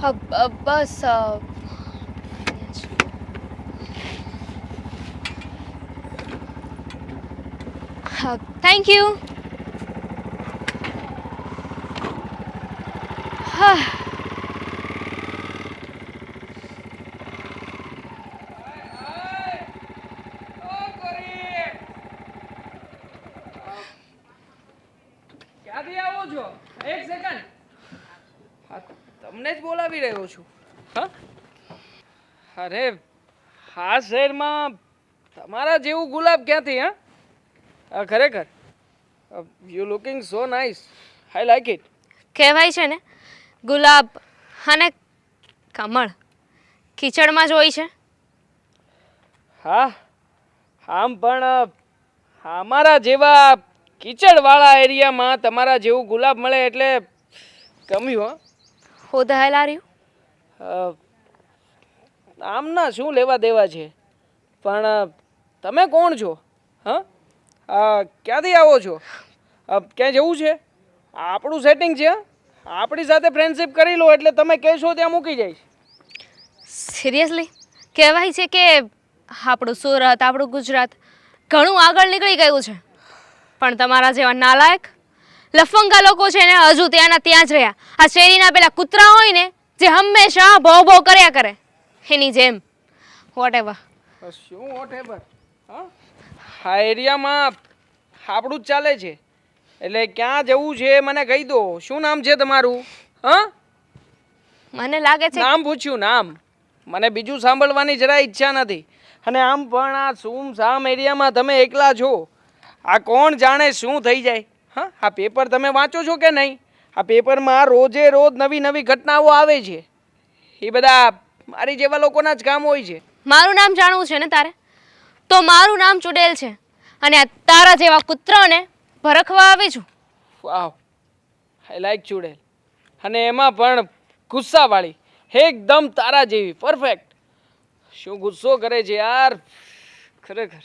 Bus thank you. હા. ક્યાંથી આવો છો? એક સેકન્ડ. હા, તમને જ બોલાવી રહ્યો છું. હા, અરે આ શહેરમાં તમારા જેવું ગુલાબ ક્યાંથી? ખરેખર you looking so nice. I like it. કહેવાય છે ને, ગુલાબ અને કમળ કીચડમાં જ હોય છે. હા, આમ પણ અમારા જેવા કીચડવાળા એરિયામાં તમારા જેવું ગુલાબ મળે એટલે ગમ્યું. હો ધ હેલ આર યુ? આમના શું લેવા દેવા છે, પણ તમે કોણ છો? ક્યાંથી આવો છો? ક્યાં જવું છે? આપણું સેટિંગ છે. આપણી સાથે ફ્રેન્ડશિપ કરી લો એટલે તમે કહેશો ત્યાં મૂકી જઈશ. સિરિયસલી કહેવાય છે કે આપણું સુરત, આપણું ગુજરાત ઘણું આગળ નીકળી ગયું છે, પણ તમારા જેવા નાલાયક લફંગા લોકો છે ને હજુ ત્યાંના ત્યાં જ રહ્યા. આ શેરીના પેલા કૂતરા હોય ને જે હંમેશા ભોવ ભોવ કર્યા કરે એની જેમ. Whatever. શું વોટ એવર? આ એરિયામાં આપણું જ ચાલે છે એટલે ક્યાં જવું છે મને કહી દો. શું નામ છે તમારું? મને લાગે છે નામ પૂછ્યું, નામ. મને બીજું સાંભળવાની જરા ઈચ્છા નથી. અને આમ પણ આ સુમસામ એરિયામાં તમે એકલા છો. આ કોણ જાણે શું થઈ જાય. આ પેપર તમે વાંચો છો કે નહીં? આ પેપરમાં રોજે રોજ નવી નવી ઘટનાઓ આવે છે. એ બધા મારી જેવા લોકોના જ કામ હોય છે. મારું નામ જાણવું છે ને તારે? તો મારું નામ ચુડેલ છે અને આ તારા જેવા કૂતરાને ભરખવા આવી છું. વાવ, આઈ લાઈક ચુડેલ. અને એમાં પણ ગુસ્સાવાળી, એકદમ તારા જેવી, પરફેક્ટ. શું ગુસ્સો કરે છે યાર, ખરેખર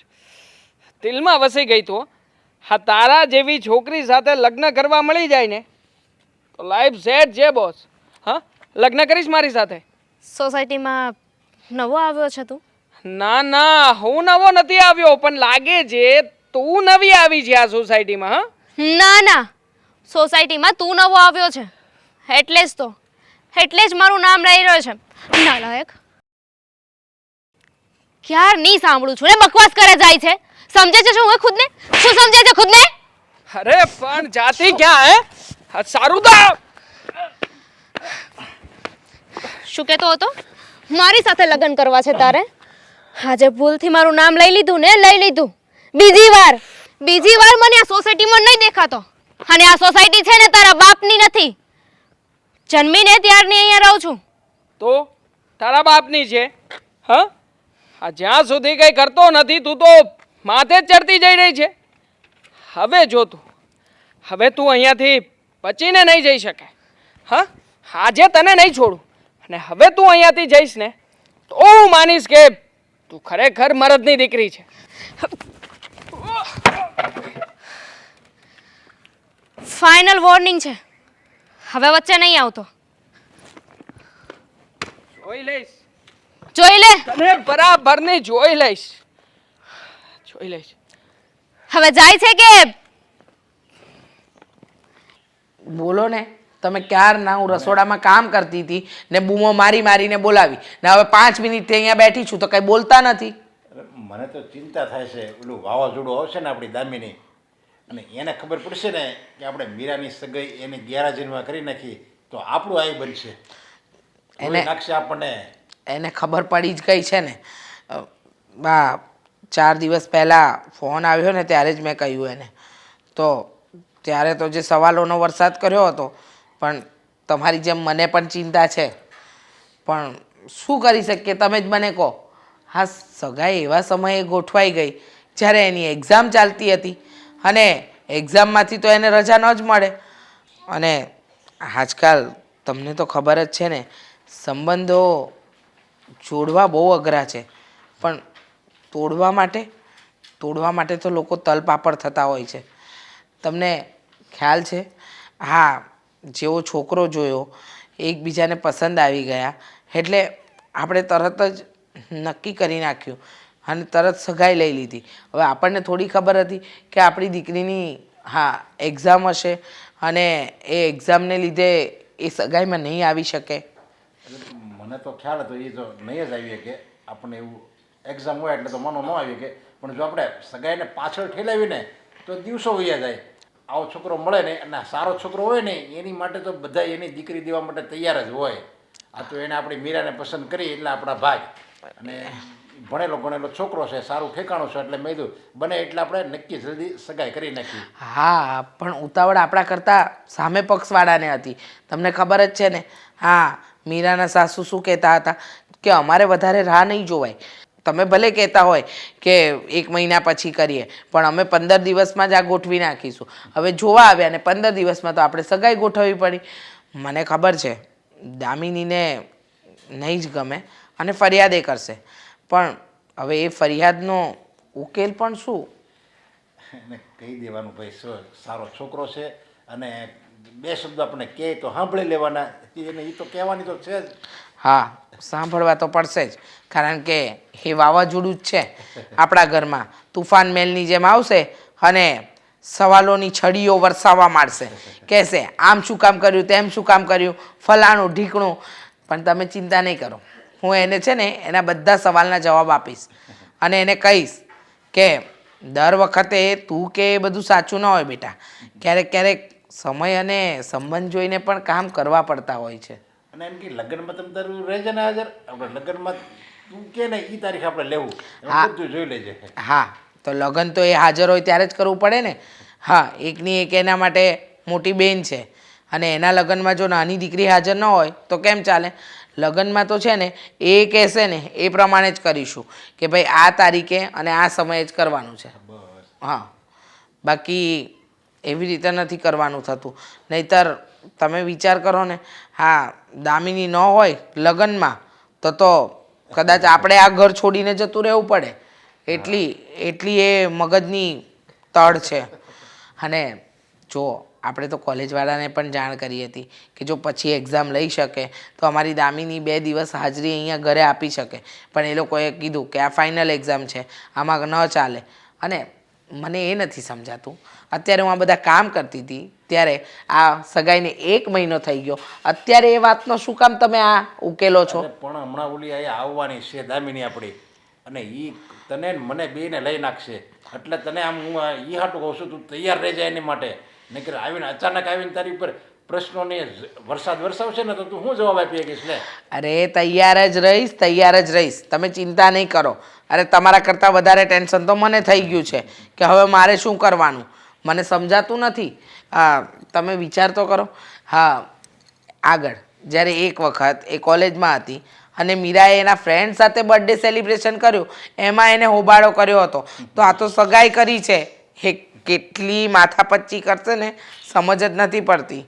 દિલમાં વસી ગઈ તો. હા, તારા જેવી છોકરી સાથે લગ્ન કરવા મળી જાય ને તો લાઈફ સેટ છે બોસ. લગ્ન કરીશ મારી સાથે? સોસાયટીમાં નવો આવ્યો છે તું? ના ના, હું નવો નથી આવ્યો, પણ લાગે છે તું નવી આવી છે આ સોસાયટીમાં. ના ના, સોસાયટીમાં તું નવો આવ્યો છે એટલે જ મારું નામ લઈ રહ્યો છે નાલાયક. ક્યારની સાંભળું છું ને બકવાસ કરે જાય છે. સમજે છે શું ખુદને? શું સમજે છે ખુદને? અરે પણ જાતી ક્યાં હે? સારું તો શું કહેતો હતો? મારી સાથે લગ્ન કરવા છે તારે? આજે ભૂલથી મારું નામ લઈ લીધું ને, લઈ લીધું. બીજી વાર મને આ સોસાયટીમાં નહીં દેખાતો. અને આ સોસાયટી છે ને તારા બાપની નથી. જન્મીને ત્યારની અહીંયા રહું છું. તો તારા બાપની છે? જ્યાં સુધી કઈ કરતો નથી તું તો માથે જ ચડતી જઈ રહી છે. હવે જો તું અહીંયાથી બચીને નહીં જઈ શકે. આજે તને નહીં છોડું અને હવે તું અહીંયાથી જઈશ ને તો હું માનીશ કે તું ખરેખર મરદની દીકરી છે. ફાઇનલ વોર્નિંગ છે, હવે વચ્ચે નહીં આવતો. જોઈ લે. તને બરાબરની જોઈ લઈશ. હવે જાય છે કે? બોલો ને. તમે ક્યારના હું રસોડામાં કામ કરતી હતી ને બૂમો મારીને બોલાવી ને હવે 5 મિનિટથી અહીંયા બેઠી છું તો કંઈ બોલતા નથી. મને તો ચિંતા થાય છે, ઓલું વાવાઝોડું આવશે ને આપણી દામિની, અને એને ખબર પડશે ને કે આપણે મીરાની સગાઈ એને ગેરહાજરીમાં કરી નાખી તો આપણું આય બનશે. નાખશે આપણને. એને ખબર પડી જ ગઈ છે ને. 4 દિવસ પહેલાં ફોન આવ્યો ને ત્યારે જ મેં કહ્યું એને. તો ત્યારે તો જે સવાલોનો વરસાદ કર્યો હતો, પણ તમારી જેમ મને પણ ચિંતા છે. પણ શું કરી શકીએ, તમે જ મને કહો. હા, સગાઈ એવા સમયે ગોઠવાઈ ગઈ જ્યારે એની એક્ઝામ ચાલતી હતી અને એક્ઝામમાંથી તો એને રજા ન જ મળે. અને આજકાલ તમને તો ખબર જ છે ને, સંબંધો જોડવા બહુ અઘરા છે, પણ તોડવા માટે તો લોકો તલપાપડ થતા હોય છે. તમને ખ્યાલ છે? હા, જેવો છોકરો જોયો એકબીજાને પસંદ આવી ગયા એટલે આપણે તરત જ નક્કી કરી નાખ્યું અને તરત સગાઈ લઈ લીધી. હવે આપણને થોડી ખબર હતી કે આપણી દીકરીની એક્ઝામ હશે અને એ એક્ઝામને લીધે એ સગાઈમાં નહીં આવી શકે. એટલે મને તો ખ્યાલ હતો એ તો નહીં જ આવી કે આપણને એવું એક્ઝામ હોય એટલે તો મનો ન આવી કે, પણ જો આપણે સગાઈને પાછળ ઠેલાવીને તો દિવસો વયા જાય. આવો છોકરો મળે ને અને સારો છોકરો હોય ને એની માટે તો બધા એની દીકરી દેવા માટે તૈયાર જ હોય. આ તો એને આપણી મીરાને પસંદ કરી એટલે આપણા ભાગ, અને ભણેલો ગણેલો છોકરો છે, સારું ઠેકાણું છે, એટલે મેં કીધું બને એટલે આપણે નક્કી જલ્દી સગાઈ કરી નાખી. હા, પણ ઉતાવળ આપણા કરતાં સામે પક્ષવાળાને હતી. તમને ખબર જ છે ને. હા, મીરાના સાસુ શું કહેતા હતા કે અમારે વધારે રાહ નહીં જોવાય. તમે ભલે કહેતા હોય કે 1 મહિના પછી કરીએ, પણ અમે 15 દિવસમાં જ આ ગોઠવી નાખીશું. હવે જોવા આવ્યા ને 15 દિવસમાં તો આપણે સગાઈ ગોઠવવી પડી. મને ખબર છે દામિનીને નહીં જ ગમે અને ફરિયાદે કરશે, પણ હવે એ ફરિયાદનો ઉકેલ પણ શું? એને કહી દેવાનું ભાઈ સારો છોકરો છે અને 2 શબ્દ આપણે કહે તો સાંભળી લેવાના. એને એ તો કહેવાની તો છે જ. હા, સાંભળવા તો પડશે જ, કારણ કે એ વાવાઝોડું જ છે આપણા ઘરમાં. તુફાન મેલની જેમ આવશે અને સવાલોની છડીઓ વરસાવવા માંડશે. કહેશે આમ શું કામ કર્યું, તેમ શું કામ કર્યું, ફલાણું ઢીકણું. પણ તમે ચિંતા નહીં કરો, હું એને છે ને એના બધા સવાલના જવાબ આપીશ અને એને કહીશ કે દર વખતે તું કે એ બધું સાચું ન હોય બેટા. ક્યારેક ક્યારેક સમય અને સંબંધ જોઈને પણ કામ કરવા પડતા હોય છે. અને એમ કે લગ્નમાં તમે તારું રહેજે ને હાજર, આપણે લગ્નમાં તું કે ને એ તારીખ આપણે લેવું, હા. બધું જોઈ લેજે. હા, તો લગ્ન તો એ હાજર હોય ત્યારે જ કરવું પડે ને. હા, એકની એક એના માટે મોટી બેન છે અને એના લગ્નમાં જો નાની દીકરી હાજર ન હોય તો કેમ ચાલે? લગ્નમાં તો છે ને એ કહેશે ને એ પ્રમાણે જ કરીશું કે ભાઈ આ તારીખે અને આ સમયે જ કરવાનું છે. હા, બાકી એવી રીતે નથી કરવાનું થતું. નહીંતર તમે વિચાર કરો ને, હા દામિની ન હોય લગ્નમાં તો કદાચ આપણે આ ઘર છોડીને જતું રહેવું પડે. એટલી એ મગજની તડ છે. અને જો આપણે તો કોલેજવાળાને પણ જાણ કરી હતી કે જો પછી એક્ઝામ લઈ શકે તો અમારી દામિની 2 દિવસ હાજરી અહીંયા ઘરે આપી શકે, પણ એ લોકોએ કીધું કે આ ફાઇનલ એક્ઝામ છે, આમાં ન ચાલે. અને મને એ નથી સમજાતું, અત્યારે હું આ બધા કામ કરતી હતી ત્યારે આ સગાઈને 1 મહિનો થઈ ગયો, અત્યારે એ વાતનો શું કામ તમે આ ઉકેલો છો? અરે પણ હમણાં ઓલી અહીંયા આવવાની છે દામિની આપણી, અને એ તને ને મને બેને લઈ નાખશે. એટલે તને આમ હું એ હાટું કહું છું, તું તૈયાર રહી જાય એની માટે. નહીંતર આવીને અચાનક આવીને તારી ઉપર પ્રશ્નોને વરસાદ વરસાવશે ને તો તું શું જવાબ આપી શકીશ? લે અરે તૈયાર જ રહીશ, તમે ચિંતા નહીં કરો. અરે તમારા કરતાં વધારે ટેન્શન તો મને થઈ ગયું છે કે હવે મારે શું કરવાનું, મને સમજાતું નથી. તમે વિચાર તો કરો. હા, આગળ જ્યારે એક વખત એ કોલેજમાં હતી અને મીરાએ એના ફ્રેન્ડ સાથે બર્થડે સેલિબ્રેશન કર્યું, એમાં એને હોબાળો કર્યો હતો, તો આ તો સગાઈ કરી છે. એ કેટલી માથાપચ્ચી કરશે ને સમજ જ નથી પડતી.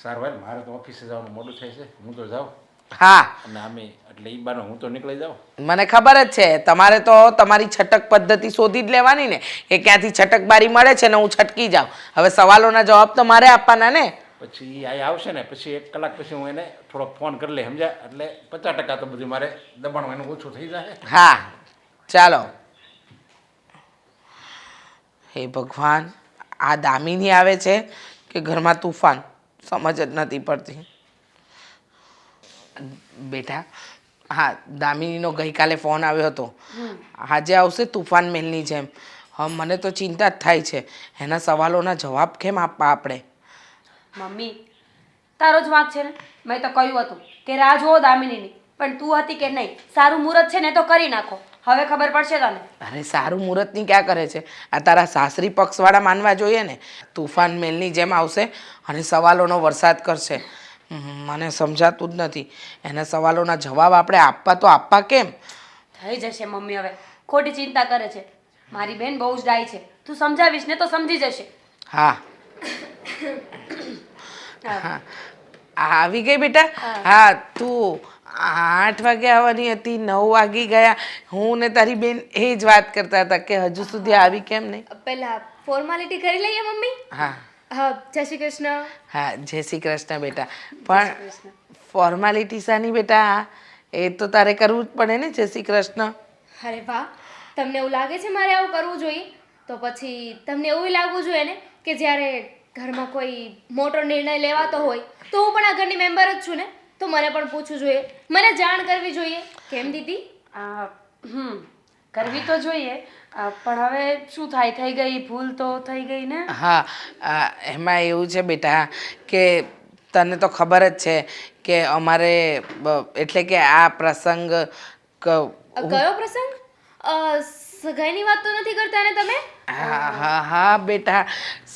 સારું ભાઈ, મારે તો ઓફિસે જવાનું મોડું થાય છે, હું તો જાઉં. હા, અને આમે એટલે એ બાને હું તો નીકળી જાઉં. મને ખબર જ છે તમારે તો તમારી છટક પદ્ધતિ શોધી જ લેવાની ને, કે ક્યાંથી છટકબારી મળે છે ને હું છટકી જાઉં. હવે સવાલોના જવાબ તો મારે આપવાના ને. પછી એ આવશે ને પછી 1 કલાક પછી હું એને થોડોક ફોન કરી લે, સમજ્યા? એટલે 50% તો બધું મારે દબાણ એનું ઓછું થઈ જાય. હા, ચાલો. હે ભગવાન, આ દામિની આવે છે કે ઘરમાં તુફાન, સમજ જ નથી પડતી. બેટા, હા દામિનીનો ગઈકાલે ફોન આવ્યો હતો. આજે આવશે તુફાન મેલની જેમ. હા, મને તો ચિંતા જ થાય છે, એના સવાલોના જવાબ કેમ આપવા આપણે? મમ્મી, તારો જ વાંક છે ને. મેં તો કહ્યું હતું કે રાહ જુઓ દામિનીની, પણ તું હતી કે નહીં સારું મુહૂર્ત છે ને તો કરી નાખો. હવે ખબર પડશે તને. અરે સારું મુહૂર્તની ક્યાં કરે છે, આ તારા સાસરી પક્ષવાળા માનવા જોઈએ ને. તુફાન મેલની જેમ આવશે અને સવાલોનો વરસાદ કરશે. મને સમજાતું જ નથી, એના સવાલોના જવાબ આપણે આપવા તો આપવા કેમ? થઈ જશે મમ્મી, હવે ખોટી ચિંતા કરે છે. મારી બેન બહુ જ ડાઈ છે, તું સમજાવીશ ને તો સમજી જશે. હા હા, આવી ગઈ બેટા. હા, તું 8 વાગે આવવાની હતી, 9 વાગી ગયા. હું ને તારી બેન એ જ વાત કરતા હતા કે હજુ સુધી આવી કેમ નહીં. પહેલા ફોર્માલિટી કરી લઈએ મમ્મી. હા, હા જય શ્રી કૃષ્ણ. હા જય શ્રી કૃષ્ણ બેટા. પણ ફોર્માલિટી શાની બેટા? એ તો તારે કરવું જ પડે ને. જય શ્રી કૃષ્ણ. અરે વાહ, તમને એવું લાગે છે મારે આવું કરવું જોઈએ? તો પછી તમને એવું લાગવું જોઈએ ને કે જ્યારે ઘરમાં કોઈ મોટો નિર્ણય લેવાતો હોય તો હું પણ આ ઘરની મેમ્બર જ છું ને, તો મને પણ પૂછવું જોઈએ, મને જાણ કરવી જોઈએ. કેમ દીદી? કરવી તો જોઈએ, પણ હવે શું થાય, થઈ ગઈ ભૂલ તો થઈ ગઈ ને. હા એમાં એવું છે બેટા કે તને તો ખબર જ છે કે અમારે એટલે કે આ પ્રસંગ કયો પ્રસંગ? સગાઈની વાત તો નથી કરતા ને તમે? હા બેટા,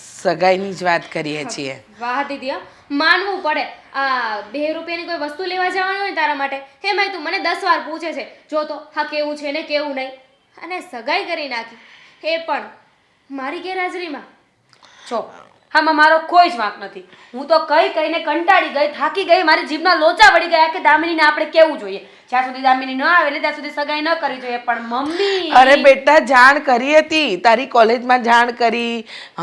સગાઈની જ વાત કરીએ છીએ. વાહ દીદી, હા, માનવું પડે. આ 2 રૂપિયાની કોઈ વસ્તુ લેવા જવાની હોય તારા માટે, એમાંય તું મને 10 વાર પૂછે છે, જો તો હા કેવું છે ને કેવું નહીં. અને સગાઈ કરી નાખી, એ પણ મારી ગેરહાજરીમાં. જો આમાં મારો કોઈ જ વાંક નથી. હું તો કહીને કંટાળી ગઈ, થાકી ગઈ, મારી જીભના લોચા વળી ગયા કે દામિનીને આપણે કેવું જોઈએ. જ્યાં સુધી દામિની ન આવે ને ત્યાં સુધી સગાઈ ન કરવી જોઈએ. પણ મમ્મી, અરે બેટા, જાણ કરી હતી, તારી કોલેજમાં જાણ કરી.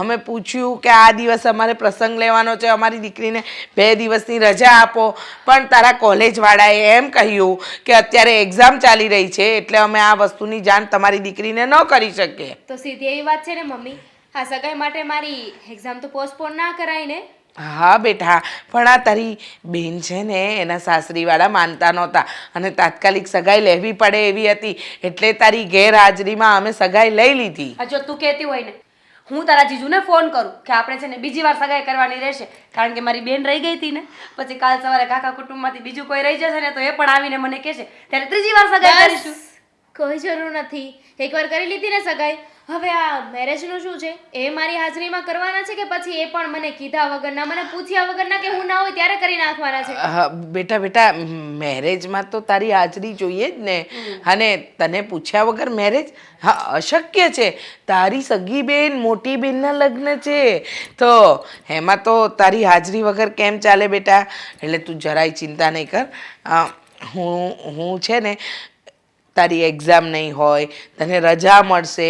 અમે પૂછ્યું કે આ દિવસ અમારે પ્રસંગ લેવાનો છે, અમારી દીકરીને 2 દિવસની રજા આપો. પણ તારા કોલેજવાળાએ એમ કહ્યું કે અત્યારે એક્ઝામ ચાલી રહી છે, એટલે અમે આ વસ્તુની જાણ તમારી દીકરીને ન કરી શકીએ. તો સીધી એવી વાત છે ને મમ્મી, આ સગાઈ માટે મારી એક્ઝામ તો પોસ્ટપોન ના કરાય ને? હા બેટા, પણ આ તારી બેન છે ને, એના સાસરીવાળા માનતા નહોતા અને તાત્કાલિક સગાઈ લેવી પડે એવી હતી, એટલે તારી ગેરહાજરીમાં અમે સગાઈ લઈ લીધી. જો તું કહેતી હોય ને, હું તારા જીજુને ફોન કરું કે આપણે છે ને બીજી વાર સગાઈ કરવાની રહેશે. કારણ કે મારી બેન રહી ગઈ હતી ને, પછી કાલ સવારે કાકા કુટુંબમાંથી બીજું કોઈ રહી જશે ને, તો એ પણ આવીને મને કહેશે, ત્યારે ત્રીજી વાર સગાઈ કરીશું. કોઈ જરૂર નથી, એકવાર કરી લીધી ને સગાઈ. હવે આ મેરેજનું શું છે? એ મારી હાજરીમાં કરવાના છે કે પછી એ પણ મને કીધા વગરના, મને પૂછ્યા વગરના, કે હું ના હોય ત્યારે કરી નાખવાના છે? બેટા, મેરેજમાં તો તારી હાજરી જોઈએ જ ને. અને તને પૂછ્યા વગર મેરેજ? હા, અશક્ય છે. તારી સગી બેન, મોટી બેનના લગ્ન છે, તો એમાં તો તારી હાજરી વગર કેમ ચાલે બેટા? એટલે તું જરાય ચિંતા નહીં કર. હું છે ને, તારી એક્ઝામ નહીં હોય, તને રજા મળશે,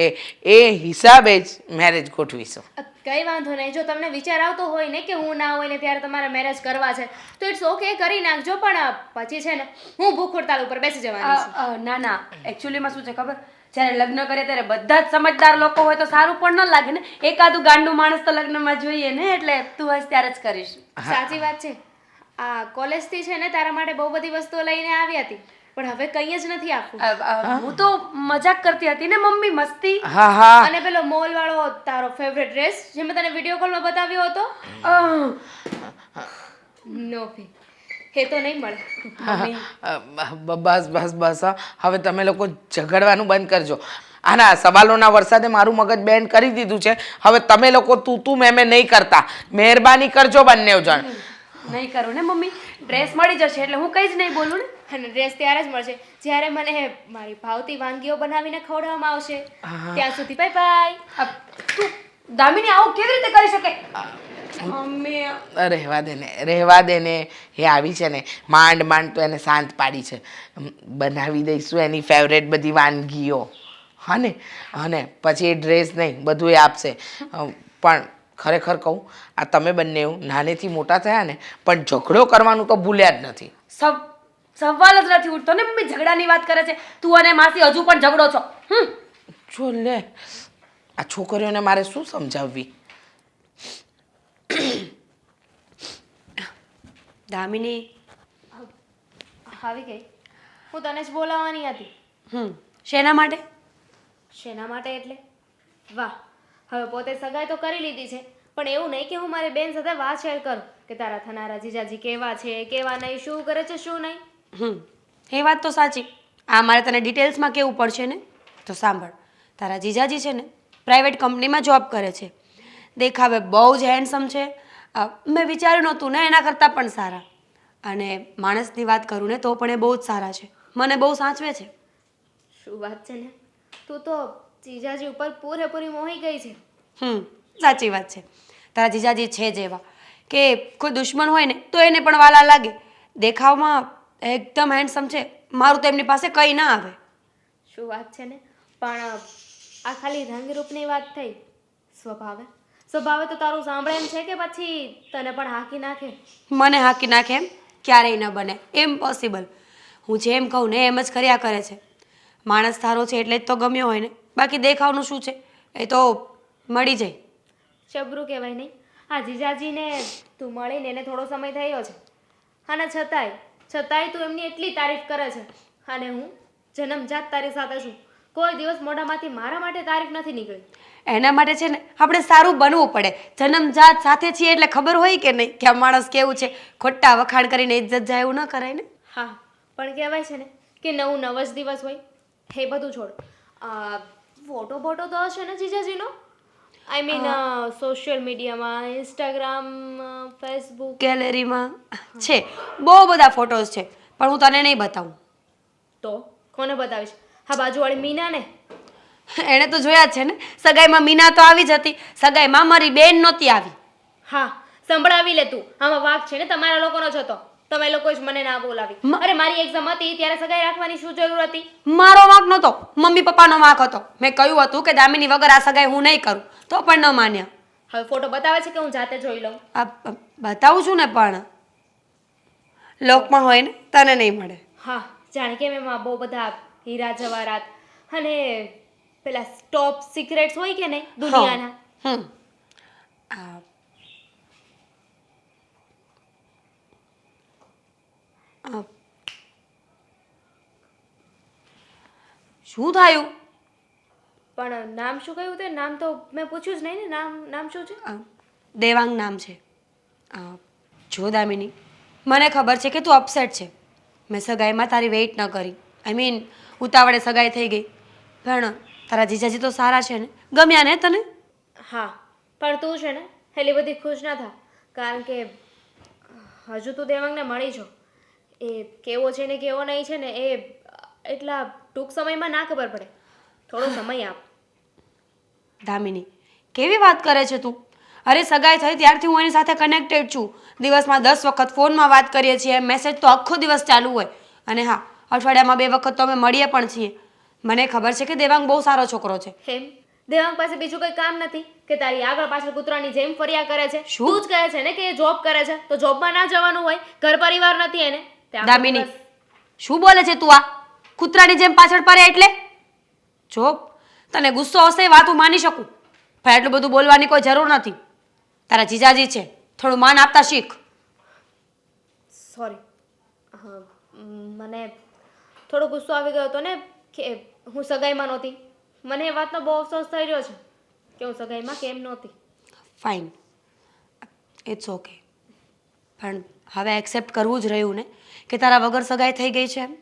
એ હિસાબે જ મેરેજ ગોઠવીશું. કઈ વાંધો નહીં. જો તમને વિચાર આવતો હોય ને કે હું ના હોય ને ત્યારે તમારે મેરેજ કરવા છે, તો ઇટ્સ ઓકે, કરી નાખજો. પણ પછી છે ને, હું ભૂખ હડતાલ ઉપર બેસી જવાની છું. ના, એકચ્યુઅલીમાં શું છે ખબર, જ્યારે લગ્ન કરે ત્યારે બધા જ સમજદાર લોકો હોય તો સારું પણ ન લાગે ને. એકાદું ગાંડું માણસ તો લગ્નમાં જોઈએ ને, એટલે તું હશ ત્યારે જ કરીશ. સાચી વાત છે. આ કોલેજથી છે ને તારા માટે બહુ બધી વસ્તુઓ લઈને આવી હતી, પણ હવે કંઈ જ નથી આપવું. હું તો મજાક કરતી હતી ને મમ્મી, મસ્તી. હા. અને પેલો મોલ વાળો તારો ફેવરેટ ડ્રેસ જે મેં તને વિડીયો કોલમાં બતાવ્યો હતો, નો ફી, એ તો નહીં મળે. બસ હવે તમે લોકો ઝઘડવાનું બંધ કરજો. આના સવાલોના વરસાદે મારું મગજ બેન્ડ કરી દીધું છે. હવે તમે લોકો તું મેં નહીં કરતા. મહેરબાની કરજો બંને જણ. નહીં કરું ને મમ્મી, ડ્રેસ મળી જશે એટલે હું કંઈ જ નહીં બોલું ને. અને ડ્રેસ ત્યારે જ મળશે જ્યારે મને મારી ભાવતી વાનગીઓ બનાવીને ખવડાવવામાં આવશે. ત્યાં સુધી બાય બાય. તું દામિની આવું કેવી રીતે કરી શકે? મમ્મી, રહેવા દે ને. એ આવી છે ને, માંડ તો એને શાંત પાડી છે. બનાવી દઈશું એની ફેવરેટ બધી વાનગીઓ. હા ને, અને પછી એ ડ્રેસ નહીં, બધું એ આપશે. પણ ખરેખર કહું, આ તમે બંને નાનેથી મોટા થયા ને, પણ ઝઘડો કરવાનું તો ભૂલ્યા જ નથી. સવાલ જ નથી ઉઠતો ને મમ્મી, ઝઘડાની વાત કરે છે. તું અને માસી હજુ પણ ઝઘડો છો. જો લે, આ છોકરીઓને મારે શું સમજાવવી? દામિની આવી ગઈ. હું તને જ બોલાવવાની હતી. શેના માટે? શેના માટે એટલે? વાહ, હવે પોતે સગાઈ તો કરી લીધી છે, પણ એવું નહીં કે હું મારી બેન સાથે વાત શેર કરું કે તારા થનારા જીજાજી કેવા છે, કેવા નહીં, શું કરે છે, શું નહીં. એ વાત તો સાચી. આ મારે તને ડિટેલ્સમાં કહેવું પડશે ને. તો સાંભળ, તારા જીજાજી છે ને, પ્રાઇવેટ કંપનીમાં જોબ કરે છે. દેખાવે બહુ જ હેન્ડસમ છે. મેં વિચાર્યું નહોતું ને, એના કરતાં પણ સારા. અને માણસની વાત કરું ને તો પણ એ બહુ જ સારા છે. મને બહુ સાચવે છે. શું વાત છે ને, તું તો જીજાજી ઉપર પૂરેપૂરી મોહી ગઈ છે. સાચી વાત છે. તારા જીજાજી છે જ એવા કે કોઈ દુશ્મન હોય ને તો એને પણ વાલા લાગે. દેખાવમાં એકદમ હેન્ડસમ છે. મારું તો એમની પાસે કંઈ ના આવે. શું વાત છે ને, પણ આ ખાલી રંગરૂપની વાત થઈ. સ્વભાવે તો તારું સાંભળે એમ છે કે પછી તને પણ હાકી નાખે? મને હાકી નાખે એમ ક્યારેય ન બને, ઇમ્પોસિબલ. હું જેમ કહું ને એમ જ કર્યા કરે છે. માણસ તારો છે એટલે જ તો ગમ્યો હોય ને, બાકી દેખાવનું શું છે એ તો મળી જાય. ચબરું કહેવાય નહીં. આ જીજાજીને તું મળીને એને થોડો સમય થયો છે, અને છતાંય તું એમની એટલી તારીફ કરે છે. અને હું જન્મજાત તારી સાથે છું, કોઈ દિવસ મોઢામાંથી મારા માટે તારીફ નથી નીકળી. એના માટે છે ને આપણે સારું બનવું પડે. જન્મજાત સાથે છીએ એટલે ખબર હોય કે નહીં કે આ માણસ કેવું છે. ખોટા વખાણ કરીને ઇજ્જત જાય એવું ન કરાય ને. હા, પણ કહેવાય છે ને કે નવું નવ જ દિવસ હોય. એ બધું છોડ. ફોટો તો હશે ને જીજાજીનો? આઈ મીન સોશિયલ મીડિયામાં, ઇન્સ્ટાગ્રામ, ફેસબુક. ગેલેરીમાં છે, બહુ બધા ફોટોઝ છે, પણ હું તને નહીં બતાવું. તો કોને બતાવીશ? હા, બાજુવાળી મીનાને. એણે તો જોયા જ છે ને. સગાઈમાં મીના તો આવી જ હતી, સગાઈમાં મારી બેન નહોતી આવી. હા, સંભળાવી લે તું. આમાં વાંક છે ને તમારા લોકોનો જ હતો. તમે લોકોએ જ મને ના બોલાવી. અરે મારી એક્ઝામ હતી ત્યારે સગાઈ રાખવાની શું જરૂર હતી? મારો વાંક નહોતો, મમ્મી પપ્પાનો વાંક હતો. મેં કહ્યું હતું કે દામિની વગર આ સગાઈ હું નહીં કરું, તો પણ ન માન્યા. હવે ફોટો બતાવે છે કે હું જાતે જોઈ લઉં? બતાવું છું ને, પણ લોકમાં હોય ને તને નહીં મળે. હા, જાણે કે એમાં બહુ બધા હીરા જવાહરાત અને પેલા ટોપ સિક્રેટ્સ હોય કે નહીં દુનિયાના. શું થયું? પણ નામ શું કહ્યું તે? નામ તો મેં પૂછ્યું જ નહીં ને. નામ શું છે? દેવાંગ નામ છે. જો દામિની, મને ખબર છે કે તું અપસેટ છે. મેં સગાઈમાં તારી વેઇટ ન કરી. આઈ મીન ઉતાવળે સગાઈ થઈ ગઈ. પણ તારા જીજાજી તો સારા છે ને, ગમ્યા ને તને? હા, પણ તું છે ને એટલી બધી ખુશ ના થા, કારણ કે હજુ તું દેવાંગને મળી છો. એ કેવો છે ને કેવો નહીં છે ને એ એટલા ટૂંક સમયમાં ના ખબર પડે. થોડો સમય આપ. દામિની, કેવી વાત કરે છે તું? અરે સગાઈ થઈ ત્યારથી હું એની સાથે કનેક્ટેડ છું. દિવસમાં 10 વખત ફોનમાં વાત કરીએ છીએ, મેસેજ તો આખો દિવસ ચાલુ હોય. અને હા, અઠવાડિયામાં 2 વખત તો અમે મળીએ પણ છીએ. મને ખબર છે કે દેવાંગ બહુ સારો છોકરો છે. એમ? દેવાંગ પાસે બીજું કંઈ કામ નથી કે તારી આગળ પાછળ કૂતરાની જેમ ફર્યા કરે છે? શું? તું જ કહે છે ને કે એ જોબ કરે છે, તો જોબમાં ના જવાનું હોય? ઘર પરિવાર નથી એને? તે આખો દામિની, દિવસ- શું બોલે છે તું? આ કૂતરાની જેમ પાછળ પડે એટલે? જો તને ગુસ્સો હશે એ વાત હું માની શકું, પણ એટલું બધું બોલવાની કોઈ જરૂર નથી. તારા જીજાજી છે, થોડું માન આપતા શીખ. સોરી. મને થોડો ગુસ્સો આવી ગયો હતો ને કે હું સગાઈમાં નહોતી. મને એ વાતનો બહુ અફસોસ થઈ રહ્યો છે કે હું સગાઈમાં કેમ નહોતી. Fine, it's okay. પણ હવે એક્સેપ્ટ કરવું જ રહ્યું ને કે તારા વગર સગાઈ થઈ ગઈ છે એમ?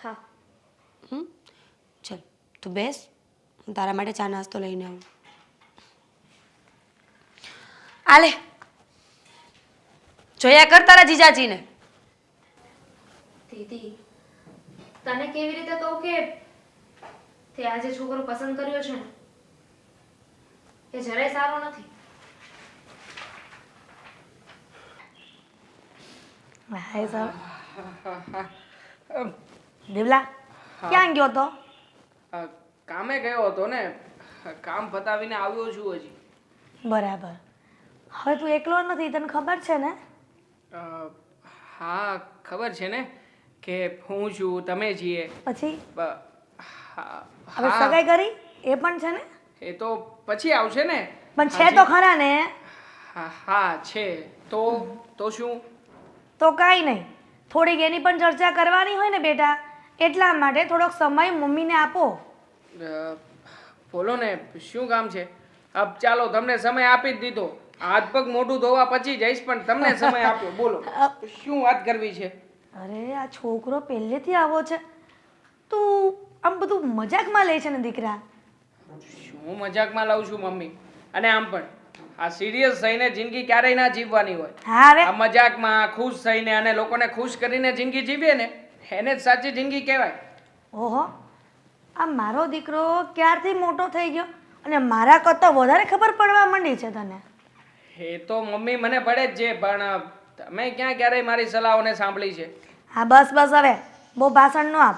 હા. ચલ તું બેસ, હું તારા માટે ચા નાસ્તો લઈને આવું. આલે, જોયા કર તારા જીજાજીને. દીદી, તને કેવી રીતે કહું કે તે આ જે છોકરો પસંદ કર્યો છે ને એ જરાય સારો નથી. હાય સર. દેવલા ક્યાં ગયો તો? કામે ગયો હતો ને, કામ પતાવીને આવ્યો છું હજી. બરાબર. હવે તું એકલો નથી, તને ખબર છે ને? હા, ખબર છે ને કે હું છું, તમે છીએ. પછી હા, હવે સગાઈ કરી એ પણ છે ને? એ તો પછી આવશે ને. પણ છે તો ખરા ને? હા છે. તો શું? તો કાંઈ નહીં, થોડીક એની પણ ચર્ચા કરવાની હોય ને બેટા, એટલા માટે થોડોક સમય મમ્મીને આપો. બોલો ને, શું કામ છે? અબ ચાલો, તમને સમય આપી જ દીધો. હાથ પગ મોઢું ધોવા પછી જઈશ, પણ તમને સમય આપ્યો. બોલો, શું વાત કરવી છે? અરે આ છોકરો પહેલેથી આવો છે, તું આમ બધું મજાકમાં લે છે ને દીકરા. શું મજાકમાં લાવું છું મમ્મી? અને આમ પણ આ સિરિયસ થઈને જિંદગી ક્યારેય ના જીવવાની હોય. હા હવે આ મજાકમાં ખુશ થઈને અને લોકોને ખુશ કરીને જિંદગી જીવીએ ને, એને જ સાચી જિંદગી કહેવાય. ઓહો, આ મારો દીકરો ક્યારથી મોટો થઈ ગયો અને મારા કરતાં વધારે ખબર પડવા માંડી છે તને. એ તો મમ્મી મને પડે જ છે, પણ તમે ક્યાં ક્યારેય મારી સલાહોને સાંભળી છે? હા બસ બસ, હવે બહુ ભાષણ ન આપ.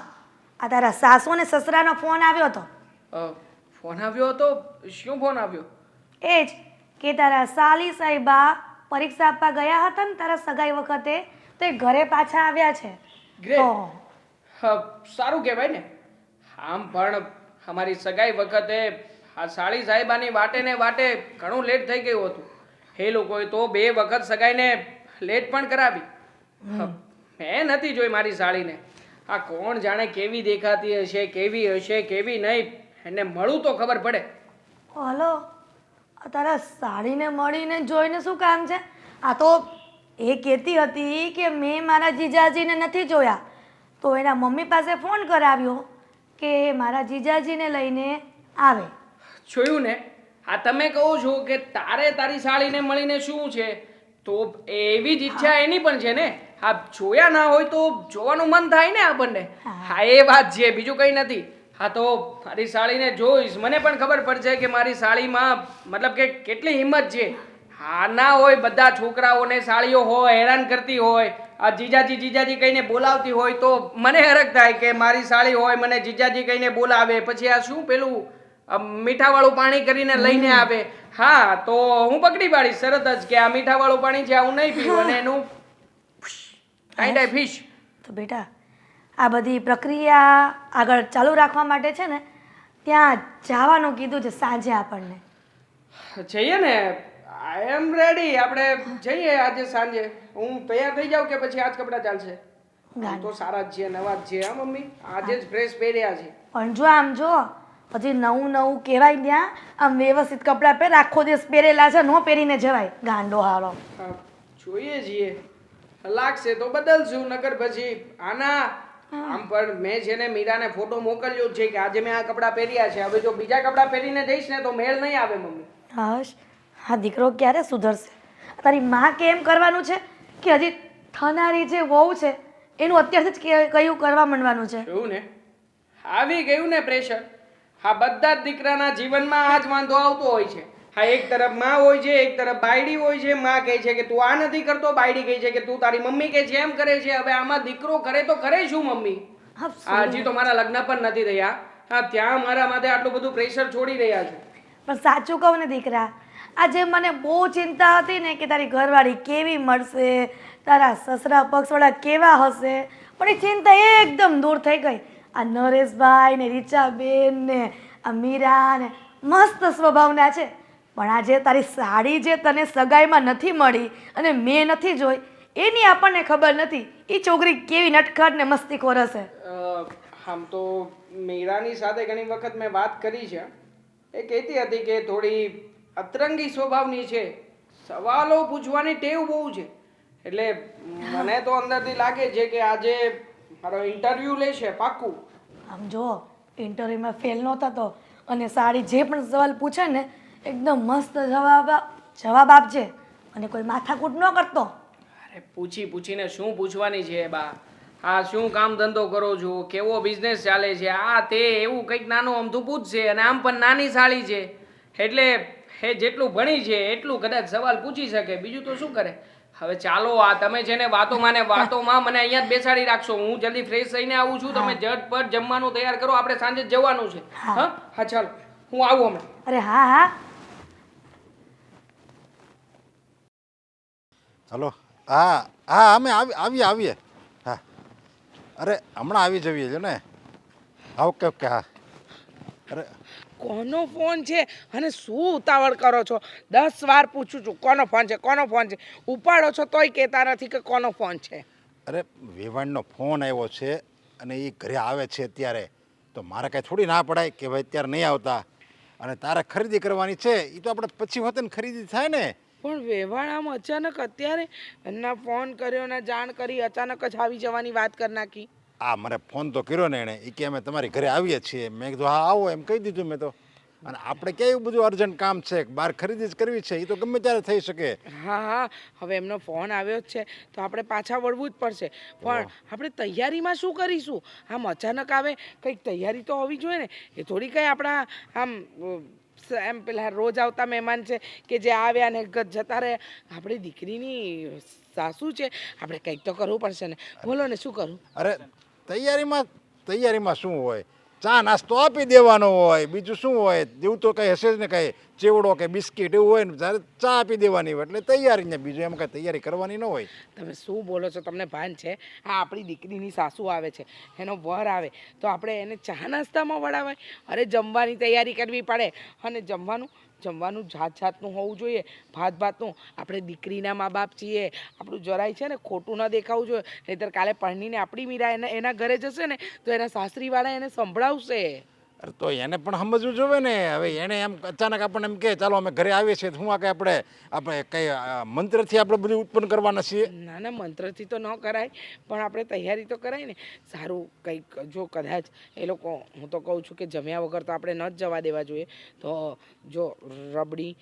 આ તારા સાસુ અને સસરાનો ફોન આવ્યો હતો. ફોન આવ્યો હતો? શું ફોન આવ્યો? એ જ કે તારા સાલી સાહેબા પરીક્ષા આપવા ગયા હતા ને તારા સગાઈ વખતે તો એ ઘરે પાછા આવ્યા છે. ગ્રેટ. તો સારું કહેવાય ને. આમ પણ અમારી સગાઈ વખતે આ સાળી સાહેબાની વાટે ને વાટે ઘણું લેટ થઈ ગયું હતું. એ લોકોએ તો 2 વખત સગાઈને લેટ પણ કરાવી. મેં નથી જોઈ મારી સાળીને. આ કોણ જાણે કેવી દેખાતી હશે, કેવી હશે, કેવી નહીં, એને મળું તો ખબર પડે. હલો, આ તારા સાડીને મળીને જોઈને શું કામ છે? આ તો એ કહેતી હતી કે મેં મારા જીજાજીને નથી જોયા, તો એના મમ્મી પાસે ફોન કરાવ્યો કે મારા જીજાજીને લઈને આવે. જોયું ને, આ તમે કહો છો કે તારે તારી સાળીને મળીને શું છે, તો એવી જ ઈચ્છા એની પણ છે ને. આ જોયા ના હોય તો જોવાનું મન થાય ને આપણને. હા, એ વાત છે, બીજું કંઈ નથી. હા, તો મારી સાળીને જોઈશ, મને પણ ખબર પડશે કે મારી સાળીમાં મતલબ કે કેટલી હિંમત છે. હા, ના હોય બધા છોકરાઓને સાળીઓ હોય હેરાન કરતી હોય, આ જીજાજી જીજાજી કહીને બોલાવતી હોય, તો મને હરખ થાય કે મારી સાળી હોય મને જીજાજી કહીને બોલાવે, પછી આ શું પેલું મીઠાવાળું પાણી કરીને લઈને આવે. હા, તો હું પકડી પાડીશ તરત જ કે આ મીઠાવાળું પાણી છે, હું નહીં પીવું, અને એનું કાંઈ ફિશ. તો બેટા, આ બધી પ્રક્રિયા આગળ ચાલુ રાખવા માટે છે ને ત્યાં જવાનું કીધું છે સાંજે આપણને. જઈએ ને, આઈ એમ રેડી. આપણે જઈએ આજે સાંજે. હું તૈયાર થઈ જાઉં કે પછી આજ કપડાં ચાલશે? આમ તો સારા જ છે, નવા જ છે. હા મમ્મી, આજે જ ફ્રેશ પહેર્યા છે. પણ જો આમ જો હજી નવું નવું કહેવાય ત્યાં આમ વ્યવસ્થિત કપડાં પહેર, આખો દિવસ પહેરેલા છે ન પહેરીને જવાય. ગાંડો હારો. હા, જોઈએ છીએ, લાગશે તો બદલશું, નકર પછી આના. આમ પણ મેં છે ને મીરાને ફોટો મોકલ્યો છે કે આજે મેં આ કપડાં પહેર્યા છે. હવે જો બીજા કપડાં પહેરીને જઈશ ને તો મેળ નહીં આવે મમ્મી. હશ, હા દીકરો ક્યારે સુધરશે? તારી માં કેમ કરવાનું છે કે હજી થનારી જે વહુ છે એનું અત્યારથી જ કયું કરવા માંડવાનું છે? જોયું ને, આવી ગયું ને પ્રેશર. હા, બધા જ દીકરાના જીવનમાં આ જ વાંધો આવતો હોય છે. હા, એક તરફ માં હોય છે, એક તરફ બાયડી હોય છે. માં કહે છે કે તું આ નથી કરતો, બાયડી કહે છે કે તું તારી મમ્મી કે છે એમ કરે છે. હવે આમાં દીકરો કરે તો કરે શું મમ્મી? હા, હજી તો મારા લગ્ન પણ નથી થયા. હા, ત્યાં મારા માથે આટલું બધું પ્રેશર છોડી રહ્યા છો. પણ સાચું કહું ને દીકરા, આજે મને બહુ ચિંતા હતી ને કે તારી ઘરવાળી કેવી મળશે, તારા સસરા પક્ષવાળા કેવા હશે, પણ એ ચિંતા એકદમ દૂર થઈ ગઈ. આ નરેશભાઈ ને રીચાબેન ને આ મીરા ને મસ્ત સ્વભાવના છે, પણ આજે તારી સાડી જે તને સગાઈમાં નથી મળી અને મેં નથી જોઈ એની આપણને ખબર નથી. એ છોકરી કેવી નટખટ ને મસ્તીખોર હશે. આમ તો મીરાની સાથે ઘણી વખત મેં વાત કરી છે. એ કહેતી હતી કે થોડી અતરંગી સ્વભાવની છે, સવાલો પૂછવાની ટેવ બહુ છે. એટલે મને તો અંદરથી લાગે છે કે આજે મારો ઇન્ટરવ્યૂ લેશે પાક્કું. આમ જો ઇન્ટરવ્યુમાં ફેલ નહોતા તો અને સાડી જે પણ સવાલ પૂછે ને એકદમ મસ્ત જવાબ આપજે અને કોઈ માથાકૂટ ન કરતો. અરે પૂછીને શું પૂછવાની છે બા? હા, શું કામ ધંધો કરો છો, કેવો બિઝનેસ ચાલે છે, આ તે એવું કંઈક નાનું અમથું પૂછશે. અને આમ પણ નાની સાળી છે, એટલે એ જેટલું ભણી છે એટલું કદાચ સવાલ પૂછી શકે, બીજું તો શું કરે. હવે ચાલો, આ તમે છે ને વાતોમાં મને અહીંયા જ બેસાડી રાખશો. હું જલ્દી ફ્રેશ થઈને આવું છું. તમે ઝટપટ જમવાનું તૈયાર કરો, આપણે સાંજે જવાનું છે. હા હા, ચાલો હું આવું હમણાં. અરે હા હા. હલો. હા હા, અમે આવીએ. હા, અરે હમણાં આવી જઈએ છે ને. Okay okay. હા, અરે કોનો ફોન છે અને શું ઉતાવળ કરો છો? 10 વાર પૂછું છું કોનો ફોન છે, કોનો ફોન છે. ઉપાડો છો તોય કહેતા નથી કે કોનો ફોન છે. અરે વેવાણનો ફોન આવ્યો છે અને એ ઘરે આવે છે અત્યારે, તો મારે કાંઈ થોડી ના પડાય કે ભાઈ અત્યારે નહીં આવતા. અને તારે ખરીદી કરવાની છે એ તો આપણે પછી હોતે ને ખરીદી થાય ને. પણ વેવાણ આમ અચાનક અત્યારે ના ફોન કર્યો ને જાણ કરી, અચાનક જ આવી જવાની વાત કરી નાખી. આ મને ફોન તો કર્યો ને એણે, એ કે અમે તમારી ઘરે આવીએ છીએ. મેં કીધું હા આવો એમ કહી દીધું મેં તો. અને આપણે ક્યાં એવું બધું અર્જન્ટ કામ છે, બહાર ખરીદી જ કરવી છે, એ તો ગમે ત્યારે થઈ શકે. હા, હવે એમનો ફોન આવ્યો જ છે તો આપણે પાછા વળવું જ પડશે. પણ આપણે તૈયારીમાં શું કરીશું? આમ અચાનક આવે, કંઈક તૈયારી તો હોવી જોઈએ ને. એ થોડી કંઈ આપણા આમ એમ પેલા રોજ આવતા મહેમાન છે કે જે આવ્યા ને જતા રહે. આપણી દીકરીની સાસુ છે, આપણે કંઈક તો કરવું પડશે ને. બોલો ને, શું કરું? અરે તૈયારીમાં શું હોય? ચા નાસ્તો આપી દેવાનો હોય, બીજું શું હોય? જેવું તો કંઈ હશે જ ને. કંઈ ચેવડો કે બિસ્કિટ એવું હોય ને ત્યારે ચા આપી દેવાની હોય એટલે તૈયારી ને બીજું એમ કાંઈ તૈયારી કરવાની ન હોય. તમે શું બોલો છો? તમને ભાન છે? આ આપણી દીકરીની સાસુ આવે છે, એનો વર આવે તો આપણે એને ચા નાસ્તામાં વળાવાય? અરે જમવાની તૈયારી કરવી પડે. અને જમવાનું જાત જાતનું હોવું જોઈએ, ભાત ભાતનું. આપણે દીકરીના મા બાપ છીએ, આપણું જરાય છે ને ખોટું ન દેખાવું જોઈએ. નહીંતર કાલે પરણીને આપણી મીરા એના ઘરે જશે ને તો એના સાસરીવાળા એને સંભળાવશે. અરે તો એને પણ સમજવું જોઈએ ને. હવે એને એમ અચાનક આપણને એમ કહે ચાલો અમે ઘરે આવીએ છીએ, તો હું આ કંઈ આપણે કંઈ મંત્રથી આપણે બધું ઉત્પન્ન કરવાના છીએ? ના ના, મંત્રથી તો ન કરાય, પણ આપણે તૈયારી તો કરાય ને. સારું, કંઈક જો કદાચ એ લોકો, હું તો કહું છું કે જમ્યા વગર તો આપણે ન જ જવા દેવા જોઈએ. તો જો રબડી,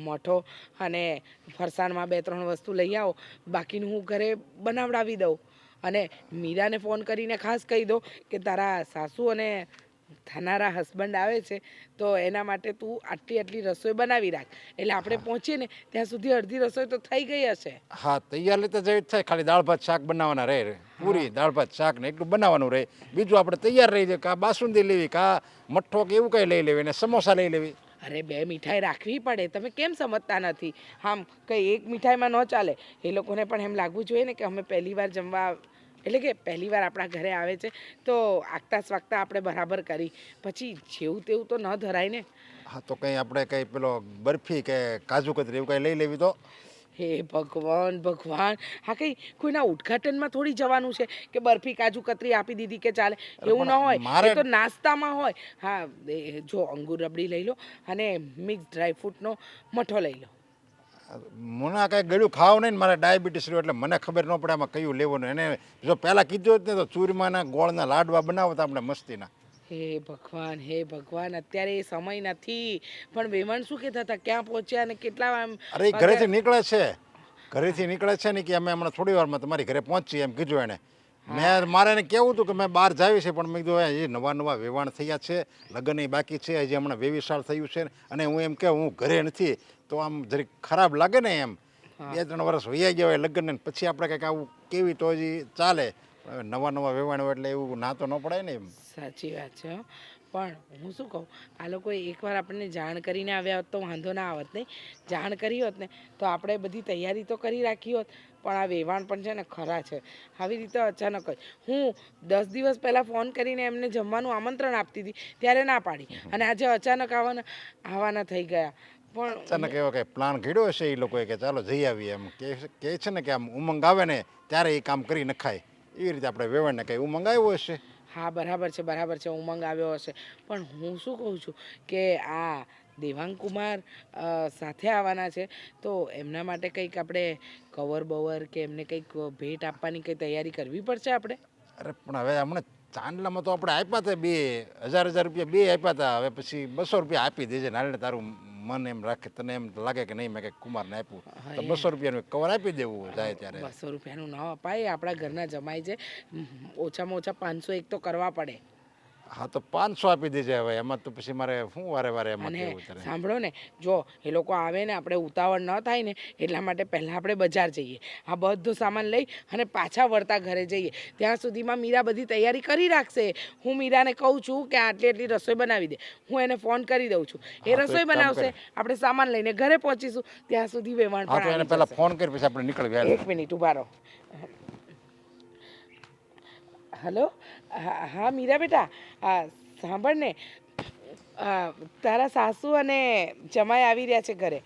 મઠો અને ફરસાણમાં 2-3 વસ્તુ લઈ આવો. બાકીનું હું ઘરે બનાવડાવી દઉં. અને મીરાને ફોન કરીને ખાસ કહી દો કે તારા સાસુ અને થનારા હસબન્ડ આવે છે તો એના માટે તું આટલી રસોઈ બનાવી રાખ. એટલે આપણે પહોંચીએ ને ત્યાં સુધી અડધી રસોઈ તો થઈ ગઈ હશે. હા, તૈયાર લેતા જેવી જ થાય. ખાલી દાળ ભાત શાક બનાવવાના રહે, પૂરી દાળ ભાત શાક ને એટલું બનાવવાનું રહે. બીજું આપણે તૈયાર રહી જાય. કાં બાસુંદી લેવી, કાં મઠ્ઠો કે એવું કંઈ લઈ લેવી, ને સમોસા લઈ લેવી. અરે 2 મીઠાઈ રાખવી પડે. તમે કેમ સમજતા નથી? આમ કંઈ એક મીઠાઈમાં ન ચાલે. એ લોકોને પણ એમ લાગવું જોઈએ ને કે અમે પહેલીવાર જમવા, એટલે કે પહેલીવાર આપણા ઘરે આવે છે તો આગતા સ્વાગતા આપણે બરાબર કરી. પછી જેવું તેવું તો ન ધરાય ને. હા, તો કંઈ આપણે કંઈ પેલો બરફી કે કાજુ કતરી એવું કંઈ લઈ લેવી તો? હે ભગવાન ભગવાન, હા કંઈ કોઈના ઉદ્ઘાટનમાં થોડી જવાનું છે કે બરફી કાજુ કતરી આપી દીધી કે ચાલે? એવું ન હોય. એ તો નાસ્તામાં હોય. હા, જો અંગૂર રબડી લઈ લો અને મિક્સ ડ્રાયફ્રૂટનો મઠો લઈ લો. મને આ કાંઈ ગળ્યું ખાવ નહીં ને, મારે ડાયાબિટીસ રહ્યું એટલે મને ખબર ન પડે આમાં કયું લેવાનું. એને જો પહેલાં કીધું હોત ને તો ચૂરમાના ગોળના લાડવા બનાવતા આપણે મસ્તીના. હે ભગવાન, અત્યારે એ સમય નથી. પણ વેવાણ શું કહેતા હતા, ક્યાં પહોંચ્યા અને કેટલા આમ? અરે ઘરેથી નીકળે છે ને કે અમે હમણાં થોડી વારમાં તમારી ઘરે પહોંચીએ એમ કીધું એને. મારે એને કેવું હતું કે મેં બહાર જાવી છે, પણ મેં કીધું એ નવા વેવાણ થયા છે, લગ્ન બાકી છે, હજી હમણાં 22 સાલ થયું છે, અને હું એમ કે હું ઘરે નથી તો આમ જરીક ખરાબ લાગે ને એમ. 2-3 વર્ષ વૈયા ગયા હોય લગ્ન, પછી આપણે કંઈક આવું કેવી તો હજી ચાલે. નવા વેવાણ હોય એટલે એવું ના તો ન પડાય ને એમ. સાચી વાત છે હો. પણ હું શું કહું, આ લોકોએ એકવાર આપણને જાણ કરીને આવ્યા હોત તો વાંધો ના આવત. નહીં જાણ કરી હોત ને તો આપણે બધી તૈયારી તો કરી રાખી હોત. પણ આ વેવાણ પણ છે ને ખરા છે. આવી રીતે અચાનક જ હું 10 દિવસ પહેલાં ફોન કરીને એમને જમવાનું આમંત્રણ આપતી હતી ત્યારે ના પાડી, અને આજે અચાનક આવવાના થઈ ગયા. પણ અચાનક એવો કંઈ પ્લાન ઘડ્યો હશે એ લોકોએ કે ચાલો જઈ આવીએ એમ. કહે છે ને કે આમ ઉમંગ આવે ને ત્યારે એ કામ કરી નખાય. એવી રીતે આપણે વેવાણને કંઈ ઉમંગ આવ્યો હશે. હા, બરાબર છે, ઉમંગ આવ્યો હશે. પણ હું શું કહું છું કે આ દેવાંગ કુમાર સાથે આવવાના છે તો એમના માટે કંઈક આપણે કવર બવર કે એમને કંઈક ભેટ આપવાની કંઈ તૈયારી કરવી પડશે આપણે. અરે પણ હવે હમણાં ચાંદલામાં તો આપણે આપ્યા હતા 2,000 રૂપિયા 2 આપ્યા હતા. હવે પછી 200 રૂપિયા આપી દેજે. નાલે તારું મન એમ રાખે, તને એમ લાગે કે નહીં મેં કંઈક કુમારને આપ્યું તો 200 રૂપિયાનું કવર આપી દેવું જાય ત્યારે. 200 રૂપિયાનું ના અપાય. આપણા ઘરના જમાઈ છે, ઓછામાં ઓછા 500 એક તો કરવા પડે. હા, તો 500 આપી દેજે. હવે એમાં તો પછી મારે શું વારે એમાં અને કેવું ત્યારે. સાંભળો ને, જો એ લોકો આવે ને આપણે ઉતાવળ ન થાય ને એટલા માટે પહેલાં આપણે બજાર જઈએ, આ બધો સામાન લઈ અને પાછા વળતા ઘરે જઈએ. ત્યાં સુધીમાં મીરા બધી તૈયારી કરી રાખશે. હું મીરાને કહું છું કે આટલી રસોઈ બનાવી દે. હું એને ફોન કરી દઉં છું, એ રસોઈ બનાવશે, આપણે સામાન લઈને ઘરે પહોંચીશું. ત્યાં સુધી વેવાણ હા, તો એને પણ પહેલાં ફોન કરી પછી આપણે નીકળી ગયા. 1 મિનિટ ઊભા રહો. હલો, હા મીરા બેટા, સાંભળ ને, તારા સાસુ અને જમાઈ આવી રહ્યા છે ઘરે.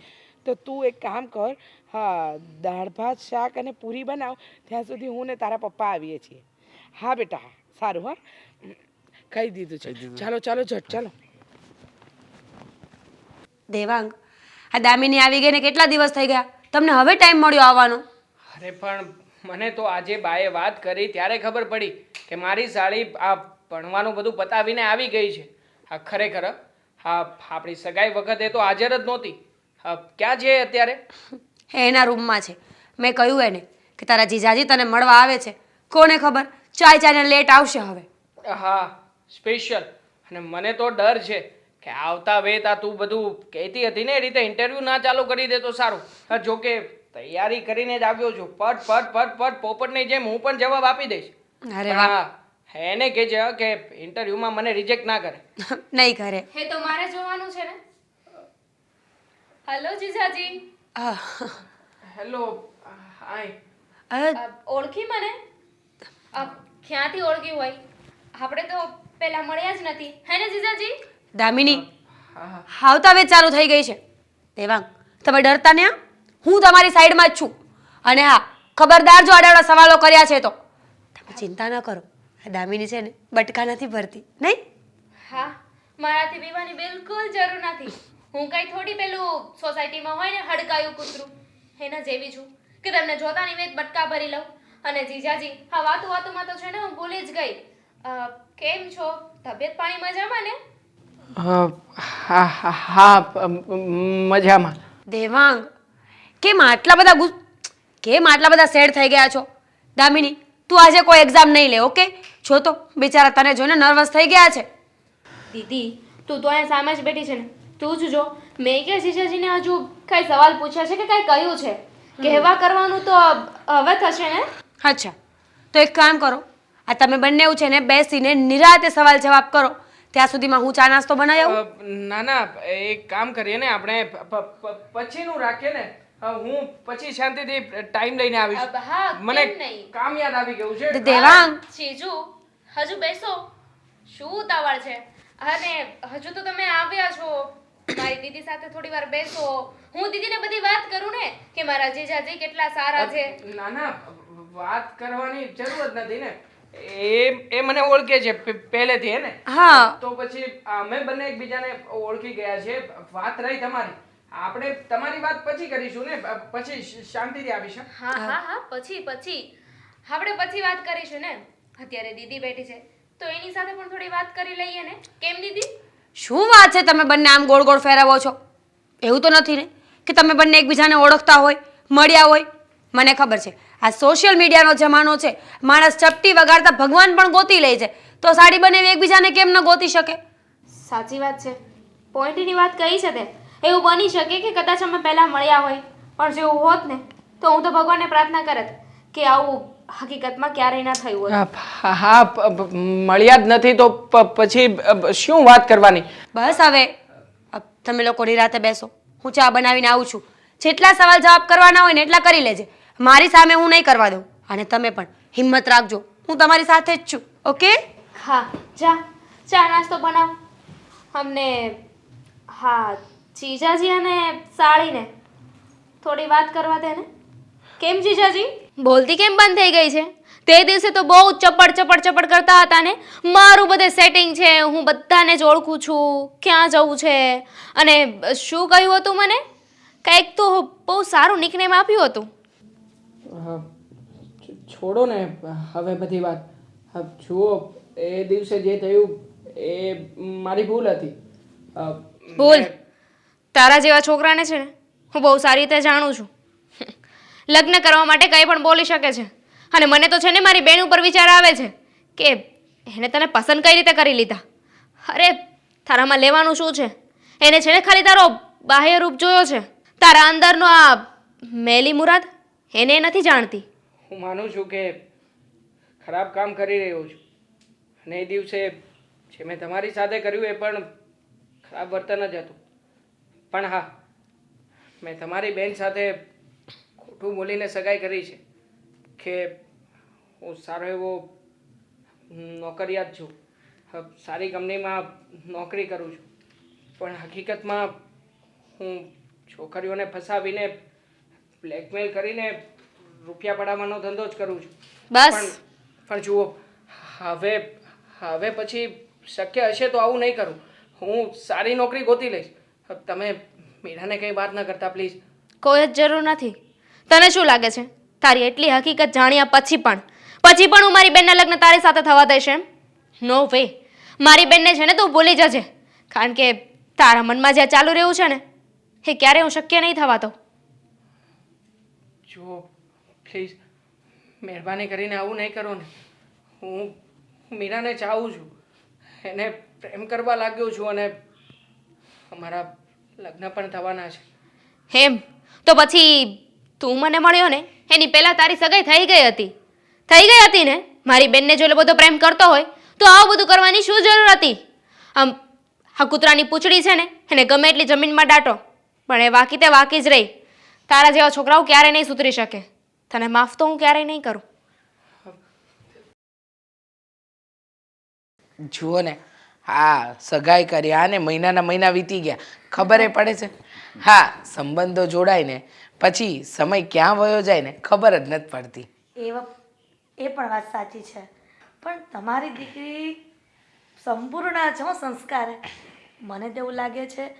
તો તું એક કામ કર, હા દાળ ભાત શાક અને પૂરી બનાવ. ત્યાં સુધી હું ને તારા પપ્પા આવીએ છીએ. હા બેટા, સારું. હા, કહી દીધું છે. ચાલો ઝટ ચાલો. દેવાંગ, આ દામિની આવી ગઈ ને કેટલા દિવસ થઈ ગયા? તમને હવે ટાઈમ મળ્યો આવવાનો? અરે પણ મને તો આજે બાએ વાત કરી ત્યારે ખબર પડી કે મારી સાળી આ ભણવાનું બધું પતાવીને આવી ગઈ છે. હા ખરેખર, હા આપણી સગાઈ વખતે તો હાજર જ નહોતી. હા, ક્યાં છે અત્યારે? એ એના રૂમમાં છે. મેં કહ્યું એને કે તારા જીજાજી તને મળવા આવે છે. કોને ખબર ચાય લેટ આવશે હવે. હા, સ્પેશિયલ. અને મને તો ડર છે કે આવતા વેત આ તું બધું કહેતી હતી ને એ રીતે ઇન્ટરવ્યૂ ના ચાલુ કરી દે તો સારું. હા, જોકે તૈયારી કરીને જ આવ્યો છું. પટ પોપટની જેમ હું પણ જવાબ આપી દઈશ. અરે વાહ. હા, એને કહેજે કે ઇન્ટરવ્યૂમાં મને રિજેક્ટ ના કરે. નહીં કરે. હે તો મારે જોવાનું છે ને. હેલો જીજાજી. આહ, હેલો હાય. ઓળખી મને? ક્યાંથી ઓળખી હોય? આપણે તો પહેલા મળ્યા જ નથી, હે ને જીજાજી? દામિની હાવ તો હવે ચાલુ થઈ ગઈ છે. દેવાંગ, તમે ડરતા ને? હું તમારી સાઈડમાં જ છું. અને હા, ખબરદાર જો આડાવડા સવાલો કર્યા છે તો તમે ચિંતા ન કરો. આ દામિની છે ને બટકા નથી ભરતી, નહીં? હા, મારાથી પીવાની બિલકુલ જરૂર નથી. હું કઈ થોડી પેલું સોસાયટીમાં હોય ને હડકાયું કૂતરું એના જેવી છું કે તમને જોતાની વેત બટકા ભરી લઉં. અને જીજાજી, હા વાતુમાં તો છે ને હું ભૂલી જ ગઈ. કેમ છો? તબિયત પાણી મજામાં ને? હા હા હા મજામાં. દેવાંગ, કેમ આટલા બધા સેડ થઈ ગયા છો? દામિની, તું આજે કોઈ એક્ઝામ નહીં લે, ઓકે? જો તો બિચારા તને જોઈને નર્વસ થઈ ગયા છે. દીદી, તું તો અહીંયા સામે જ બેઠી છે ને, તું જ જો. મેં કે જીજાજીને હજુ કઈ સવાલ પૂછ્યા છે કે કઈ કહ્યું છે? કહેવા કરવાનું તો હવે થશે ને? અચ્છા, તો એક કામ કરો, આ તમે બંને છે ને બેસીને નિરાતે સવાલ જવાબ કરો. ત્યાં સુધીમાં હું ચા નાસ્તો બનાવી આવું. ના ના, એક કામ કરીએ ને આપણે પછીનું રાખીએ ને. હું પછી શાંતિથી ટાઈમ લઈને આવીશ. હા, મને કેમ નહીં? કામ યાદ આવી ગયું છે. દેવાંગ, જીજુ, હજુ બેસો. શું ઉતાવળ છે? અને હજુ તો તમે આવ્યા છો. મારી દીદી સાથે થોડી વાર બેસો. હું દીદીને બધી વાત કરું ને કે મારા જીજાજી કેટલા સારા છે. ના ના, વાત કરવાની જરૂર જ નથી ને. એ મને ઓળખે છે પહેલેથી, હે ને? હા. તો પછી અમે બંને એકબીજાને ઓળખી ગયા છે. વાત રહી તમારી, આપણે તમારી વાત પછી કરીશું ને, પછી શાંતિથી આવીશું. હા હા હા, પછી આપણે પછી વાત કરીશું ને. અત્યારે દીદી બેઠી છે તો એની સાથે પણ થોડી વાત કરી લઈએ ને. કેમ દીદી? શું વાત છે, તમે બંને આમ ગોળ ગોળ ફેરવો છો? એવું તો નથી ને કે તમે બંને એકબીજાને ઓળખતા હોય, મળ્યા હોય? મને ખબર છે આ સોશિયલ મીડિયાનો જમાનો છે. માણસ ચપટી વગાડતા ભગવાન પણ ગોતી લે છે, તો સાડી બનેવી એકબીજાને કેમ ન ગોતી શકે? સાચી વાત છે. પોઈન્ટની વાત કહી છે તે. એવું બની શકે કે કદાચ અમે પહેલા મળ્યા હોય, પણ જો એવું હોત ને તો હું તો ભગવાનને પ્રાર્થના કરત કે આવું હકીકતમાં ક્યારેય ના થયું હોત. હા, મળ્યા જ નથી તો પછી શું વાત કરવાની? બસ હવે તમે લોકો નિરાતે બેસો, હું ચા બનાવીને આવું છું. જેટલા સવાલ જવાબ કરવાના હોય ને એટલા કરી લેજે. મારી સામે હું નહીં કરવા દઉં. અને તમે પણ હિંમત રાખજો, હું તમારી સાથે જ છું, ઓકે? હા, ચા નાસ્તો બનાવ. અમને હા, જીજાજી અને સાળીને થોડી વાત કરવા દે ને. કેમ જીજાજી? બોલતી કેમ બંધ થઈ ગઈ છે? તે દિવસે તો બહુ ચપડ કરતા હતા ને. મારું બધે સેટિંગ છે, હું બધાને જ ઓળખું છું, ક્યાં જવું છે. અને શું કહ્યું હતું મને? કંઈક તો બહુ સારું નિકનેમ આપ્યું હતું. છોડો ને હવે બધી વાત. જુઓ, એ દિવસે જે થયું એ મારી ભૂલ હતી. બોલ. તારા જેવા છોકરાને છે ને હું બહુ સારી રીતે જાણું છું. લગ્ન કરવા માટે કંઈ પણ બોલી શકે છે. અને મને તો છે ને મારી બેન ઉપર વિચાર આવે છે કે એને તને પસંદ કઈ રીતે કરી લીધા. અરે તારામાં લેવાનું શું છે? એને છે ને ખાલી તારો બાહ્ય રૂપ જોયો છે, તારા અંદરનો આ મેલી મુરાદ એને નથી જાણતી. હું માનું છું કે ખરાબ કામ કરી રહ્યો છું, અને એ દિવસે જે મેં તમારી સાથે કર્યું એ પણ ખરાબ વર્તન જ હતું. પણ હા, મેં તમારી બેન સાથે ખોટું બોલીને સગાઈ કરી છે કે હું સારો એવો નોકરિયાત છું, સારી કંપનીમાં નોકરી કરું છું. પણ હકીકતમાં હું છોકરીઓને ફસાવીને બ્લેકમેલ કરીને રૂપિયા પડાવવાનો ધંધો જ કરું છું. બસ. પણ જુઓ, હવે પછી શક્ય હશે તો આવું નહીં કરું. હું સારી નોકરી ગોતી લઈશ. તમે મીરાને કંઈ વાત ન કરતા પ્લીઝ. કોઈ જ જરૂર નથી. તને શું લાગે છે તારી એટલી હકીકત જાણ્યા પછી પણ હું મારી બેનના લગ્ન તારી સાથે થવા દઈશ એમ? નો વે. મારી બેનને છે ને તું ભૂલી જજે, કારણ કે તારા મનમાં જે ચાલુ રહ્યું છે ને એ ક્યારે હું શક્ય નહીં થવા દઉં. જુઓ પ્લીઝ, મહેરબાની કરીને આવું નહીં કરો ને. હું મીરાને ચાહું છું, એને પ્રેમ કરવા લાગ્યો છું, અને અમારા લગ્ન પણ થવાના છે. એમ તો પછી તું મને મળ્યો ને એની પહેલાં તારી સગાઈ થઈ ગઈ હતી ને. મારી બેનને જો બધો પ્રેમ કરતો હોય તો આવું બધું કરવાની શું જરૂર હતી? આ કૂતરાની પૂંછડી છે ને એને ગમે એટલી જમીનમાં દાટો, પણ એ વાકી તે વાકી જ રહી. તારા જેવા છોકરાઓ ક્યારેય નહીં સુધરી શકે. તને માફ તો હું ક્યારેય નહીં કરું. જુઓ ને, હા સગાઈ કર્યા અને મહિનાના મહિના વીતી ગયા, ખબર પડે છે? હા, સંબંધો જોડાય ને પછી સમય ક્યાં વયો જાય ને ખબર જ નથી પડતી. એ પણ વાત સાચી છે, પણ તમારી દીકરી સંપૂર્ણ છે હો સંસ્કાર. મને તો એવું લાગે છે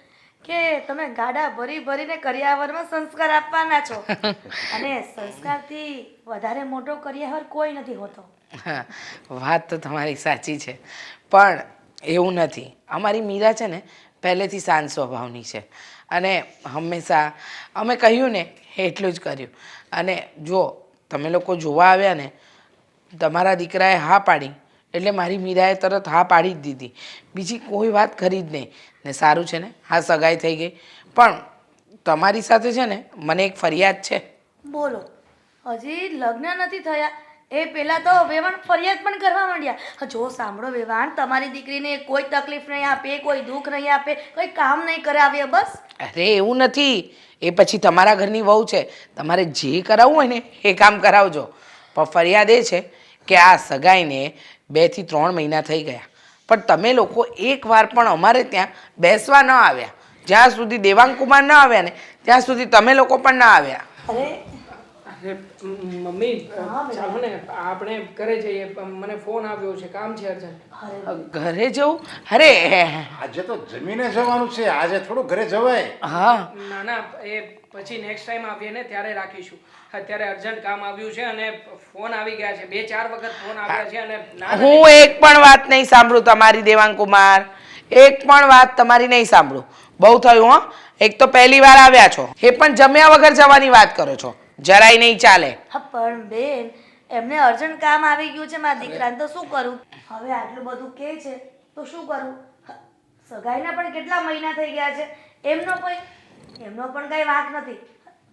કે તમે ગાડા ભરી ભરીને કરિયાવરમાં સંસ્કાર આપવાના છો, અને સંસ્કારથી વધારે મોટો કરિયાવર કોઈ નથી હોતો. હા, વાત તો તમારી સાચી છે, પણ એવું નથી. અમારી મીરા છે ને પહેલેથી શાંત સ્વભાવની છે, અને હંમેશા અમે કહ્યું ને એટલું જ કર્યું. અને જો તમે લોકો જોવા આવ્યા ને, તમારા દીકરાએ હા પાડી એટલે મારી મીરાએ તરત હા પાડી જ દીધી, બીજી કોઈ વાત કરી જ નહીં. ને સારું છે ને, હા સગાઈ થઈ ગઈ. પણ તમારી સાથે છે ને મને એક ફરિયાદ છે. બોલો, હજી લગ્ન નથી થયા એ પહેલાં તો વેવાણ ફરિયાદ પણ કરવા માંડ્યા. જો સાંભળો વેવાણ, તમારી દીકરીને કોઈ તકલીફ નહીં આપે, કોઈ દુઃખ નહીં આપે, કોઈ કામ નહીં કરાવે, બસ. અરે એવું નથી, એ પછી તમારા ઘરની વહુ છે, તમારે જે કરાવવું હોય ને એ કામ કરાવજો. પણ ફરિયાદ એ છે કે આ સગાઈને 2 થી 3 મહિના થઈ ગયા, પણ તમે લોકો એકવાર પણ અમારે ત્યાં બેસવા ન આવ્યા. જ્યાં સુધી દેવાંગ કુમાર ન આવ્યા ને ત્યાં સુધી તમે લોકો પણ ન આવ્યા. અરે અરે મમ્મી, ચાલો ને આપણે ઘરે જઈએ. મને ફોન આવ્યો છે, કામ છે અર્જન્ટ. ઘરે જવું? અરે આજે તો જમીને જવાનું છે, આજે થોડું ઘરે જવાય. હા, ના ના, એ પછી નેક્સ્ટ ટાઈમ આવીએ ને ત્યારે રાખીશું. અત્યારે અર્જન્ટ કામ આવ્યું છે અને ફોન આવી ગયા છે, 2-4 વખત ફોન આવ્યા છે અને ના હું એક પણ વાત નહીં સાંભળું તમારી દેવાંગ કુમાર, એક પણ વાત તમારી નહીં સાંભળું. બહુ થયું હો. એક તો પહેલી વાર આવ્યા છો, એ પણ જમ્યા વગર જવાની વાત કરો છો, જરાય નહીં ચાલે. હા પણ બેન, એમને અર્જન્ટ કામ આવી ગયું છે મારા દીકરાને, તો શું કરું? હવે આટલું બધું કહે છે તો શું કરું? સગાઈના પણ કેટલા મહિના થઈ ગયા છે, એમનો પણ કઈ વાંક નથી.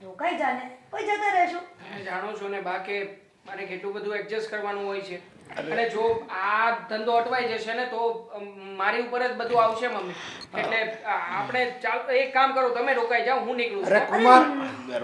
રોકાઈ જાને, પછી જતા રહેશું. જાણો છો ને બા કે મારે કેટલું બધું એડજસ્ટ કરવાનું હોય છે, અને જો આ ધંધો અટવાઈ જશે ને તો મારી ઉપર જ બધું આવશે મમ્મી. એટલે આપણે ચાલ, એક કામ કરો, તમે રોકાઈ જાઓ, હું નીકળું છું. અરે કુમાર,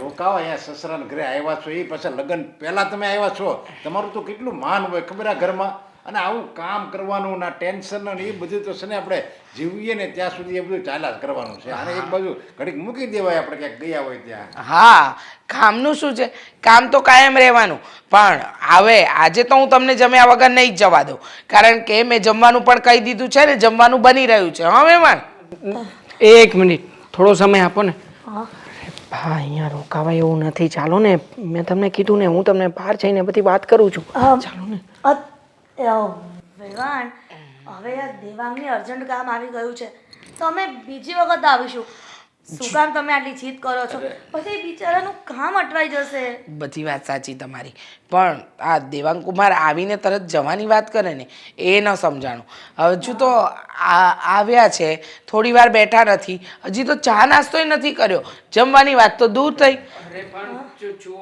રોકાવા અહીંયા સસરાના ઘરે આવ્યા છો, એ પાછા લગ્ન પહેલા તમે આવ્યા છો, તમારું તો કેટલું માન હોય ખબર આ ઘરમાં. અને આવું કામ કરવાનું ના ટેન્શન ને એ બધું તો છે ને આપણે જીવીએ ને ત્યાં સુધી એ બધું ચાલ્યા જ કરવાનું છે. અને એક બાજુ ઘડીક મૂકી દેવાય આપણે ક્યાંક ગયા હોય ત્યાં. હા, કામનું શું છે, કામ તો કાયમ રહેવાનું. પણ હવે આજે તો હું તમને જમ્યા વગર નહીં જ જવા દઉં, કારણ કે મેં જમવાનું પણ કહી દીધું છે ને, જમવાનું બની રહ્યું છે. હા મહેમાન, એક મિનિટ, થોડો સમય આપો ને. હા, અહીંયા રોકાવાય એવું નથી. ચાલો ને, મેં તમને કીધું ને, હું તમને બહાર જઈને બધી વાત કરું છું. ચાલો ને. વેવાણ, હવે આ દેવાંગની અર્જન્ટ કામ આવી ગયું છે તો અમે બીજી વખત આવીશું. શું કામ તમે આટલી જીદ કરો છો? પછી બિચારાનું કામ અટવાઈ જશે. બધી વાત સાચી તમારી, પણ આ દેવાંગ કુમાર આવીને તરત જવાની વાત કરે ને એ ન સમજાણું. હજુ તો આવ્યા છે, થોડી વાર બેઠા નથી, હજી તો ચા નાસ્તોય નથી કર્યો, જમવાની વાત તો દૂર થઈ. અરે પણ જો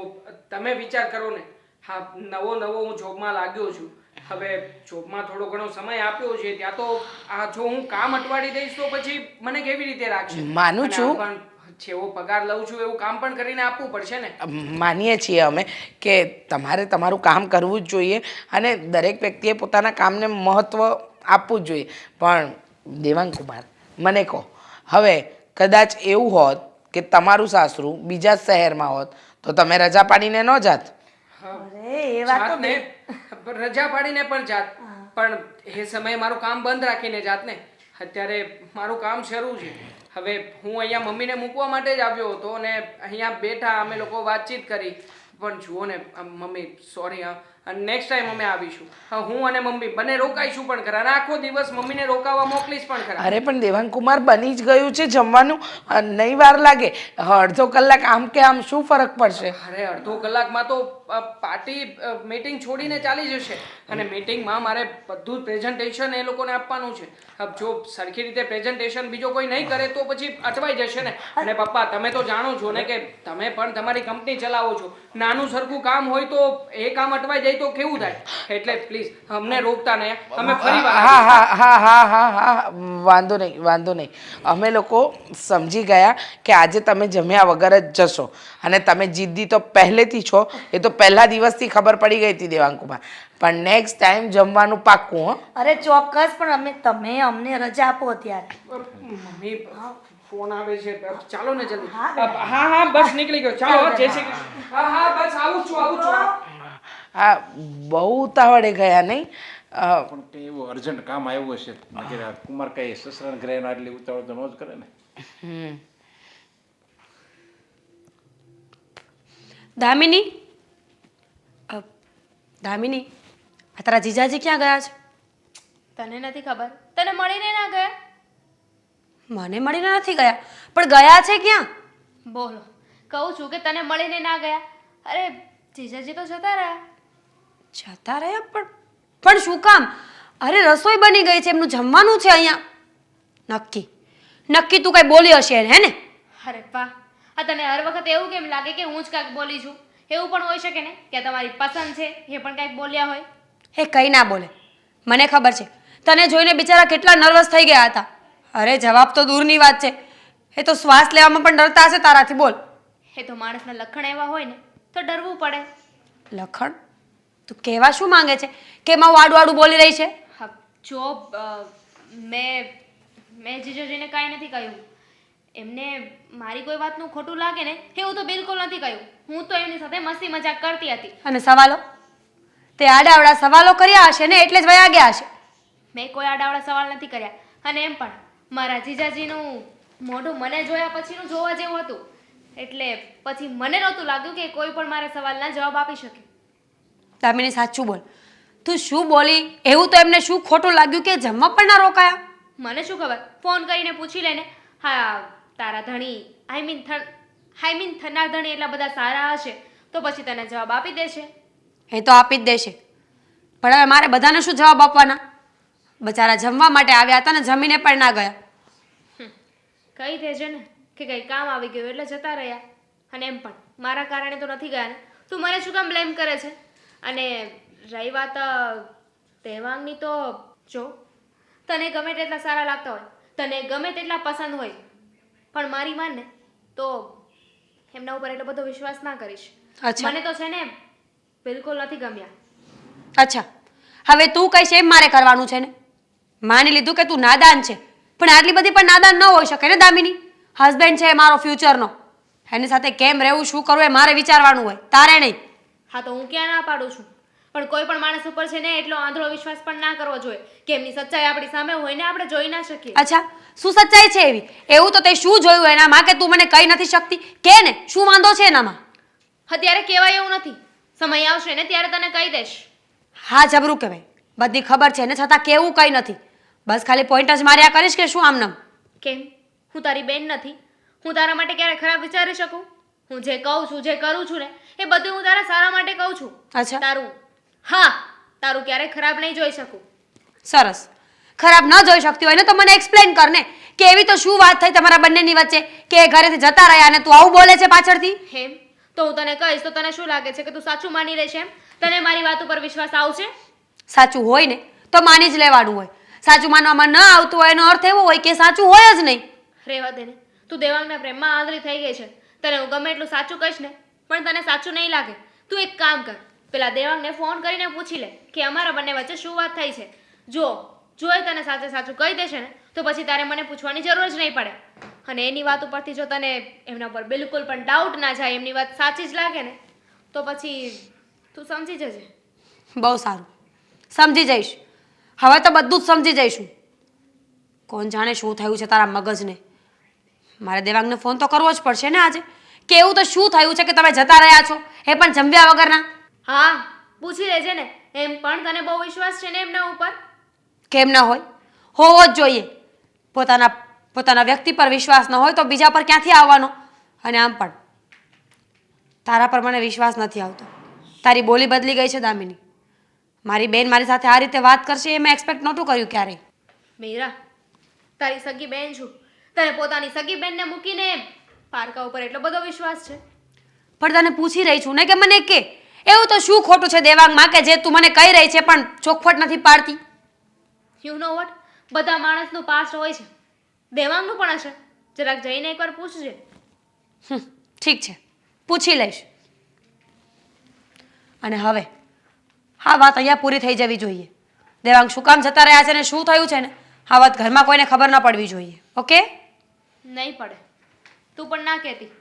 તમે વિચાર કરો ને, હા નવો હું જોબમાં લાગ્યો છું. હવે જોબમાં થોડો ઘણો સમય આપ્યો છે, ત્યાં તો આ જો હું કામ અટવાડી દઈશ તો પછી મને કેવી રીતે રાખશે? માનું અને છું. પણ જેવો પગાર લઉં છું એવું કામ પણ કરીને આપવું પડશે ને. માનીએ છીએ અમે કે તમારે તમારું કામ કરવું જ જોઈએ, અને દરેક વ્યક્તિએ પોતાના કામને મહત્ત્વ આપવું જ જોઈએ. પણ દેવાંગ કુમાર, મને કહો, હવે કદાચ એવું હોત કે તમારું સાસરું બીજા જ શહેરમાં હોત તો તમે રજા પાડીને ન જાત? અરે એ વાત તો જાત ને, રજા પાડીને પણ જાત, પણ એ સમયે મારું કામ બંધ રાખીને જાત ને. અત્યારે મારું કામ શરૂ છે. હવે હું અહીંયા મમ્મીને મૂકવા માટે જ આવ્યો હતો અને અહીંયા બેઠા અમે લોકો વાતચીત કરી. પણ જુઓ ને મમ્મી, સોરી હા, નેક્સ્ટ ટાઈમ અમે આવીશું. હું અને મમ્મી બંને રોકાઈશું પણ ખરા, અને આખો દિવસ મમ્મીને રોકાવા મોકલીશ પણ ખરા. અરે પણ દેવાંગ કુમાર, બની જ ગયું છે જમવાનું, નહીં વાર લાગે. અડધો કલાક આમ કે આમ શું ફરક પડશે? અરે અડધો કલાકમાં તો પાર્ટી મીટિંગ છોડીને ચાલી જશે, અને મીટિંગમાં મારે બધું પ્રેઝન્ટેશન એ લોકોને આપવાનું છે. હવે જો સરખી રીતે પ્રેઝન્ટેશન બીજો કોઈ નહીં કરે તો પછી અટવાઈ જશે ને. અને પપ્પા, તમે તો જાણો છો ને કે તમે પણ તમારી કંપની ચલાવો છો, નાનું સરખું કામ હોય તો એ કામ અટવાઈ જાય જાય તો કેવું થાય એટલે પ્લીઝ અમને રોકતા નહીં અમે ફરી વાર હા હા હા હા હા હા વાંધો નહીં વાંધો નહીં. અમે લોકો સમજી ગયા કે આજે તમે જમ્યા વગર જ જશો અને તમે જિદ્દી તો પહેલેથી છો, એ તો પહેલા દિવસથી ખબર પડી ગઈ હતી દેવાંકુમાં. પણ નેક્સ્ટ ટાઈમ જમવાનું પાક્કું હો. અરે ચોક્કસ, પણ તમે અમને રજા આપો અત્યારે. મમ્મી ફોન આવે છે ચાલો ને જલ્દી. હા હા બસ નીકળી ગયો ચાલો જય શ્રી કૃષ્ણ. હા હા બસ આવું છું. હા બહુ ઉતાવળે ગયા નહીં? પણ કંઈ એવું અર્જન્ટ કામ આવ્યું હશે મેં કીધું કુમાર કઈ સસરાને ઘરે એનો આટલી ઉતાવળ તો ન જ કરે ને. દામિની દામિની, આ તારા જીજાજી ક્યાં ગયા છે? તને નથી ખબર? તને મળીને ના ગયા? મને મળીને નથી ગયા, પણ ગયા છે ક્યાં? બોલો, કહું છું કે તને મળીને ના ગયા. અરે જીજાજી તો જતા રહ્યા. જતા રહ્યા? પણ શું કામ? અરે રસોઈ બની ગઈ છે, એમનું જમવાનું છે અહીંયા. નક્કી તું કઈ બોલી હશે હે ને? અરે વાહ, આ તને હર વખત એવું કેમ લાગે કે હું જ કાંઈક બોલી છું? એવું પણ હોઈ શકે ને કે તમારી પસંદ છે એ પણ કાંઈક બોલ્યા હોય. એ કંઈ ના બોલે, મને ખબર છે. તને જોઈને બિચારા કેટલા નર્વસ થઈ ગયા હતા. અરે જવાબ તો દૂરની વાત છે, એ તો શ્વાસ લેવામાં પણ ડરતા હશે તારાથી. બોલ. એ તો માણસના લક્ષણ એવા હોય ને તો ડરવું પડે. લખણ? તું કહેવા શું માંગે છે કે એમાં વાડું વાડું બોલી રહી છે? હા જો મેં જીજાજીને કાંઈ નથી કહ્યું. એમને મારી કોઈ વાતનું ખોટું લાગે ને એવું તો બિલકુલ નથી કહ્યું. હું તો એમની સાથે મસ્તી મજાક કરતી હતી. અને સવાલો? તે આડાવડા સવાલો કર્યા હશે ને એટલે જ વયા ગયા હશે. મેં કોઈ આડાવડા સવાલ નથી કર્યા. અને એમ પણ મારા જીજાજીનું મોઢું મને જોયા પછીનું જોવા જેવું હતું, એટલે પછી મને નહોતું લાગ્યું કે કોઈ પણ મારા સવાલના જવાબ આપી શકે. દામિની સાચું બોલ, તું શું બોલી? એવું તો એમને શું ખોટું લાગ્યું કે જમવા પણ ના રોકાયા? મને શું ખબર, ફોન કરીને પૂછી લેને. હા તારા ધણી આઈ મીન થનાર ધણી એટલા બધા સારા હશે તો પછી તને જવાબ આપી દેશે. એ તો આપી જ દેશે, પણ હવે મારે બધાને શું જવાબ આપવાના? બચારા જમવા માટે આવ્યા હતા ને જમીને પણ ના ગયા. કહી દેજે ને કે કંઈ કામ આવી ગયું એટલે જતા રહ્યા. અને એમ પણ મારા કારણે તો નથી ગયા ને, તું મને શું કામ બ્લેમ કરે છે? અને રહી વાત દેવાંગની, તો જો તને ગમે તેટલા સારા લાગતા હોય, તને ગમે તેટલા પસંદ હોય, પણ મારી માનને તો એમના ઉપર એટલો બધો વિશ્વાસ ના કરીશ. અચ્છા. મને તો છે ને બિલકુલ નથી ગમ્યા. અચ્છા, હવે તું કહીશ એમ મારે કરવાનું છે ને? માની લીધું કે તું નાદાન છે, પણ આટલી બધી પણ નાદાન ન હોઈ શકે ને દામિની. હસબન્ડ છે મારો ફ્યુચરનો, એની સાથે કેમ રહેવું શું કરવું એ મારે વિચારવાનું હોય, તારે નહીં. હા તો હું ક્યાં ના પાડું છું, પણ કોઈ પણ માણસ ઉપર છે ને એટલો આંધળો વિશ્વાસ પણ ના કરવો જોઈએ કે એમની સચ્ચાઈ આપણી સામે હોય ને આપણે જોઈ ના શકીએ. અચ્છા, શું સચ્ચાઈ છે એવી? એવું તો તે શું જોયું એનામાં કે તું મને કહી નથી શકતી? કે ને શું વાંધો છે એનામાં? અત્યારે કહેવાય એવું નથી, સમય આવશે ને ત્યારે તને કહી દઈશ. હા જબરું કહેવાય, બધી ખબર છે ને છતાં કેવું કંઈ નથી. બસ ખાલી પોઈન્ટ જ માર્યા કરીશ કે શું આમનામ? કેમ, હું તારી બેન નથી? હું તારા માટે ક્યારે ખરાબ વિચારી શકું? હું જે કહું છું, જે કરું છું ને એ બધું હું તારા સારા માટે કહું છું. અચ્છા. તારું ક્યારેય ખરાબ નહીં જોઈ શકું. સરસ. ખરાબ ન જોઈ શકતી હોય ને તો મને એક્સપ્લેન કર ને કે એવી તો શું વાત થઈ તમારા બંનેની વચ્ચે કે એ ઘરેથી જતા રહ્યા અને તું આવું બોલે છે પાછળથી? હેમ, તો હું તને કહીશ તો તને શું લાગે છે કે તું સાચું માની લેશે એમ? તને મારી વાત ઉપર વિશ્વાસ આવશે? સાચું હોય ને તો માની જ લેવાનું હોય. સાચું માનવામાં ન આવતું હોય એનો અર્થ એવો હોય કે સાચું હોય જ નહીં. રહેવા દે ને, તું દેવાંગના પ્રેમમાં આંધળી થઈ ગઈ છે. તને હું ગમે એટલું સાચું કહીશ ને પણ તને સાચું નહીં લાગે. તું એક કામ કર, પેલા દેવાંગને ફોન કરીને પૂછી લે કે અમારા બંને વચ્ચે શું વાત થઈ છે. જો એ તને સાચે સાચું કહી દેશે ને તો પછી તારે મને પૂછવાની જરૂર જ નહીં પડે. અને એની વાત ઉપરથી જો તને એમના પર બિલકુલ પણ ડાઉટ ના જાય, એમની વાત સાચી જ લાગે ને તો પછી તું સમજી જજે. બહુ સારું, સમજી જઈશ. હવે તો બધું જ સમજી જઈશું. કોણ જાણે શું થયું છે તારા મગજને. મારે દેવાંગને ફોન તો કરવો જ પડશે ને આજે, કે એવું તો શું થયું છે કે તમે જતા રહ્યા છો એ પણ જમ્યા વગરના? હા પૂછી લેજે ને. એમ પણ તને બહુ વિશ્વાસ છે ને એમના ઉપર? કેમ ના હોય, હોવો જ જોઈએ. પોતાના વ્યક્તિ પર વિશ્વાસ ન હોય તો બીજા પર ક્યાંથી આવવાનો? અને આમ પણ તારા પર મને વિશ્વાસ નથી આવતો. તારી બોલી બદલી ગઈ છે દામિની. મારી બેન મારી સાથે આ રીતે વાત કરશે એ મેં એક્સપેક્ટ નહોતું કર્યું ક્યારેય. મીરા, તારી સગી બેન છું, તને પોતાની સગી બેનને મૂકીને પારકા ઉપર એટલો બધો વિશ્વાસ છે? પણ તને પૂછી રહી છું ને કે મને કે એવું તો શું ખોટું છે દેવાંગમાં કે જે તું મને કહી રહી છે પણ ચોખવટ નથી પાડતી? યુ નો વોટ, બધા માણસનું પાસ્ટ હોય છે, દેવાંગનું પણ હશે. જરાક જઈને એકવાર પૂછજે. ઠીક છે, પૂછી લઈશ. અને હવે હા વાત અહીંયા પૂરી થઈ જવી જોઈએ. દેવાંગ શું કામ જતા રહ્યા છે ને શું થયું છે ને આ વાત ઘરમાં કોઈને ખબર ન પડવી જોઈએ. ઓકે? નહીં પડે, તું પણ ના કહેતી.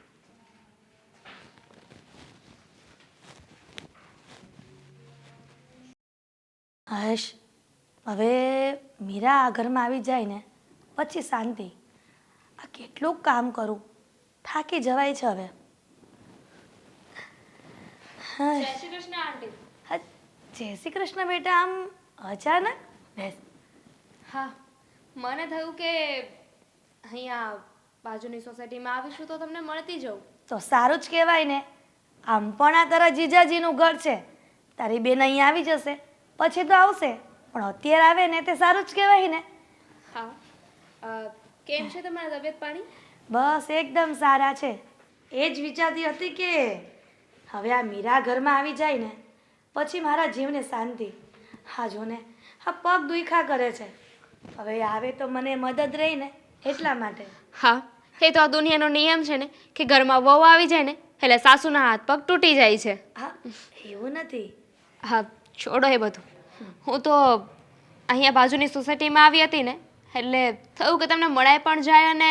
હર્ષ, હવે મીરા આ ઘરમાં આવી જાય ને પછી શાંતિ. આ કેટલું કામ કરું, થાકી જવાય છે હવે. જય શ્રી કૃષ્ણ આંટી. હા, જય શ્રી કૃષ્ણ બેટા. આમ અચાનક બેસ. હા, મને થયું કે અહીંયા બાજુની સોસાયટીમાં આવીશું તો તમને મળતી જઉં. તો સારું જ કહેવાય ને. આમ પણ આ તારા જીજાજીનું ઘર છે, તારી બેન અહીંયા આવી જશે પછી તો આવશે, પણ અત્યારે આવે ને તે સારું જ કહેવાય ને. હા, કેમ છે તમારા તબિયત પાણી? બસ એકદમ સારા છે. એ જ વિચારતી હતી કે હવે આ મીરા ઘરમાં આવી જાય ને પછી મારા જીવને શાંતિ. હા જો ને, આ પગ દુખ્યા કરે છે. હવે આવે તો મને મદદ રહી ને એટલા માટે. હા, એ તો આ દુનિયાનો નિયમ છે ને કે ઘરમાં વહુ આવી જાય ને એટલે સાસુના હાથ પગ તૂટી જાય છે. હા, એવું નથી. હા, છોડો એ બધું. હું તો અહીંયા બાજુની સોસાયટીમાં આવી હતી ને એટલે થયું કે તમને મળાઈ પણ જાય અને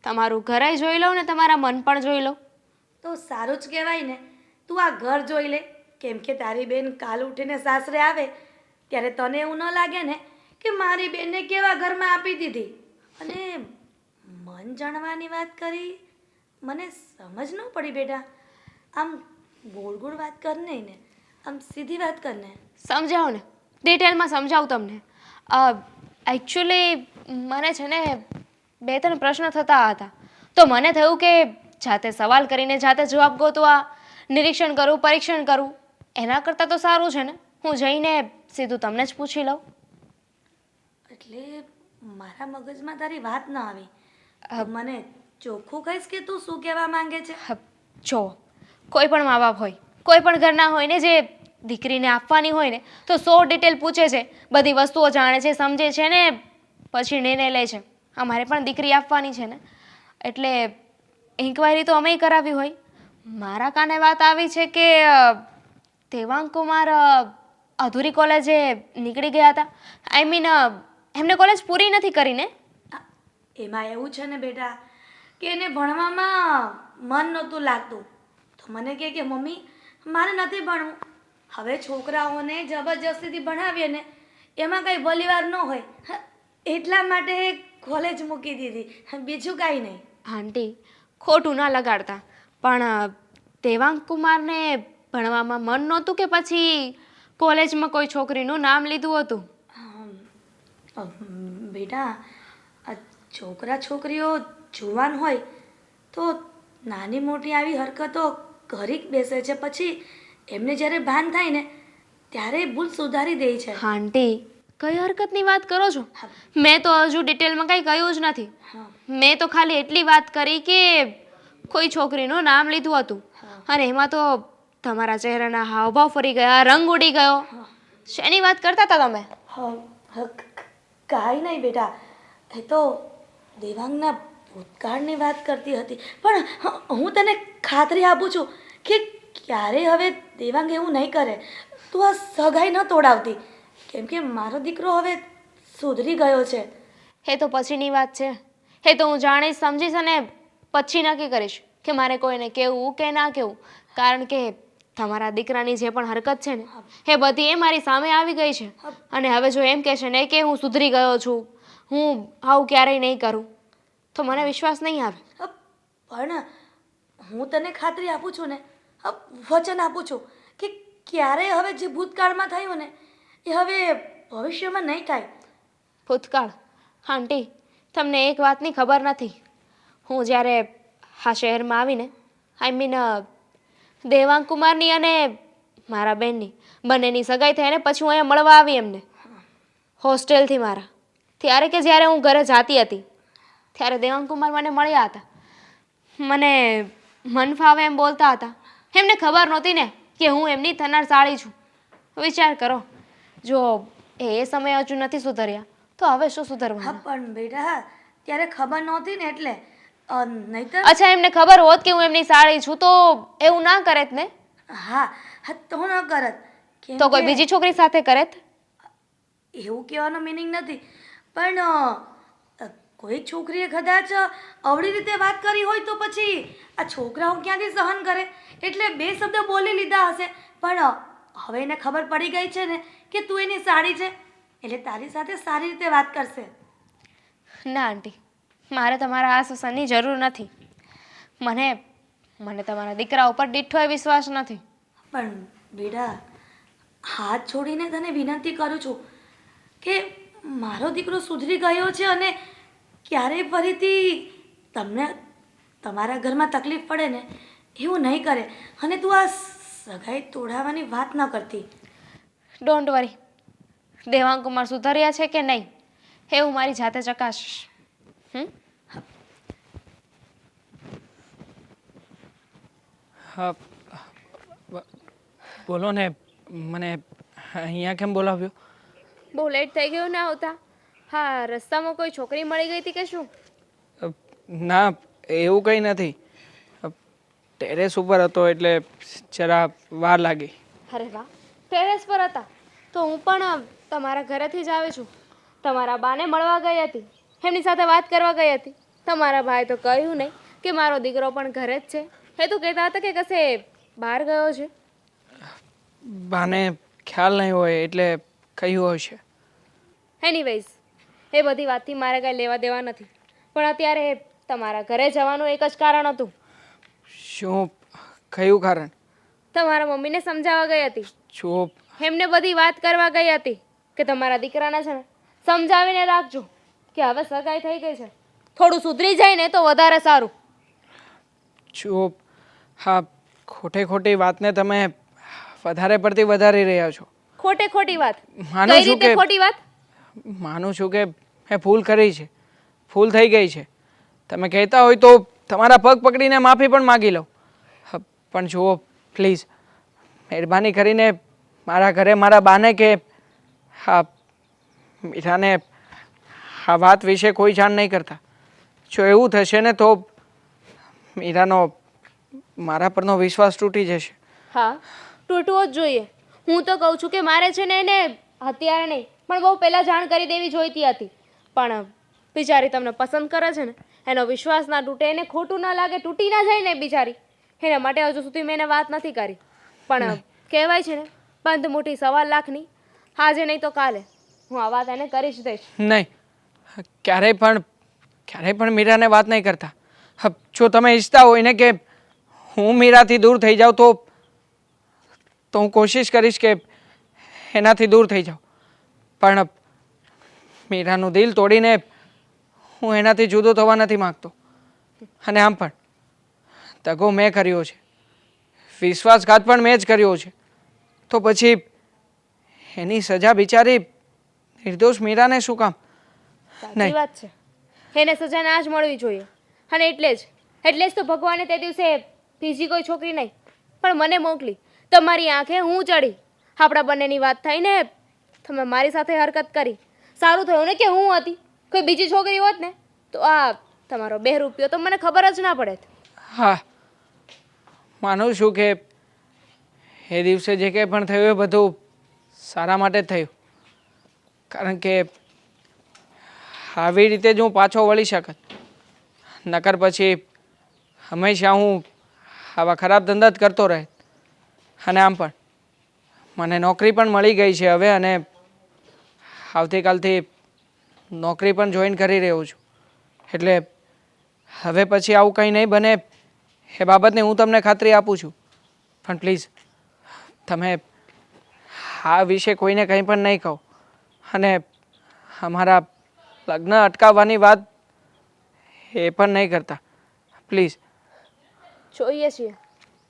તમારું ઘરે જોઈ લઉં ને તમારા મન પણ જોઈ લઉં. તો સારું જ કહેવાય ને. તું આ ઘર જોઈ લે, કેમ કે તારી બેન કાલ ઉઠીને સાસરે આવે ત્યારે તને એવું ન લાગે ને કે મારી બેનને કેવા ઘરમાં આપી દીધી. અને મન જાણવાની વાત કરી, મને સમજ ન પડી બેટા. આમ ગોળ ગોળ વાત કર નહીં ને, આમ સીધી વાત કર ને. સમજાવો ને, ડિટેલમાં સમજાવું તમને. એકચ્યુઅલી મને છે ને 2-3 પ્રશ્ન થતા હતા તો મને થયું કે જાતે સવાલ કરીને જાતે જવાબ ગોતવા, નિરીક્ષણ કરું, પરીક્ષણ કરું એના કરતાં તો સારું છે ને હું જઈને સીધું તમને જ પૂછી લઉં. એટલે મારા મગજમાં તારી વાત ન આવી. મને ચોખ્ખું કહીશ કે તું શું કહેવા માંગે છે? જો કોઈ પણ મા બાપ હોય, કોઈ પણ ઘરના હોય ને જે દીકરીને આપવાની હોય ને તો 100 ડિટેલ પૂછે છે, બધી વસ્તુઓ જાણે છે, સમજે છે ને પછી નિર્ણય લે છે. અમારે પણ દીકરી આપવાની છે ને એટલે ઇન્ક્વાયરી તો અમે કરાવી હોય. મારા કાને વાત આવી છે કે દેવાંગ કુમાર અધૂરી કોલેજે નીકળી ગયા હતા. આઈ મીન એમને કોલેજ પૂરી નથી કરી ને. એમાં એવું છે ને બેટા કે એને ભણવામાં મન નહોતું લાગતું તો મને કહે કે મમ્મી મારે નથી ભણવું. હવે છોકરાઓને જબરજસ્તીથી ભણાવીએ ને એમાં કંઈ ભલીવાર ન હોય, એટલા માટે કોલેજ મૂકી દીધી, બીજું કાંઈ નહીં. આંટી, ખોટું ના લગાડતા, પણ દેવાંગ કુમારને ભણવામાં મન નહોતું કે પછી કોલેજમાં કોઈ છોકરીનું નામ લીધું હતું? બેટા, આ છોકરા છોકરીઓ જુવાન હોય તો નાની મોટી આવી હરકતો કરી બેસે છે, પછી એમને જ્યારે ભાન થાય ને ત્યારે ભૂલ સુધારી દે છે. આંટી, કઈ હરકતની વાત કરો છો? મેં તો હજુ ડિટેલમાં કંઈ કહ્યું જ નથી. મેં તો ખાલી એટલી વાત કરી કે કોઈ છોકરીનું નામ લીધું હતું અને એમાં તો તમારા ચહેરાના હાવભાવ ફરી ગયા, રંગ ઉડી ગયો. શેની વાત કરતા હતા તમે? કાંઈ નહીં બેટા, એ તો દેવાંગના ભૂતકાળની વાત કરતી હતી. પણ હું તને ખાતરી આપું છું કે ક્યારેય હવે દેવાંગ એવું નહીં કરે. તું આ સગાઈ ન તોડાવતી, કેમ કે મારો દીકરો હવે સુધરી ગયો છે. એ તો પછીની વાત છે. એ તો હું જાણીશ, સમજીશ અને પછી નક્કી કરીશ કે મારે કોઈને કહેવું કે ના કહેવું. કારણ કે તમારા દીકરાની જે પણ હરકત છે ને એ બધી એ મારી સામે આવી ગઈ છે અને હવે જો એમ કહેશે ને કે હું સુધરી ગયો છું, હું આવું ક્યારેય નહીં કરું, તો મને વિશ્વાસ નહીં આવે. પણ હું તને ખાતરી આપું છું ને, વચન આપું છું કે ક્યારેય હવે જે ભૂતકાળમાં થયું ને એ હવે ભવિષ્યમાં નહીં થાય. ભૂતકાળ? આંટી, તમને એક વાતની ખબર નથી. હું જ્યારે આ શહેરમાં આવીને, આઈ મીન દેવાંગ કુમારની અને મારા બેનની બંનેની સગાઈ થઈ ને પછી હું અહીંયા મળવા આવી એમને હોસ્ટેલથી મારા, ત્યારે કે જ્યારે હું ઘરે જાતી હતી ત્યારે દેવાંગ કુમાર મને મળ્યા હતા. મને મન ફાવે એમ બોલતા હતા. એમને ખબર નહોતી ને કે હું એમની થનાર સાળી છું. વિચાર કરો, જો એ સમય હજુ નથી સુધર્યા તો હવે શું હા સુધરવાનું? પણ બેટા ત્યારે ખબર નહોતી ને એટલે નહીતર અચ્છા, એમને ખબર હોત કે હું એમની સાળી છું તો એવું ના કરેત ને? હા હા તો ન કરત કેમ તો કોઈ કે બીજી છોકરી સાથે કરેત? એવું કહેવાનો મિનિંગ નથી પણ કોઈ છોકરીએ કદાચ અવળી રીતે વાત કરી હોય તો પછી આ છોકરાઓ ક્યાંથી સહન કરે એટલે બે શબ્દ બોલી લીધા હશે પણ હવે એને ખબર પડી ગઈ છે ને કે તું એની સાડી છે એટલે તારી સાથે સારી રીતે વાત કરશે. ના આંટી, મારે તમારા આશ્વાસનની જરૂર નથી. મને મને તમારા દીકરા ઉપર દીઠોય વિશ્વાસ નથી. પણ બેટા હાથ છોડીને તને વિનંતી કરું છું કે મારો દીકરો સુધરી ગયો છે અને ક્યારેય ફરીથી તમને તમારા ઘરમાં તકલીફ પડે ને એવું નહીં કરે અને તું આ સગાઈ તોડાવવાની વાત ન કરતી. ડોન્ટ વરી, દેવાંગ કુમાર સુધર્યા છે કે નહીં એ હું મારી જાતે ચકાસીશ. હા, બોલો ને, મને અહીંયા કેમ બોલાવ્યો? બહુ લેટ થઈ ગયું ને આવતા? હા, રસ્તામાં કોઈ છોકરી મળી ગઈ હતી કે શું? ના, એવું કંઈ નથી. ટેરેસ ઉપર હતો એટલે જરા વાર લાગી. અરે વાહ, ટેરેસ પર હતા તો હું પણ તમારા ઘરેથી જ આવી છું. તમારા બાને મળવા ગઈ હતી, એમની સાથે વાત કરવા ગઈ હતી. તમારા ભાઈ તો કહ્યું નહીં કે મારો દીકરો પણ ઘરે જ છે. એ તો કહેતા હતા કે કશે બહાર ગયો છે. બાને ખ્યાલ નહીં હોય એટલે કહ્યું હશે. એનીવેઝ, એ બધી વાતથી મારે કાંઈ લેવા દેવા નથી. પણ અત્યારે તમારા ઘરે જવાનું એક જ કારણ હતું. શું? કયું કારણ? તમારા મમ્મીને સમજાવવા ગઈ હતી. ચૂપ. એમને બધી વાત કરવા ગઈ હતી કે તમારા દીકરાને છે ને સમજાવીને રાખજો કે હવે સગાઈ થઈ ગઈ છે, થોડું સુધરી જાય ને તો વધારે સારું. ચૂપ. હા, ખોટે ખોટી વાતને તમે વધારે પડતી વધારી રહ્યા છો. ખોટે ખોટી વાત? માનું કઈ છું રીતે કે ખોટી વાત? માનું છું કે મેં ભૂલ કરી છે, ભૂલ થઈ ગઈ છે. તમે કહેતા હોય તો તમારા પગ પકડીને માફી પણ માગી લઉં. પણ જુઓ પ્લીઝ, મહેરબાની કરીને મારા ઘરે મારા બાને કે હા મીરાને આ વાત વિશે કોઈ જાણ નહીં કરતા. જો એવું થશે ને તો મીરાનો મારા પરનો વિશ્વાસ તૂટી જશે. હા, તૂટવો જ જોઈએ. હું તો કહું છું કે મારે છે ને એને અત્યારે નહીં પણ બહુ પહેલાં જાણ કરી દેવી જોઈતી હતી. પણ બિચારી તમને પસંદ કરે છે ને, એનો વિશ્વાસ ના તૂટે, એને ખોટું ના લાગે, તૂટી ના જાય ને બિચારી, એના માટે હજુ સુધી મેં એને વાત નથી કરી. પણ કહેવાય છે ને, બંધ મુઠ્ઠી 1.25 લાખની. આજે નહીં તો કાલે હું આ વાત એને કરી જ દઈશ. નહીં, ક્યારેય પણ મીરાને વાત નહીં કરતા. જો તમે ઈચ્છતા હોય ને કે હું મીરાથી દૂર થઈ જાઉં તો હું કોશિશ કરીશ કે એનાથી દૂર થઈ જાઉં. પણ મીરાનું દિલ તોડીને હું એનાથી જુદો થવા નથી માગતો. અને આમ પણ દગો મેં કર્યો છે, વિશ્વાસઘાત પણ મેં જ કર્યો છે. તો પછી એની સજા બિચારી નિર્દોષ મીરાને શું કામ? સાચી વાત છે, એને સજા ના જ મળવી જોઈએ. અને એટલે જ તો ભગવાને તે દિવસે બીજી કોઈ છોકરી નહીં પણ મને મોકલી. તમારી આંખે હું ચડી, આપણા બંનેની વાત થઈને તમે મારી સાથે હરકત કરી. સારું થયું ને કે હું હતી. કોઈ બીજી છોકરી હોત ને તો આ તમારો 2 રૂપિયો તો મને ખબર જ ના પડે. હા, માનું છું કે એ દિવસે જે કંઈ પણ થયું એ બધું સારા માટે જ થયું. કારણ કે આવી રીતે જ હું પાછો વળી શકત. નકર પછી હંમેશા હું આવા ખરાબ ધંધા જ કરતો રહે. અને આમ પણ મને નોકરી પણ મળી ગઈ છે હવે, અને આવતીકાલથી નોકરી પણ જોઈન કરી રહ્યો છું. એટલે હવે પછી આવું કંઈ નહીં બને એ બાબતની હું તમને ખાતરી આપું છું. પણ પ્લીઝ તમે આ વિશે કોઈને કંઈ પણ નહીં કહો અને અમારા લગ્ન અટકાવવાની વાત એ પણ નહીં કરતા પ્લીઝ. જોઈએ છીએ,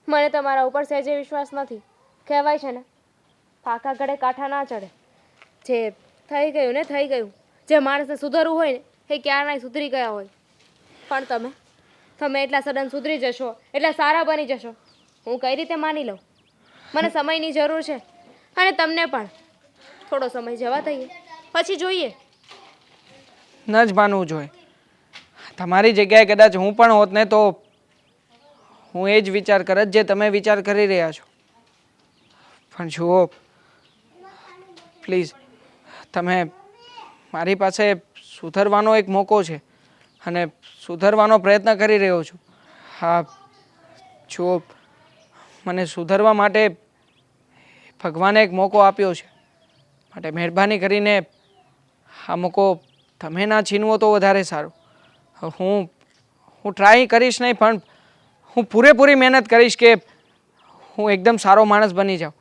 મને તમારા ઉપર સહેજે વિશ્વાસ નથી. કહેવાય છે ને, પાકા ગળે કાંઠા ના ચડે. જે થઈ ગયું ને થઈ ગયું. જે માણસને સુધરવું હોય ને એ ક્યારનાય સુધરી ગયા હોય. પણ તમે એટલા સડન સુધરી જશો, એટલા સારા બની જશો, હું કઈ રીતે માની લઉં? મને સમયની જરૂર છે અને તમને પણ. થોડો સમય જવા દઈએ, પછી જોઈએ. ન જ માનવું જોઈએ. તમારી જગ્યાએ કદાચ હું પણ હોત ને તો હું એ જ વિચાર કરત જે તમે વિચાર કરી રહ્યા છો. પણ જુઓ પ્લીઝ, તમે મારી પાસે સુધરવાનો એક મોકો છે અને સુધરવાનો પ્રયત્ન કરી રહ્યો છું. હા જુઓ, મને સુધરવા માટે ભગવાને એક મોકો આપ્યો છે, માટે મહેરબાની કરીને આ મોકો તમે ના છીનવો તો વધારે સારું. હું ટ્રાય કરીશ નહીં, પણ હું પૂરેપૂરી મહેનત કરીશ કે હું એકદમ સારો માણસ બની જાઉં.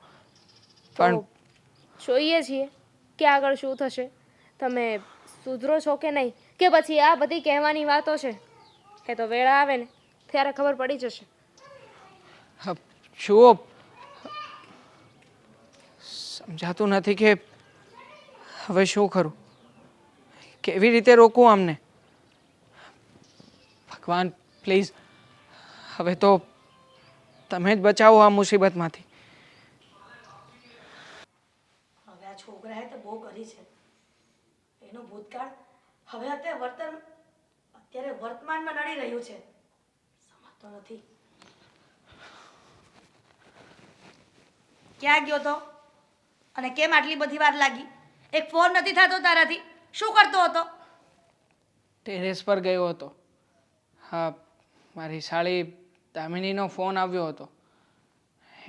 પણ તો જોઈએ છીએ કે આગળ શું થશે. તમે સુધરો છો કે નહીં, કે પછી આ બધી કહેવાની વાતો છે. એ તો વેળા આવે ને ત્યારે ખબર પડી જશે. જુઓ, સમજાતું નથી કે હવે શું કરું, કેવી રીતે રોકું આમને. ભગવાન પ્લીઝ, હવે તો તમે જ બચાવો આ મુસીબતમાંથી. હવે આ છોકરાએ તો બહુ કરી છે. એનું ભૂતકાળ હવે અત્યારે વર્તમાનમાં નડી રહ્યું છે. સમજતો નથી. ક્યાં ગયો તો અને કેમ આટલી બધી વાર લાગી? એક ફોન નથી થતો તારાથી? શું કરતો હતો? ટેરેસ પર ગયો હતો. હા, મારી સાળી દામિનીનો ફોન આવ્યો હતો.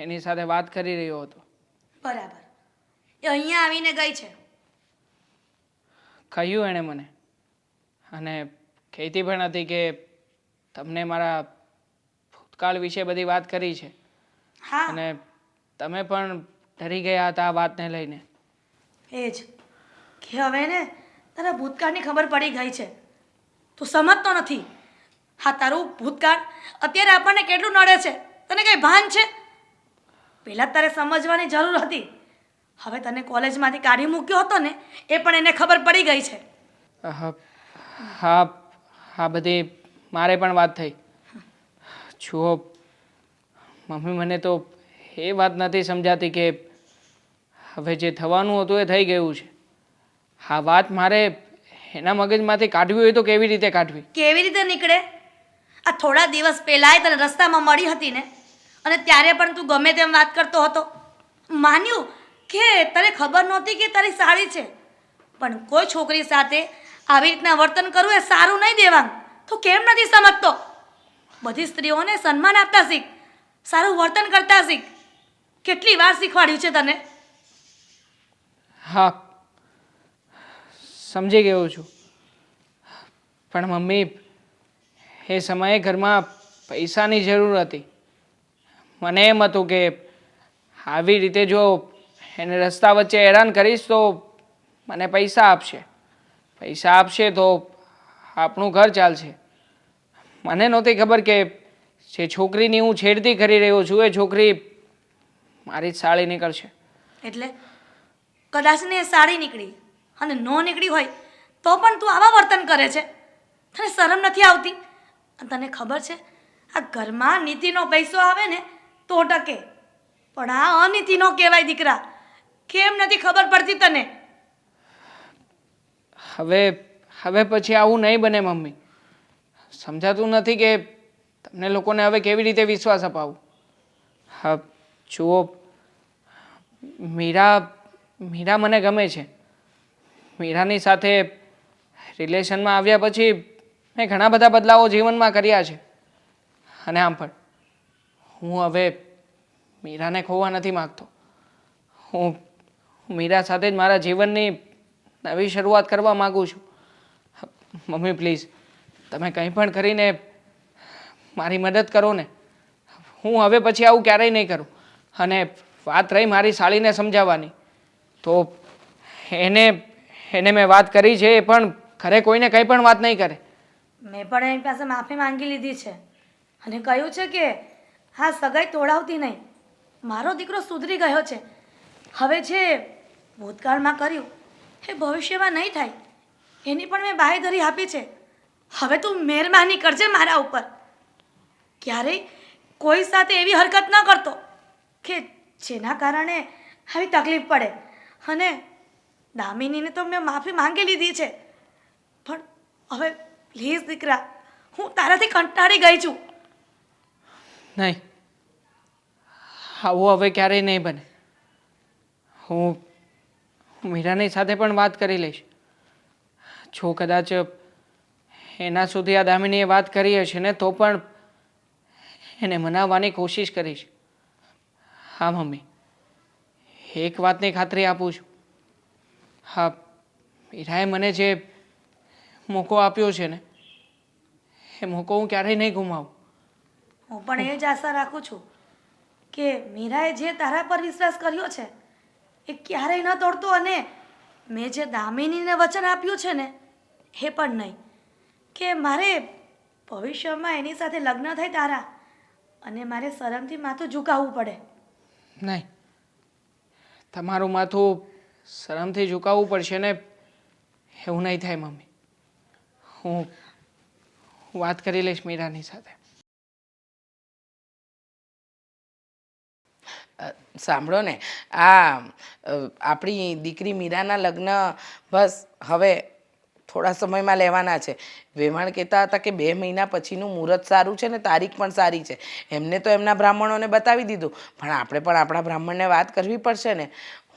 એની સાથે વાત કરી રહ્યો હતો. બરાબર. એ અહીંયા આવીને ગઈ છે. કહ્યું એણે મને, અને કહેતી પણ હતી કે તમને મારા ભૂતકાળ વિશે બધી વાત કરી છે. હા, અને તમે પણ ડરી ગયા હતા આ વાતને લઈને. એ જ કે હવે ને તારા ભૂતકાળની ખબર પડી ગઈ છે. તું સમજતો નથી. હા, તારું ભૂતકાળ અત્યારે આપણને કેટલું નડે છે તને કંઈ ભાન છે? પહેલાં તારે સમજવાની જરૂર હતી. હવે તને કોલેજમાંથી કાઢી મૂક્યો હતો ને, એ પણ એને ખબર પડી ગઈ છે. હા, આ બધી મારે પણ વાત થઈ. જુઓ મમ્મી, મને તો એ વાત નથી સમજાતી કે હવે જે થવાનું હતું એ થઈ ગયું છે. આ વાત મારે એના મગજમાંથી કાઢવી હોય તો કેવી રીતે કાઢવી? કેવી રીતે નીકળે? આ થોડા દિવસ પહેલાંય તને રસ્તામાં મળી હતી ને, અને ત્યારે પણ તું ગમે તેમ વાત કરતો હતો. માન્યું કે તને ખબર નહોતી કે તારી સાળી છે, પણ કોઈ છોકરી સાથે આવી રીતના વર્તન કરવું એ સારું નહીં દેવાંગ. તું કેમ નથી સમજતો? બધી સ્ત્રીઓને સન્માન આપતા શીખ, સારું વર્તન કરતા શીખ. કેટલી વાર શીખવાડ્યું છે તને? હા, સમજી ગયો છું. પણ મમ્મી, એ સમયે ઘરમાં પૈસાની જરૂર હતી. મને એમ હતું કે આવી રીતે જો એને રસ્તા વચ્ચે હેરાન કરીશ તો મને પૈસા આપશે. પૈસા આપશે તો આપણું ઘર ચાલશે. મને નહોતી ખબર કે જે છોકરીની હું છેડતી કરી રહ્યો છું એ છોકરી મારી જ સાળી નીકળશે. એટલે કદાચ ને એ સાડી નીકળી અને નો નીકળી હોય તો પણ તું આવા વર્તન કરે છે. તને શરમ નથી આવતી? અને તને ખબર છે આ ઘરમાં નીતિનો પૈસો આવે ને તો ટકે, પણ આ અનીતિનો કહેવાય દીકરા. કેમ નથી ખબર પડતી તને? હવે પછી આવું નહીં બને મમ્મી. સમજાતું નથી કે તમને લોકોને હવે કેવી રીતે વિશ્વાસ અપાવું. હા જુઓ, મીરા મને ગમે છે. મીરાની સાથે રિલેશનમાં આવ્યા પછી મેં ઘણા બધા બદલાવો જીવનમાં કર્યા છે. અને આમ પણ હું હવે મીરાને ખોવા નથી માગતો. હું મીરા સાથે જ મારા જીવનની નવી શરૂઆત કરવા માગું છું. મમ્મી પ્લીઝ, તમે કંઈ પણ કરીને મારી મદદ કરો ને. હું હવે પછી આવું ક્યારેય નહીં કરું. અને વાત રહી મારી સાળીને સમજાવવાની, તો એને મેં વાત કરી છે, એ પણ ઘરે કોઈને કંઈ પણ વાત નહીં કરે. મેં પણ એની પાસે માફી માંગી લીધી છે અને કહ્યું છે કે હા, સગાઈ તોડાવતી નહીં. મારો દીકરો સુધરી ગયો છે. હવે જે ભૂતકાળમાં કર્યું એ ભવિષ્યમાં નહીં થાય એની પણ મેં બાંહેધરી આપી છે. હવે તું મહેરબાની કરજે મારા ઉપર. ક્યારેય કોઈ સાથે એવી હરકત ન કરતો કે જેના કારણે આવી તકલીફ પડે. અને દામિનીને તો મેં માફી માંગી લીધી છે, પણ હવે પ્લીઝ દીકરા, હું તારાથી કંટાળી ગઈ છું. નહીં, આવું હવે ક્યારેય નહીં બને. હું મીરાની સાથે પણ વાત કરી લઈશ. જો કદાચ એના સુધી આ દામિનીએ વાત કરી હશે ને તો પણ એને મનાવવાની કોશિશ કરીશ. હા મમ્મી, એક વાતની ખાતરી આપું છું. હા, મીરાએ મને જે મોકો આપ્યો છે ને એ મોકો હું ક્યારેય નહીં ગુમાવું. હું પણ એ જ આશા રાખું છું કે મીરાએ જે તારા પર વિશ્વાસ કર્યો છે એ ક્યારેય ન તોડતો, અને મેં જે દામિનીને વચન આપ્યું છે ને એ પણ નહીં, કે મારે ભવિષ્યમાં એની સાથે લગ્ન થાય તારા, અને મારે શરમથી માથું ઝુકાવવું પડે. નહીં, તમારું માથું શરમથી ઝુકાવવું પડશે ને એવું નહીં થાય મમ્મી. હું વાત કરી લઈશ મીરાની સાથે. સાંભળો ને, આ આપણી દીકરી મીરાના લગ્ન બસ હવે થોડા સમયમાં લેવાના છે. વેવાણ કહેતા હતા કે 2 મહિના પછીનું મુહૂર્ત સારું છે ને તારીખ પણ સારી છે. એમને તો એમના બ્રાહ્મણોને બતાવી દીધું, પણ આપણે પણ આપણા બ્રાહ્મણને વાત કરવી પડશે ને.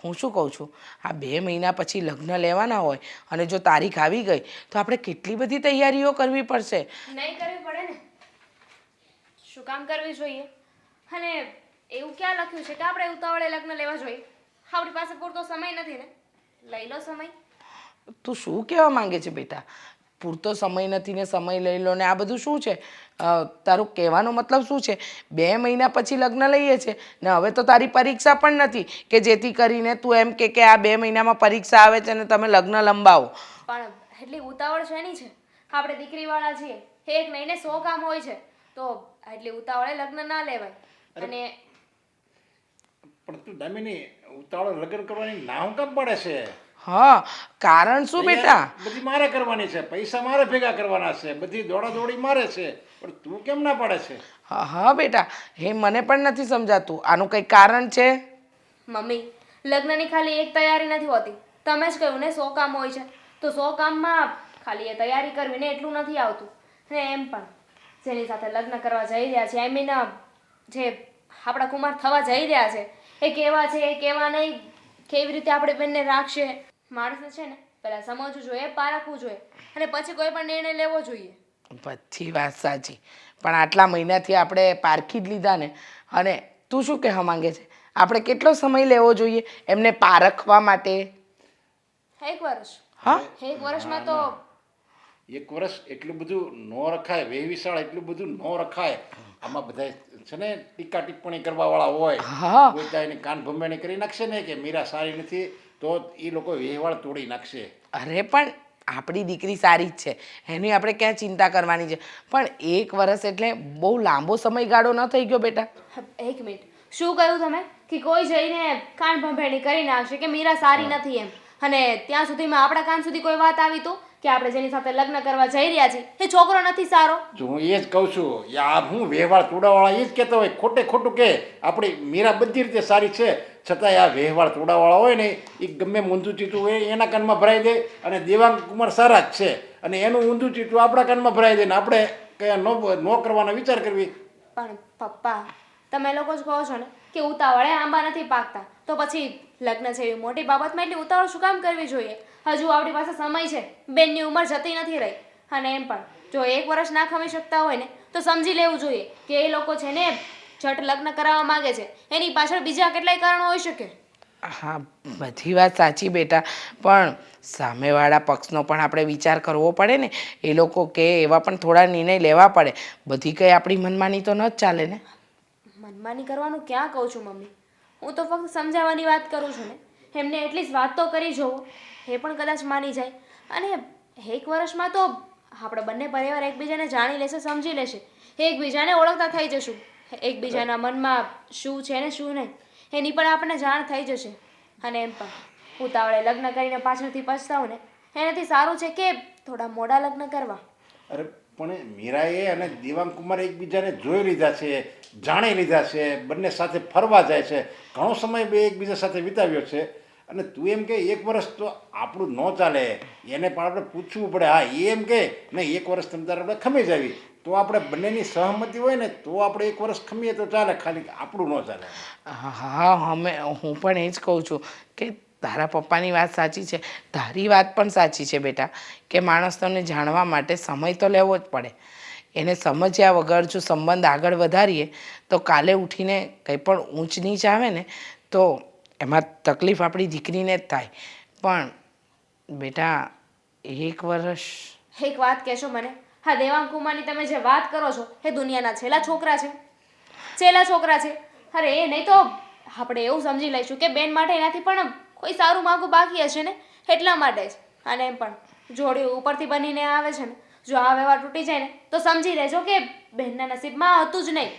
હું શું કહું છું, આ 2 મહિના પછી લગ્ન લેવાના હોય અને જો તારીખ આવી ગઈ તો આપણે કેટલી બધી તૈયારીઓ કરવી પડશે. નહીં કરવી પડે ને, શું કામ કરવી જોઈએ? અને એવું ક્યાં લખ્યું છે કે આપણે ઉતાવળે લગ્ન લેવા જોઈએ? આપણી પાસે પૂરતો સમય નથી ને, લઈ લો સમય. તું શું કહેવા માંગે છે બેટા? પૂરતો સમય નથી ને સમય લઈ લો ને આ બધું શું છે? તારું કહેવાનો મતલબ શું છે? 2 મહિના પછી લગ્ન લઈએ છે ને હવે તો તારી પરીક્ષા પણ નથી કે જેથી કરીને તું એમ કે આ 2 મહિનામાં પરીક્ષા આવે છે ને તમે લગ્ન લંબાવો. પણ એટલી ઉતાવળ છે નહીં છે, આપણે દીકરીવાળા છીએ, એક નહીં ને 100 કામ હોય છે, તો એટલી ઉતાવળે લગ્ન ના લેવાય. અને પણ તું દામિની ઉતાવળ લગ્ન કરવાની ના હું કામ પડે છે? હા, કારણ શું બેટા? બધી મારે કરવાની છે, પૈસા મારે ભેગા કરવાના છે, બધી દોડાદોડી મારે છે, પણ તું કેમ ના પાડે છે? હા હા બેટા, એ મને પણ નથી સમજાતું. આનું કંઈ કારણ છે? મમ્મી, લગ્નની ખાલી એક તૈયારી નથી હોતી. તમે જ કહ્યું ને 100 કામ હોય છે, તો 100 કામમાં ખાલી એ તૈયારી કરવી ને એટલું નથી આવતું. ને એમ પણ જેની સાથે લગ્ન કરવા જઈ રહ્યા છે, આઈ મીન જે આપણા કુમાર થવા જઈ રહ્યા છે, એ કેવા છે એ કેવા નહીં, કેવી રીતે આપણે બેનને રાખશે, માણસને છે ને પહેલાં સમજવું જોઈએ, પારખવું જોઈએ, અને પછી કોઈ પણ નિર્ણય લેવો જોઈએ. બધી વાત સાચી, પણ આટલા મહિનાથી આપણે પારખી જ લીધા ને. અને તું શું કહેવા માંગે છે? આપણે કેટલો સમય લેવો જોઈએ એમને પારખવા માટે? 1 વર્ષ. હા, 1 વર્ષમાં તો 1 વર્ષ એટલું બધું ન રખાય, વેવિશાળ એટલું બધું ન રખાય. આમાં બધા છે ને ટીકા ટિપ્પણી કરવા વાળા હોય, હા. કોઈ ત્યાં એની કાન ભંભેણી કરી નાખશે ને કે મીરા સારી નથી તો એ લોકો વ્યવહાર તોડી નાખશે. અરે પણ આપણી દીકરી સારી જ છે, એની આપણે ક્યાં ચિંતા કરવાની છે? પણ 1 વર્ષ એટલે બહુ લાંબો સમયગાળો ન થઈ ગયો બેટા? 1 મિનિટ, શું કહ્યું તમે કે કોઈ જઈને કાન ભંભેણી કરી નાખશે કે મીરા સારી નથી એમ, અને ત્યાં સુધીમાં આપણા કાન સુધી કોઈ વાત આવી તો કે આપણે જેની સાથે લગ્ન કરવા જઈ રહ્યા છીએ એ છોકરો નથી સારો? જો હું એ જ કહું છું, આ હું વ્યવહાર તોડાવાળા એ જ કહેતા હોય, ખોટે ખોટું કે આપણી મીરા બધી રીતે સારી છે છતાંય આ વ્યવહાર તોડાવાળા હોય ને એ ગમે ઊંધું ચીટું હોય એના કાનમાં ભરાઈ દે, અને દેવાંગ કુમાર સારા જ છે અને એનું ઊંધું ચીટું આપણા કાનમાં ભરાઈ દે ને આપણે કયા ન કરવાનો વિચાર કરવી. પણ પપ્પા, તમે લોકો જ કહો છો ને કે ઉતાવળે આંબા નથી પાકતા, તો પછી લગ્ન છે એવી મોટી બાબતમાં એટલી ઉતાવળ શું કામ કરવી જોઈએ? હજુ આપણી પાસે સમય છે, બેનની ઉંમર જતી નથી રહી. અને એમ પણ જો 1 વર્ષ ના ખમી શકતા હોય ને તો સમજી લેવું જોઈએ કે એ લોકો છે ને ઝટ લગ્ન કરાવવા માંગે છે, એની પાછળ બીજા કેટલાય કારણો હોઈ શકે. હા, બધી વાત સાચી બેટા, પણ સામેવાળા પક્ષનો પણ આપણે વિચાર કરવો પડે ને. એ લોકો કે એવા પણ થોડા નિર્ણય લેવા પડે. બધી કંઈ આપણી મનમાની તો ન જ ચાલે ને. મનમાની કરવાનું ક્યાં કહું છું મમ્મી, હું તો ફક્ત સમજાવવાની વાત કરું છું ને. એમને એટલીસ્ટ વાત તો કરી જોવો, એ પણ કદાચ માની જાય. અને 1 વર્ષમાં તો આપણે બંને પરિવાર એકબીજાને જાણી લેશે, સમજી લેશે, એકબીજાને ઓળખતા થઈ જશું, એકબીજાના મનમાં શું છે ને શું નહીં એની પણ આપણને જાણ થઈ જશે. અને એમ પણ ઉતાવળે લગ્ન કરીને પાછળથી પછતાવું ને એનાથી સારું છે કે થોડા મોડા લગ્ન કરવા. અરે પણ મીરાએ અને દેવાંગ કુમારે એકબીજાને જોઈ લીધા છે, જાણી લીધા છે, બંને સાથે ફરવા જાય છે, ઘણો સમય બે એકબીજા સાથે વિતાવ્યો છે. અને તું એમ કે 1 વર્ષ તો આપણું ન ચાલે, એને પણ આપણે પૂછવું પડે. હા, એ એમ કે નહીં 1 વર્ષ તમે તારે આપણે ખમી જાવી, તો આપણે બંનેની સહમતિ હોય ને તો આપણે 1 વર્ષ ખમીએ તો ચાલે, ખાલી આપણું ન ચાલે. હા હું પણ એ જ કહું છું કે તારા પપ્પાની વાત સાચી છે, તારી વાત પણ સાચી છે બેટા, કે માણસોને જાણવા માટે સમય તો લેવો જ પડે. એને સમજ્યા વગર જો સંબંધ આગળ વધારીએ તો કાલે ઉઠીને કંઈ પણ ઊંચ નીચ આવે ને તો એમાં તકલીફ આપણી દીકરીને જ થાય. પણ બેટા 1 વર્ષ એક વાત કહેશો મને? હા, દેવાંગ કુમારની તમે જે વાત કરો છો એ દુનિયાના છેલ્લા છોકરા છે, છેલ્લા છોકરા છે. અરે એ નહીં તો આપણે એવું સમજી લઈશું કે બેન માટે એનાથી પણ કોઈ સારું માગું બાકી હશે ને, એટલા માટે જ. અને એમ પણ જોડિયું ઉપરથી બનીને આવે છે ને, જો આ વ્યવહાર તૂટી જાય ને તો સમજી લેજો કે બહેનના નસીબમાં હતું જ નહીં.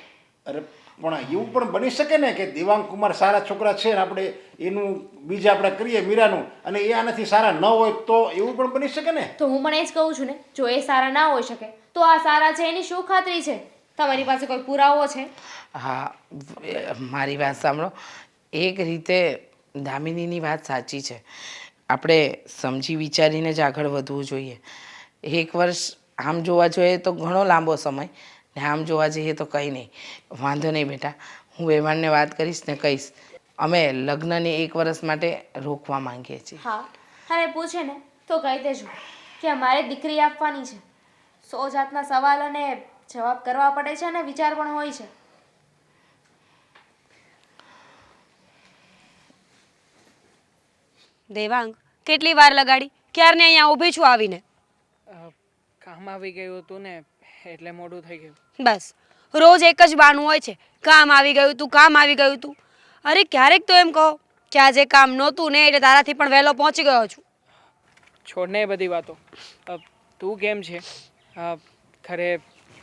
અરે પણ એવું પણ બની શકે ને કે દેવાંગ કુમાર સારા છોકરા છે ને આપણે એનું બીજ આપણે કરીએ મીરાનું, અને એ આનાથી સારા ન હોય તો એવું પણ બની શકે ને. તો હું પણ એ જ કહું છું ને, જો એ સારા ના હોઈ શકે તો આ સારા છે એની શું ખાતરી છે? તમારી પાસે કોઈ પુરાવો છે? હા, મારી વાત સાંભળો. એક રીતે દામિનીની વાત સાચી છે, આપણે સમજી વિચારીને જ આગળ વધવું જોઈએ. 1 વર્ષ આમ જોવા જોઈએ તો ઘણો લાંબો સમય, ને આમ જોવા જઈએ તો કંઈ નહીં. વાંધો નહીં બેટા, હું વેવાણને વાત કરીશ ને કહીશ અમે લગ્નને 1 વર્ષ માટે રોકવા માંગીએ છીએ. હા, અને પૂછે ને તો કહી દેજો કે અમારે દીકરી આપવાની છે. 100 જાતના સવાલ અને જવાબ કરવા પડે છે અને વિચાર પણ હોય છે. દેવાંગ, કેટલી વાર લગાડી? ક્યારની અહીંયા ઊભી છું આવીને. કામ આવી ગયું હતું ને એટલે મોડું થઈ ગયું. બસ રોજ એક જ બહાનું હોય છે, કામ આવી ગયું તું, કામ આવી ગયું તું. અરે ક્યારેક તો એમ કહો કે આજે કામ નહોતું ને એટલે તારાથી પણ વહેલો પહોંચી ગયો છું. છોડને એ બધી વાતો. તું કેમ છે? ઘરે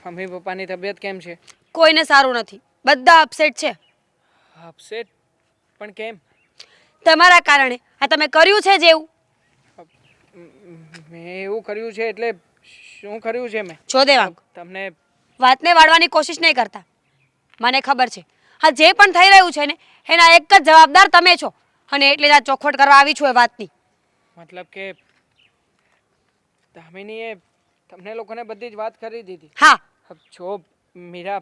મમ્મી પપ્પાની તબિયત કેમ છે? કોઈને સારું નથી, બધા અપસેટ છે. અપસેટ? પણ કેમ? તમારા કારણે. આ તમે કર્યું છે જેવું. મેં એવું કર્યું છે એટલે શું કર્યું છે મેં? જો દેવાંગ, તમને વાતને વાળવાની કોશિશ નહીં કરતા. મને ખબર છે હા જે પણ થઈ રહ્યું છે ને એના એક જ જવાબદાર તમે છો, અને એટલે જ આ ચોખવટ કરવા આવી છું એ વાતની. મતલબ કે દામિનીએ તમને લોકોને બધી જ વાત કરી દીધી? હા, જો મીરા,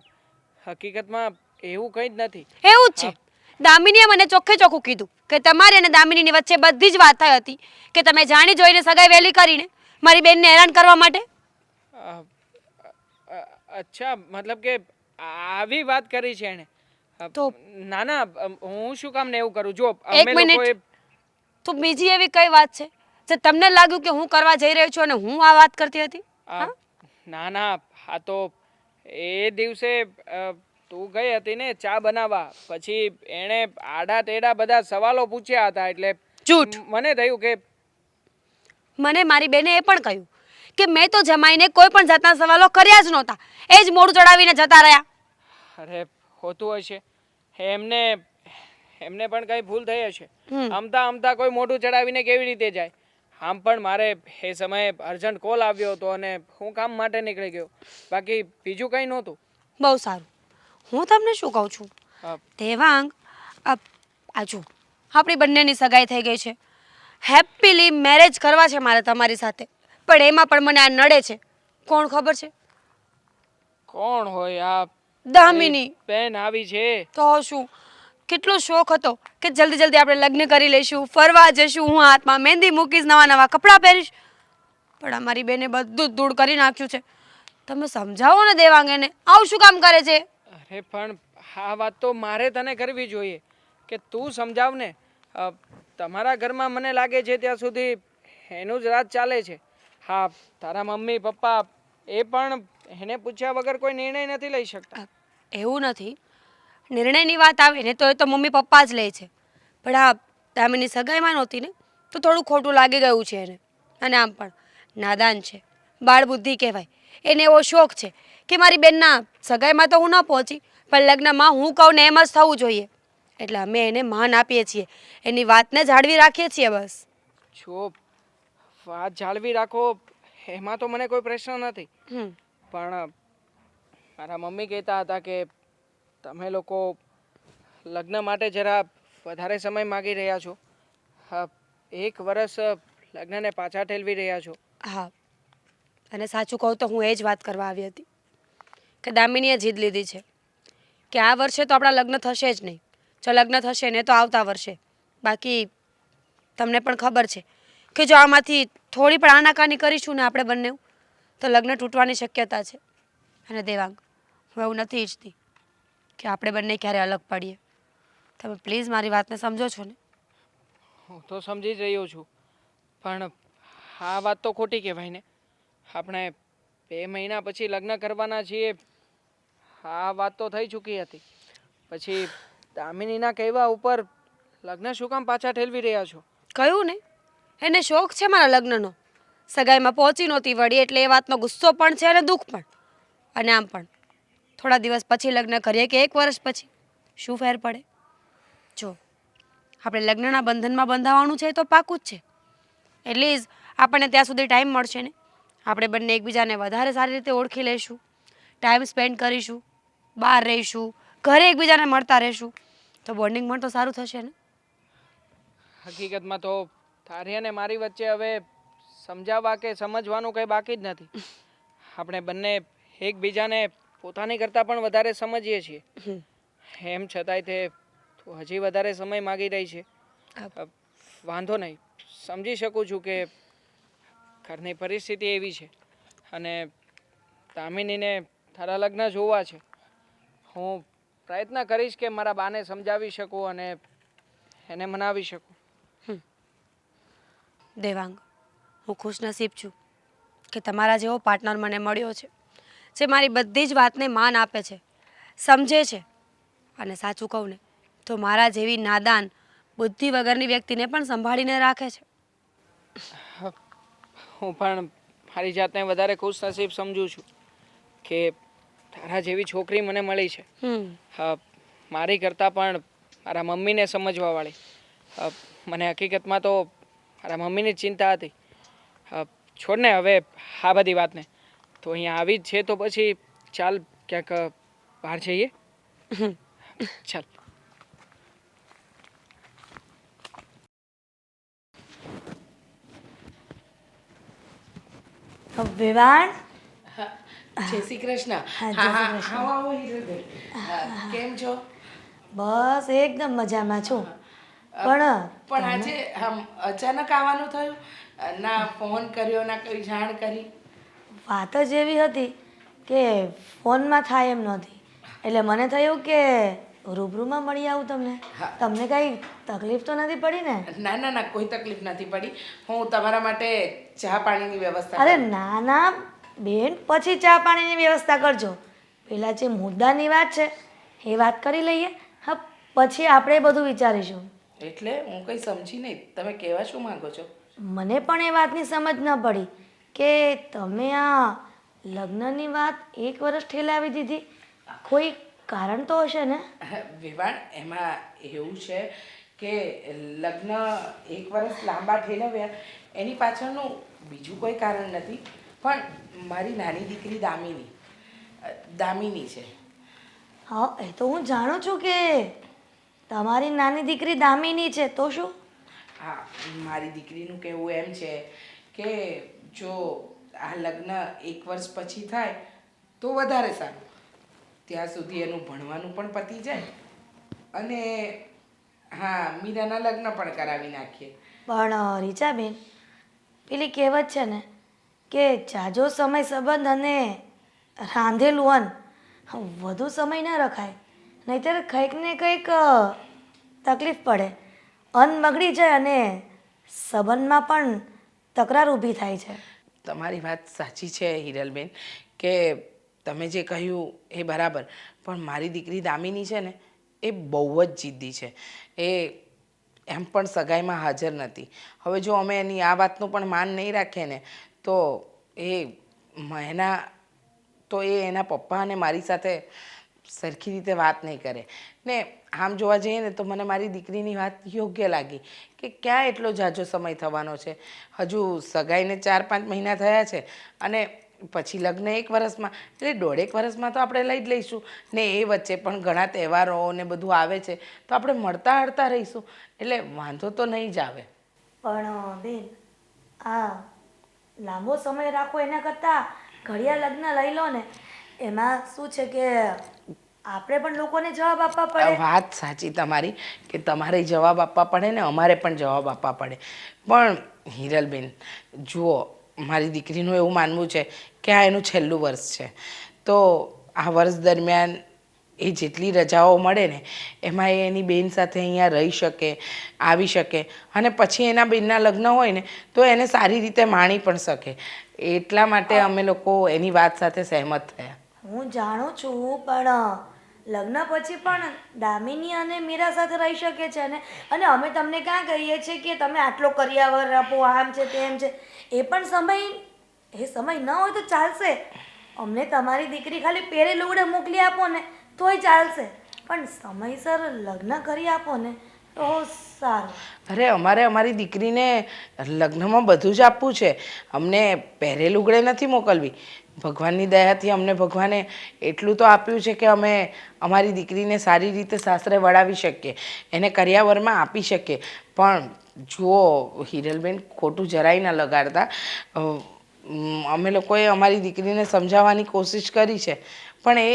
હકીકતમાં એવું કંઈ જ નથી. એવું જ છે. દામિનીએ મને ચોખ્ખે ચોખ્ખું કીધું કે તમારી અને દામિનીની વચ્ચે બધી જ વાત થઈ હતી કે તમે જાણી જોઈને સગાઈ વહેલી કરીને મારી બેનને હેરાન કરવા માટે. અચ્છા, મતલબ કે આવી વાત કરી છે એણે? તો ના ના, હું શું કામ ને એવું કરું? જો એક અમે લોકોએ મિનિટ, તો બીજી એવી કઈ વાત છે જે તમને લાગ્યું કે હું કરવા જઈ રહ્યો છું અને હું આ વાત કરતી હતી? ના ના, આ તો એ દિવસે તું ગઈ હતી ને ચા બનાવવા, પછી એણે આડા ટેડા બધા સવાલો પૂછ્યા હતા એટલે જૂઠ. મને થયું કે મને મારી બેને એ પણ કહ્યું કે મેં તો જમાઈને કોઈ પણ જાતના સવાલો કર્યા જ નહોતા, એ જ મોઢું ચડાવીને જતા રહ્યા. અરે હોતું હશે, એમને પણ કઈ ભૂલ થઈ હશે. આમતા કોઈ મોઢું ચડાવીને કેવી રીતે જાય? આમ પણ મારે એ સમયે અર્જન્ટ કોલ આવ્યો હતો અને હું કામ માટે નીકળી ગયો, બાકી બીજું કંઈ નહોતું. બહુ સારું. હું તમને શું કહું છું દેવાંગ, આજુ આપણી બંનેની સગાઈ થઈ ગઈ છે, હેપીલી મેરેજ કરવા છે મારે તમારી સાથે, પણ એમાં પણ મને આ નડે છે. કોણ ખબર છે? કોણ હોય આ? દામિની બેન આવી છે. તો શું કેટલો શોખ હતો કે જલ્દી જલ્દી આપણે લગ્ન કરી લઈશું, ફરવા જઈશું, હું હાથમાં મહેંદી મૂકીશ, નવા નવા કપડાં પહેરીશ. પણ અમારી બેને બધું જ દૂર કરી નાખ્યું છે. તમે સમજાવો ને દેવાંગ એને, આવું શું કામ કરે છે? અરે પણ આ વાત તો મારે તને કરવી જોઈએ કે તું સમજાવ ને. તમારા ઘરમાં મને લાગે છે ત્યાં સુધી એનું જ રાજ ચાલે છે. હા, તારા મમ્મી પપ્પા એ પણ એને પૂછ્યા વગર કોઈ નિર્ણય નથી લઈ શકતા. એવું નથી, નિર્ણયની વાત આવે ને તો એ તો મમ્મી પપ્પા જ લે છે, પણ આ દામિની સગાઈમાં નહોતી ને તો થોડું ખોટું લાગી ગયું છે એને. અને આમ પણ નાદાન છે, બાળ બુદ્ધિ કહેવાય. એને એવો શોખ છે કે મારી બેનના સગાઈમાં તો હું ન પહોંચી, પણ લગ્નમાં હું કહું ને એમ જ થવું જોઈએ. એટલે અમે એને માન આપીએ છીએ, એની વાતને જાળવી રાખીએ છીએ બસ. જો વાત જાળવી રાખો એમાં તો મને કોઈ પ્રશ્ન નથી, પણ મારા મમ્મી કહેતા હતા કે તમે લોકો લગ્ન માટે જરા વધારે સમય માગી રહ્યા છો. હા, 1 વર્ષ લગ્નને પાછા ઠેલવી રહ્યા છો. હા, અને સાચું કહું તો હું એ જ વાત કરવા આવી હતી કે દામિનીએ જીદ લીધી છે કે આ વર્ષે તો આપણા લગ્ન થશે જ નહીં. જો લગ્ન થશે ને તો આવતા વર્ષે. બાકી તમને પણ ખબર છે કે જો આમાંથી થોડી પણ આનાકાની કરીશું ને આપણે બંને તો લગ્ન તૂટવાની શક્યતા છે. અને દેવાંગ, હું એવું નથી ઈચ્છતી કે આપણે બંને ક્યારે અલગ પડીએ. તમે પ્લીઝ મારી વાતને સમજો છો ને? હું તો સમજી જ રહ્યો છું, પણ આ વાત તો ખોટી કહેવાય ને. આપણે 2 મહિના પછી લગ્ન કરવાના છીએ. આ વાત તો થઈ ચૂકી હતી. પછી દામિનીના કહેવા ઉપર લગ્ન શું કામ પાછા ઠેલવી રહ્યા છો? કહ્યું ને, એને શોખ છે મારા લગ્નનો. સગાઈમાં પહોંચી નહોતી વળી એટલે એ વાતનો ગુસ્સો પણ છે અને દુઃખ પણ. અને આમ પણ થોડા દિવસ પછી લગ્ન કરીએ કે 1 વર્ષ પછી, શું ફેર પડે? જો આપણે લગ્નના બંધનમાં બંધાવાનું છે તો પાકું જ છે. એટલીસ્ટ આપણને ત્યાં સુધી ટાઈમ મળશે ને. આપણે બંને એકબીજાને વધારે સારી રીતે ઓળખી લઈશું, ટાઈમ સ્પેન્ડ કરીશું, બહાર રહીશું, ઘરે એકબીજાને મળતા રહીશું, તો બોન્ડિંગ પણ તો સારું થશે ને. હકીકતમાં તો તારી અને મારી વચ્ચે હવે સમજાવવા કે સમજવાનું કંઈ બાકી જ નથી. આપણે બંને એકબીજાને પોતાની કરતાં પણ વધારે સમજીએ છીએ. એમ છતાંય તે તું હજી વધારે સમય માગી રહી છે. વાંધો નહીં, સમજી શકું છું કે ઘરની પરિસ્થિતિ એવી છે અને દામિનીને તારા લગ્ન જોવા છે. હું પ્રયત્ન કરીશ કે મારા બાને સમજાવી શકું અને એને મનાવી શકું. દેવાંગ, હું ખુશનસીબ છું કે તમારા જેવો પાર્ટનર મને મળ્યો છે જે મારી બધી જ વાતને માન આપે છે, સમજે છે. અને સાચું કહું ને તો મારા જેવી નાદાન બુદ્ધિ વગરની વ્યક્તિને પણ સંભાળીને રાખે છે. હું પણ મારી જાતને વધારે ખુશનસીબ સમજું છું કે તારા જેવી છોકરી મને મળી છે. મારી કરતાં પણ મારા મમ્મીને સમજવાવાળી. મને હકીકતમાં તો મારા મમ્મીની જ ચિંતા હતી. છોડને હવે આ બધી વાતને. તો અહીંયા આવી જ છે તો પછી ચાલ ક્યાંક બહાર જઈએ. ચાલ. વેવાણ, જય શ્રી કૃષ્ણ. હા, જય શ્રી કૃષ્ણ. આવો આવો હિરલબેન. કેમ છો? બસ એકદમ મજામાં છું. પણ આજે આમ અચાનક આવવાનું થયું? ના ફોન કર્યો ના કોઈ જાણ કરી? વાત જ એવી હતી કે ફોનમાં થાય એમ નહોતી, એટલે મને થયું કે રૂબરૂમાં મળી આવું તમને. તમને કાંઈ તકલીફ તો નથી પડી ને? ના ના ના, કોઈ તકલીફ નથી પડી. હું તમારા માટે ચા પાણીની વ્યવસ્થા અરે કરું. ના ના બેન, પછી ચા પાણીની વ્યવસ્થા કરજો. પેલા જે મુદ્દાની વાત છે એ વાત કરી લઈએ. હા, પછી આપણે બધું વિચારીશું. એટલે હું કંઈ સમજી નહીં, તમે કહેવા શું માંગો છો? મને પણ એ વાતની સમજ ન પડી કે તમે આ લગ્નની વાત 1 વર્ષ ઠેલાવી દીધી. કોઈ કારણ તો હશે ને? વિવાણ, એમાં એવું છે કે લગ્ન 1 વર્ષ લાંબા ઠેલવ્યા એની પાછળનું બીજું કોઈ કારણ નથી, પણ મારી નાની દીકરી દામિની છે. હા, એ તો હું જાણું છું કે તમારી નાની દીકરી દામિની છે. તો શું? હા, મારી દીકરીનું કહેવું એમ છે કે જો આ લગ્ન 1 વર્ષ પછી થાય તો વધારે સારું. ત્યાં સુધી એનું ભણવાનું પણ પતી જાય અને હા, મીરાના લગ્ન પણ કરાવી નાખીએ. પણ રીચાબેન, પેલી કહેવત છે ને કે જાજો સમય સંબંધ અને રાંધેલું અન્ન વધુ સમય ન રખાય, નહીંતર કંઈક ને કંઈક તકલીફ પડે. અન્ન બગડી જાય અને સંબંધમાં પણ તકરાર ઊભી થાય છે. તમારી વાત સાચી છે હિરલબેન, કે તમે જે કહ્યું એ બરાબર. પણ મારી દીકરી દામિની છે ને એ બહુ જ જિદ્દી છે. એ એમ પણ સગાઈમાં હાજર નથી. હવે જો અમે એની આ વાતનું પણ માન નહીં રાખીએ ને તો એના પપ્પા અને મારી સાથે સરખી રીતે વાત નહીં કરે. ને આમ જોવા જઈએ ને તો મને મારી દીકરીની વાત યોગ્ય લાગી કે ક્યાં એટલો ઝાઝો સમય થવાનો છે. હજુ સગાઈને 4-5 મહિના થયા છે અને પછી લગ્ન 1 વર્ષમાં, એટલે 1.5 વર્ષમાં તો આપણે લઈ જ લઈશું ને. એ વચ્ચે પણ ઘણા તહેવારો ને બધું આવે છે તો આપણે મળતા હળતા રહીશું, એટલે વાંધો તો નહીં જ આવે. પણ બેન, આ લાંબો સમય રાખો એના કરતાં ઘડિયા લગ્ન લઈ લો ને. એમાં શું છે કે આપણે પણ લોકોને જવાબ આપવા પડે. વાત સાચી તમારી કે તમારે જવાબ આપવા પડે ને અમારે પણ જવાબ આપવા પડે. પણ હિરલબેન જુઓ, મારી દીકરીનું એવું માનવું છે કે આ એનું છેલ્લું વર્ષ છે, તો આ વર્ષ દરમિયાન એ જેટલી રજાઓ મળે ને એમાં એ એની બેન સાથે અહીંયા રહી શકે, આવી શકે, અને પછી એના બેનના લગ્ન હોય ને તો એને સારી રીતે માણી પણ શકે. એટલા માટે અમે લોકો એની વાત સાથે સહેમત થયા. હું જાણું છું, પણ લગ્ન પછી પણ દામિની અને મીરા સાથે રહી શકે છે ને. અને અમે તમને ક્યાં કહીએ છીએ કે તમે આટલો કરિયાવર આપો, આમ છે તેમ છે. એ પણ સમય ન હોય તો ચાલશે. અમને તમારી દીકરી ખાલી પહેરે લુગડે મોકલી આપો ને તોય ચાલશે, પણ સમયસર લગ્ન કરી આપો ને તો સારું. અરે અમારે અમારી દીકરીને લગ્નમાં બધું જ આપવું છે. અમને પહેરે લુગડે નથી મોકલવી. ભગવાનની દયાથી અમને ભગવાને એટલું તો આપ્યું છે કે અમે અમારી દીકરીને સારી રીતે સાસરે વળાવી શકીએ, એને કરિયાવરમાં આપી શકીએ. પણ જુઓ હિરલબેન, ખોટું જરાય ન લગાડતા. અમે લોકોએ અમારી દીકરીને સમજાવવાની કોશિશ કરી છે પણ એ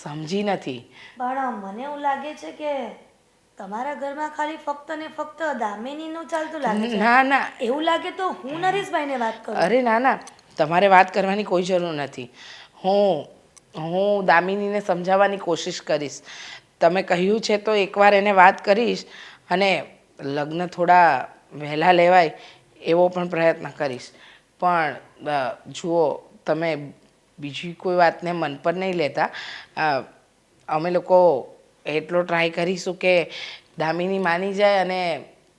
સમજી નથી. પણ મને એવું લાગે છે કે તમારા ઘરમાં ખાલી ફક્ત ને ફક્ત દામિનીનું ચાલતું લાગે છે. ના ના, એવું લાગે તો હું નરેશભાઈને વાત કરું. અરે ના ના, તમારે વાત કરવાની કોઈ જરૂર નથી. હું દામિનીને સમજાવવાની કોશિશ કરીશ. તમે કહ્યું છે તો એકવાર એને વાત કરીશ અને લગ્ન થોડા વહેલા લેવાય એવો પણ પ્રયત્ન કરીશ. પણ જુઓ, તમે બીજી કોઈ વાતને મન પર નહીં લેતા. અમે લોકો એટલો ટ્રાય કરીશું કે દામિની માની જાય અને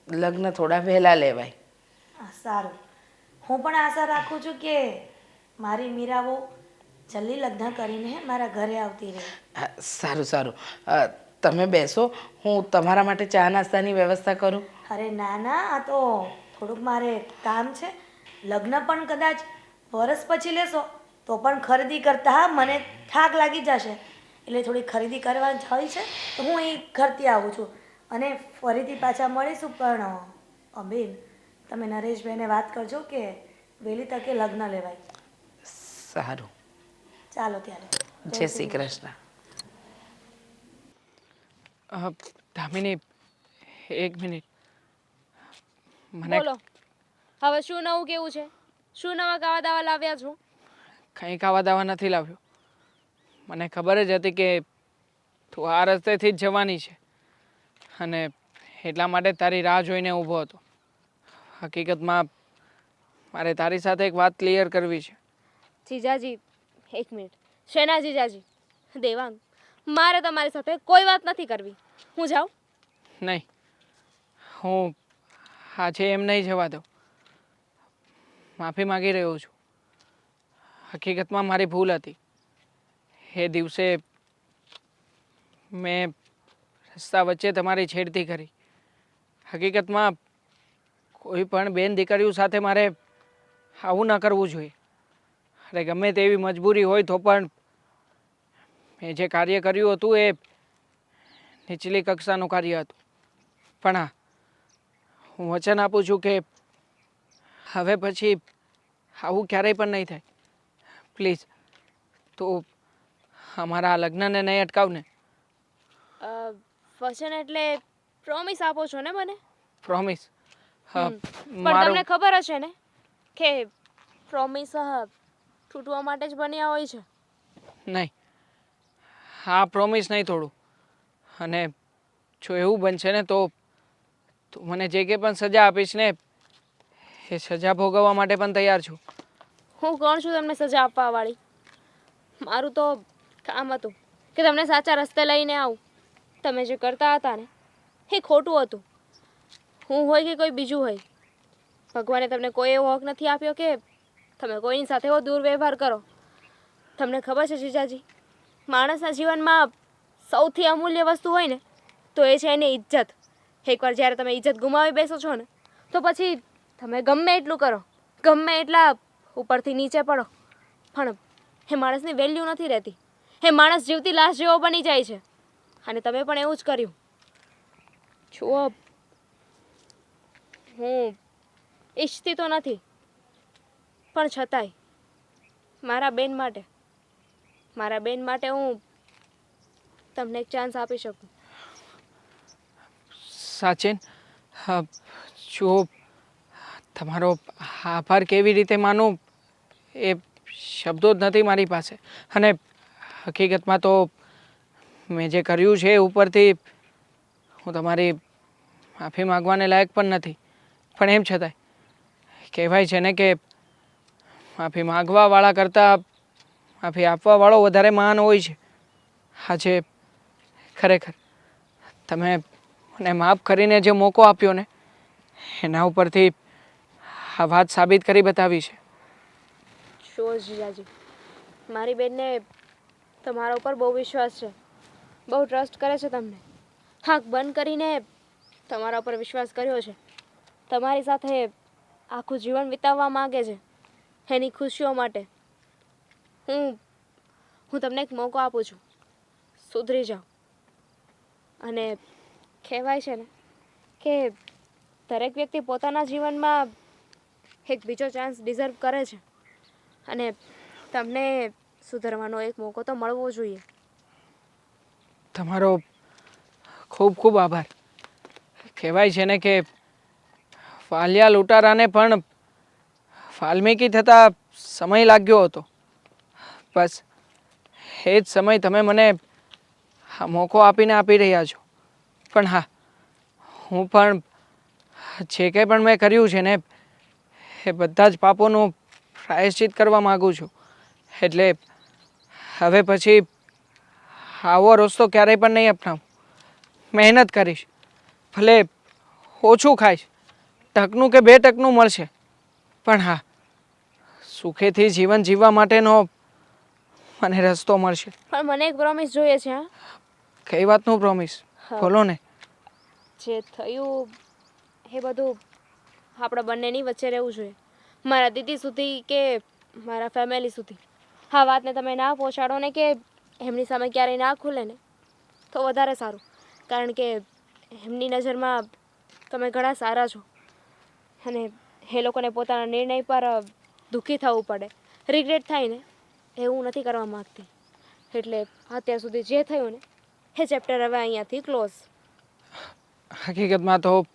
લગ્ન થોડા વહેલા લેવાય. સારું. હું પણ આશા રાખું છું કે મારી મીરાઓ જલ્દી લગ્ન કરીને મારા ઘરે આવતી રહે. સારું સારું, તમે બેસો, હું તમારા માટે ચા નાસ્તાની વ્યવસ્થા કરું. અરે ના ના, આ તો થોડુંક મારે કામ છે. લગ્ન પણ કદાચ વરસ પછી લેશો તો પણ ખરીદી કરતા મને થાક લાગી જશે, એટલે થોડી ખરીદી કરવાની હોય છે તો હું અહીં ઘરથી આવું છું અને ફરીથી પાછા મળીશું. પણ બેન, તમે નરેશભાઈને વાત કરજો કે વહેલી તકે લગ્ન લેવાય. સારું, ચાલો ત્યારે. જય શ્રી કૃષ્ણ. દામિની, 1 મિનિટ. મને બોલો, હવે શું નવું કેવું છે? શું નવા કાવા દાવા લાવ્યા છો? કંઈ ખાવા દાવા નથી લાવ્યો. મને ખબર જ હતી કે તું આ રસ્તેથી જ જવાની છે અને એટલા માટે તારી રાહ જોઈને ઊભો હતો. હકીકતમાં મારે તારી સાથે એક વાત ક્લિયર કરવી છે. જીજાજી, 1 મિનિટ. શેના જીજાજી? દેવાંગ, મારે તમારી સાથે કોઈ વાત નથી કરવી. હું જાઉં? નહીં, હું આજે એમ નહીં જવા દઉં. માફી માગી રહ્યો છું. હકીકતમાં મારી ભૂલ હતી. એ દિવસે મેં રસ્તા વચ્ચે તમારી છેડતી કરી. હકીકતમાં કોઈ પણ બેન દીકરીઓ સાથે મારે આવું ન કરવું જોઈએ. અરે ગમે તેવી મજબૂરી હોય તો પણ મેં જે કાર્ય કર્યું હતું એ નીચલી કક્ષાનું કાર્ય હતું. પણ હા, હું વચન આપું છું કે હવે પછી આવું ક્યારેય પણ નહીં થાય. પ્લીઝ તું અમારા લગ્નને નહીં અટકાવને. વચન એટલે પ્રોમિસ આપો છો ને મને? પ્રોમિસ. પણ તમને ખબર હશે ને કે પ્રોમિસ તૂટવા માટે જ બન્યા હોય છે. નહીં, હા પ્રોમિસ નહીં તોડું. અને જો એવું બનશે ને તો તું મને જે કે પણ સજા આપીશ ને એ સજા ભોગવવા માટે પણ તૈયાર છું. હું કોણ છું તમને સજા આપવા વાળી? મારું તો કામ હતું કે તમને સાચા રસ્તે લઈને આવું. તમે જે કરતા હતા ને એ ખોટું હતું. હું હોય કે કોઈ બીજું હોય, ભગવાને તમને કોઈ એવો હક નથી આપ્યો કે તમે કોઈની સાથે એવો દુર્વ્યવહાર કરો. તમને ખબર છે જીજાજી, માણસના જીવનમાં સૌથી અમૂલ્ય વસ્તુ હોય ને તો એ છે એની ઇજ્જત. એકવાર જ્યારે તમે ઇજ્જત ગુમાવી બેસો છો ને તો પછી તમે ગમે એટલું કરો, ગમે એટલા ઉપરથી નીચે પડો, પણ એ માણસની વેલ્યુ નથી રહેતી. એ માણસ જીવતી લાશ જેવો બની જાય છે. અને તમે પણ એવું જ કર્યું. જુઓ, હું ઈચ્છતી તો નથી, પણ છતાંય મારા બેન માટે હું તમને એક ચાન્સ આપી શકું. સાચીન, જો તમારો આભાર કેવી રીતે માનું એ શબ્દો જ નથી મારી પાસે. અને હકીકતમાં તો મેં જે કર્યું છે એ ઉપરથી હું તમારી માફી માગવાને લાયક પણ નથી. પણ એમ છતાંય કહેવાય છે ને કે માફી માગવાવાળા કરતાં માફી આપવાવાળો વધારે મહાન હોય છે. આજે ખરેખર તમે મને માફ કરીને જે મોકો આપ્યો ને એના ઉપરથી આ વાત સાબિત કરી બતાવી છે. જુઓ જીજાજી, મારી બેનને તમારા ઉપર બહુ વિશ્વાસ છે, બહુ ટ્રસ્ટ કરે છે તમને. આંખ બંધ કરીને તમારા ઉપર વિશ્વાસ કર્યો છે. તમારી સાથે આખું જીવન વિતાવવા માંગે છે, એની ખુશીઓ માટે. હું તમને એક મોકો આપું છું, સુધરી જાઓ. અને કહેવાય છે ને કે દરેક વ્યક્તિ પોતાના જીવનમાં એક બીજો ચાન્સ ડિઝર્વ કરે છે. અને તમને સુધરવાનો એક મોકો તો મળવો જોઈએ. તમારો ખૂબ ખૂબ આભાર. કહેવાય છે ને કે વાલિયા લૂંટારાને પણ વાલ્મીકી થતાં સમય લાગ્યો હતો. બસ એ જ સમય તમે મને આ મોકો આપીને આપી રહ્યા છો. પણ હા, હું પણ જે કંઈ પણ મેં કર્યું છે ને એ બધા જ પાપોનું પ્રાયશ્ચિત કરવા માગું છું. એટલે હવે પછી આવો રસ્તો ક્યારેય પણ નહીં અપનાવું. મહેનત કરીશ, ભલે ઓછું ખાઈશ, ટકનું કે 2 ટકનું મળશે, પણ હા, સુખેથી જીવન જીવવા માટેનો મને રસ્તો મળશે. પણ મને એક પ્રોમિસ જોઈએ છે. હા, કઈ વાતનું પ્રોમિસ? બોલો ને. જે થયું એ બધું આપણા બંનેની વચ્ચે રહેવું જોઈએ. મારા દીદી સુધી કે મારા ફેમિલી સુધી આ વાતને તમે ના પહોંચાડો ને કે એમની સામે ક્યારેય ના ખુલે ને તો વધારે સારું. કારણ કે એમની નજરમાં તમે ઘણા સારા છો અને એ લોકોને પોતાના નિર્ણય પર દુઃખી થવું પડે, રિગ્રેટ થાય ને, એવું નથી કરવા માગતી. એટલે અત્યાર સુધી જે થયું ને એ ચેપ્ટર હવે અહીંયાથી ક્લોઝ. હકીકતમાં તો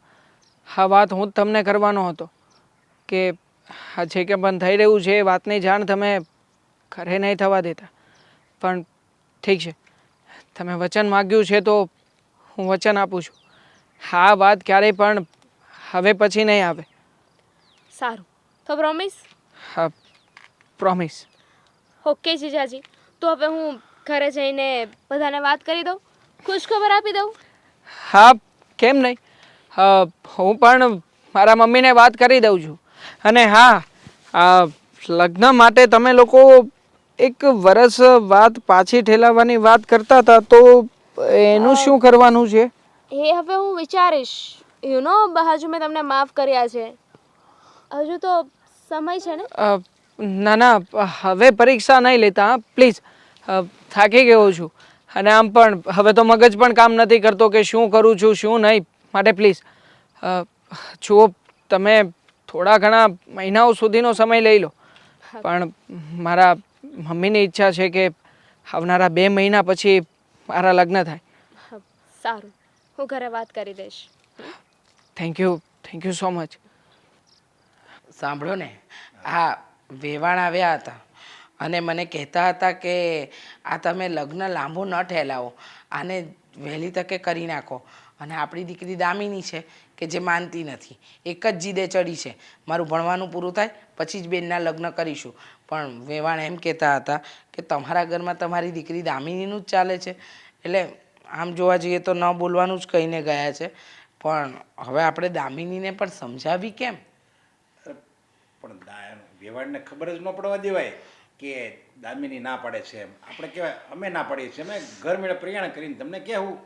આ વાત હું જ તમને કરવાનો હતો કે આ જે કે પણ થઈ રહ્યું છે એ વાતની જાણ તમે ઘરે નહીં થવા દેતા. પણ ઠીક છે, તમે વચન માગ્યું છે તો હું વચન આપું છું. આ વાત ક્યારેય પણ હવે પછી નહીં આવે. સારું, તો પ્રોમિસ? હા, પ્રોમિસ. ઓકે જીજાજી, તો હવે હું ઘરે જઈને બધાને વાત કરી દઉં, ખુશખબર આપી દઉં. હા, કેમ નહીં. હું પણ મારા મમ્મીને વાત કરી દઉં છું. અને હા, લગ્ન માટે તમે લોકો એક વરસ વાત પાછી ઠેલાવવાની વાત કરતા હતા, તો એનું શું કરવાનું છે? એ હવે હું વિચારીશ. બાજુ મેં તમને માફ કર્યા છે, હજુ તો સમય છે ને. ના ના, હવે પરીક્ષા નહીં લેતા પ્લીઝ. થાકી ગયો છું અને આમ પણ હવે તો મગજ પણ કામ નથી કરતો કે શું કરું છું શું નહીં. માટે પ્લીઝ જુઓ, તમે થોડા ઘણા મહિનાઓ સુધીનો સમય લઈ લો. પણ મારા મમ્મીની ઈચ્છા છે કે આવનારા 2 મહિના પછી મારા લગ્ન થાય. સારું, હું ઘરે વાત કરી દઈશ. Thank you so much. સાંભળો ને, આ વેવાણ આવ્યા હતા અને મને કહેતા હતા કે આ તમે લગ્ન લાંબુ ન ઠેલાવો, આને વહેલી તકે કરી નાખો. અને આપણી દીકરી દામિની છે કે જે માનતી નથી, એક જ જીદે ચડી છે, મારું ભણવાનું પૂરું થાય પછી જ બેનના લગ્ન કરીશું. પણ વેવાણ એમ કહેતા હતા કે તમારા ઘરમાં તમારી દીકરી દામિનીનું જ ચાલે છે. એટલે આમ જોવા જઈએ તો ન બોલવાનું જ કહીને ગયા છે. પણ હવે આપણે દામિનીને પણ સમજાવી કેમ? પણ વેવાણને ખબર જ ન પડવા દેવાય કે દામિની ના પાડે છે એમ. આપણે કહેવાય અમે ના પાડીએ છીએ, અમે ઘર મેળે પ્રયાણ કરીને તમને કહેવું.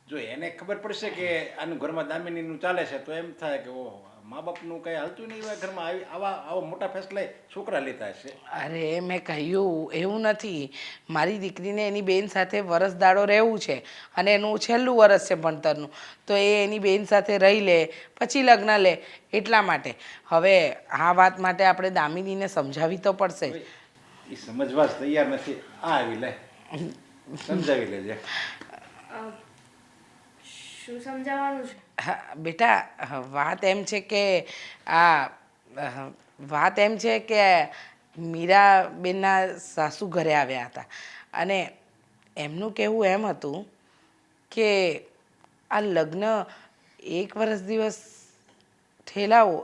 જો એને ખબર પડશે કે આનું ઘરમાં દામિનીનું ચાલે છે તો એમ થાય કે ઓહો, મા બાપનું કંઈ હાલતું નહીં એવા ઘરમાં આવા મોટા ફેસલા છોકરા લેતા હશે. અરે મેં કહ્યું એવું નથી. મારી દીકરીને એની બેન સાથે વરસ દાડો રહેવું છે અને એનું છેલ્લું વરસ છે ભણતરનું, તો એ એની બેન સાથે રહી લે પછી લગ્ન લે એટલા માટે. હવે આ વાત માટે આપણે દામિનીને સમજાવી તો પડશે જ. એ સમજવા જ તૈયાર નથી. આવી લે સમજાવી લેજે. શું સમજાવવાનું છે? હા બેટા, વાત એમ છે કે વાત એમ છે કે મીરાબેનના સાસુ ઘરે આવ્યા હતા અને એમનું કહેવું એમ હતું કે આ લગ્ન 1 વર્ષ દિવસ ઠેલાવો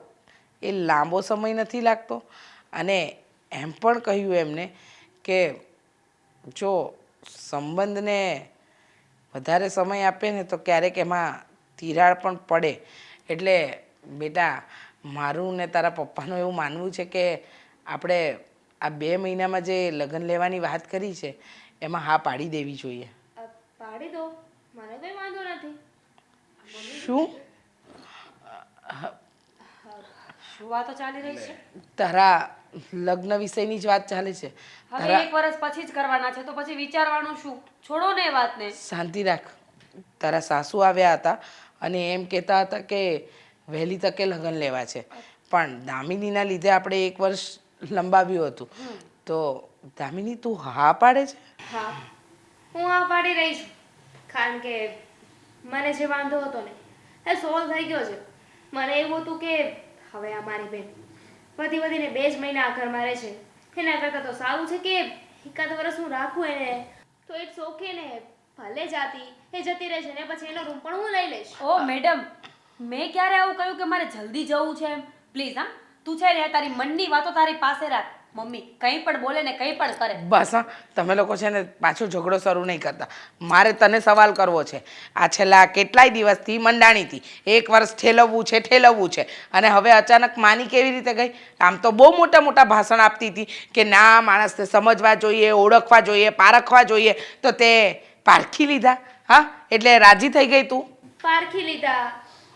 એ લાંબો સમય નથી લાગતો. અને એમ પણ કહ્યું એમને કે જો સંબંધને વધારે સમય આપે ને તો ક્યારેક એમાં તિરાડ પણ પડે. એટલે બેટા, મારું ને તારા પપ્પાનું એવું માનવું છે કે આપણે આ 2 મહિનામાં જે લગ્ન લેવાની વાત કરી છે એમાં હા પાડી દેવી જોઈએ. પાડી દો, મને કંઈ વાંધો નથી. શું શું વાતો ચાલી રહી છે? તારા લગ્ન વિષયની જ વાત ચાલે છે? હવે 1 વર્ષ પછી જ કરવાના છે તો પછી વિચારવાનું શું? છોડો ને એ વાતને. શાંતિ રાખ. તારા સાસુ આવ્યા હતા અને એમ કહેતા હતા કે વહેલી તકે લગ્ન લેવા છે, પણ દામિનીના લીધે આપણે 1 વર્ષ લંબાવ્યું હતું. તો દામિની તું હા પાડે છે? હા, હું આ પાડી રહી છું કારણ કે મને જે વાંધો હતો ને એ સોલ્વ થઈ ગયો છે. મને એવું હતું કે હવે આ મારી બેન વધીને 2 જ મહિના આ ઘરમાં રહે છે, એના કરતાં તો સારું છે કે 1 વર્ષ હું રાખું એને, તો ઇટ્સ ઓકે ને. ભલે જાતી એ જતી રહેશે ને પછી એનો રૂમ પણ હું લઈ લઈશ. ઓ મેડમ, મેં ક્યારે આવું કહ્યું કે મારે જલ્દી જવું છે એમ? પ્લીઝ હા, તું છે ને તારી મનની વાતો તારી પાસે રાખ. મમ્મી કંઈ પણ બોલે ને કંઈ પણ કરે. બસ હા, તમે લોકો છે ને પાછું ઝઘડો શરૂ નહીં કરતા. મારે તને સવાલ કરવો છે. આ છેલ્લા કેટલાય દિવસથી મંડાણીથી 1 વર્ષ ઠેલવવું છે અને હવે અચાનક માની કેવી રીતે ગઈ? આમ તો બહુ મોટા ભાષણ આપતી હતી કે ના, માણસને સમજવા જોઈએ, ઓળખવા જોઈએ, પારખવા જોઈએ, તો તે પારખી લીધા. હા, એટલે રાજી થઈ ગઈ તું? પારખી લીધા,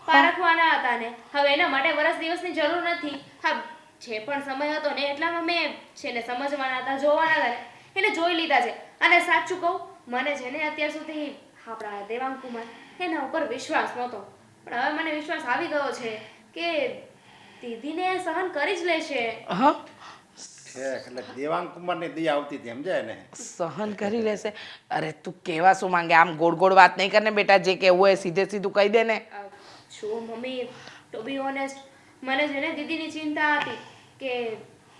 પારખવાના હતા ને હવે એના માટે વર્ષ દિવસની જરૂર નથી. હા, જે પણ સમય હતો ને એટલામાં મેં છે ને સમજવાના હતા, જોવાના હતા ને એને જોઈ લીધા છે. અને સાચું કહું, મને છે ને અત્યાર સુધી આપણા દેવાંગ કુમાર એના ઉપર વિશ્વાસ નહોતો, પણ હવે મને વિશ્વાસ આવી ગયો છે કે દીદીને સહન કરી જ લેશે. હા, એટલે દેવાંગ કુમારની દયા આવતી હતી, સમજાય ને? સહન કરી લેશે? અરે તું કેવા શું માંગે? આમ ગોળ વાત નહીં કરને બેટા. જે કહેવું હોય સીધું કહી દે ને. શું મમ્મી, ટુ બી ઓનેસ્ટ, મને છે ને દીદીની ચિંતા હતી કે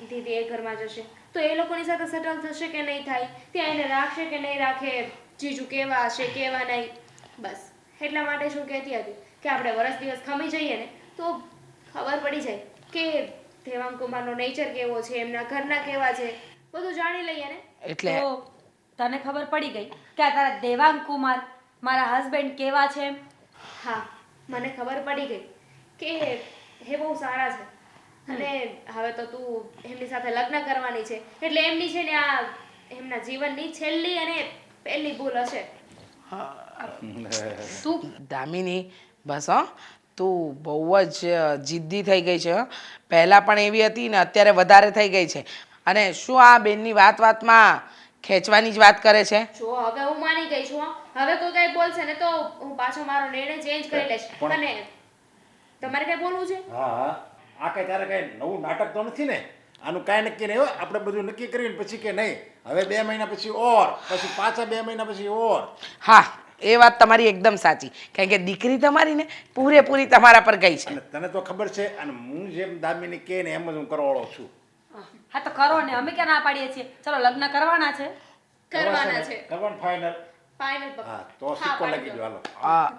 દીદી એ ઘરમાં જશે તો એ લોકોની સાથે સેટલ થશે કે નહીં થાય, ત્યાં એને રાખશે કે નહીં રાખે, જીજુ કેવા હશે કેવા નહીં. બસ એટલા માટે શું કહેતી હતી કે આપણે વર્ષ દિવસ ખમી જઈએ ને તો ખબર પડી જાય કે દેવાંગ કુમારનો નેચર કેવો છે, એમના ઘરના કેવા છે, બધું જાણી લઈએ ને. એટલે તો તને ખબર પડી ગઈ કે આ તારા દેવાંગ કુમાર મારા હસબન્ડ કેવા છે એમ? હા, મને ખબર પડી ગઈ કે એ બહુ સારા છે અને હવે તો તું એમની સાથે લગ્ન કરવાની છે એટલે એમની છે ને આ એમના જીવનની છેલ્લી અને પહેલી ભૂલ હશે. તું દામિની, બસ હો, તું બહુ જ જિદ્દી થઈ ગઈ છે. પહેલાં પણ એવી હતી ને અત્યારે વધારે થઈ ગઈ છે. અને શું આ બેનની વાતમાં ખેંચવાની જ વાત કરે છે? જો હવે હું માની ગઈ છું હો. હવે કોઈ કઈ બોલશે ને તો હું પાછો મારો નિર્ણય ચેન્જ કરી લઈશ. અને તમારે કઈ બોલવું છે? હા હા, આ કઈ તારે કઈ નવું નાટક તો નથી ને? આનું કાંઈ નક્કી નહીં. આપણે બધું નક્કી કરીને પછી કે નહીં હવે 2 મહિના પછી પછી પાછા 2 મહિના પછી હા, એ વાત તમારી એકદમ સાચી. કારણ કે દીકરી તમારી ને પૂરેપૂરી તમારા પર ગઈ છે. અને તને તો ખબર છે, અને હું જેમ દામિની કહે ને એમ જ હું કરવાળો છું. હા તો કરો ને, અમે ક્યાં ના પાડીએ છીએ? ચલો લગ્ન કરવાના છે. કરવાના છે. કરવાનું ફાઇનલ. ફાઇનલ હા, પક્કા. તો સિક્કો લગી ગયો. હાલો.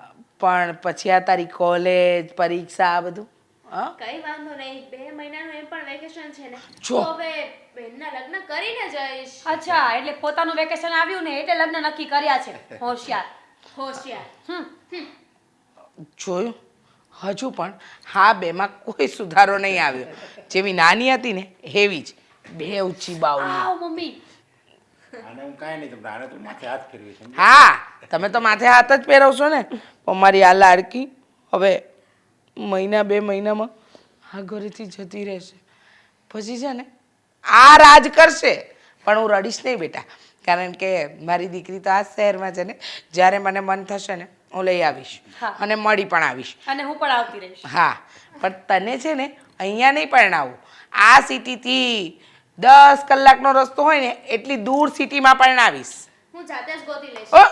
પણ પછી આ તારી કોલેજ પરીક્ષા આ બધું? હા, કઈ વાંધો નહીં, 2 મહિનાનું એમ પણ વેકેશન છે ને જો. તો હવે બેનના લગ્ન કરીને જઈશ. અચ્છા, એટલે પોતાનું વેકેશન આવ્યું ને એટલે લગ્ન નક્કી કર્યા છે. હોશિયાર. હોશિયાર. જોયું? હજુ પણ હા બેમાં કોઈ સુધારો નહીં આવ્યો. જેવી નાની હતી ને એવી જ બે ઊંચી બાવલી. આવ મમ્મી. આને હું કાંઈ નહીં, તમને આને તો માથે હાથ ફેરવી છે. હા, તમે તો માથે હાથ જ પહેરવશો ને. પણ મારી આ લાડકી હવે 1-2 મહિનામાં આ ઘરેથી જતી રહેશે પછી છે ને આ રાજ કરશે પણ હું રડીશ નહીં બેટા, કારણ કે મારી દીકરી તો આ શહેરમાં છે ને, જ્યારે મને મન થશે ને હું લઈ આવીશ અને મળી પણ આવીશ. અને હું પણ આવતી રહીશ. હા, પણ તને છે ને અહીંયા નહીં પરણાવું. આ સિટીથી 10 કલાકનો રસ્તો હોય ને એટલી દૂર સિટીમાં પરણાવીશ. હું જાતે જ ગોતી લઈશ. ઓ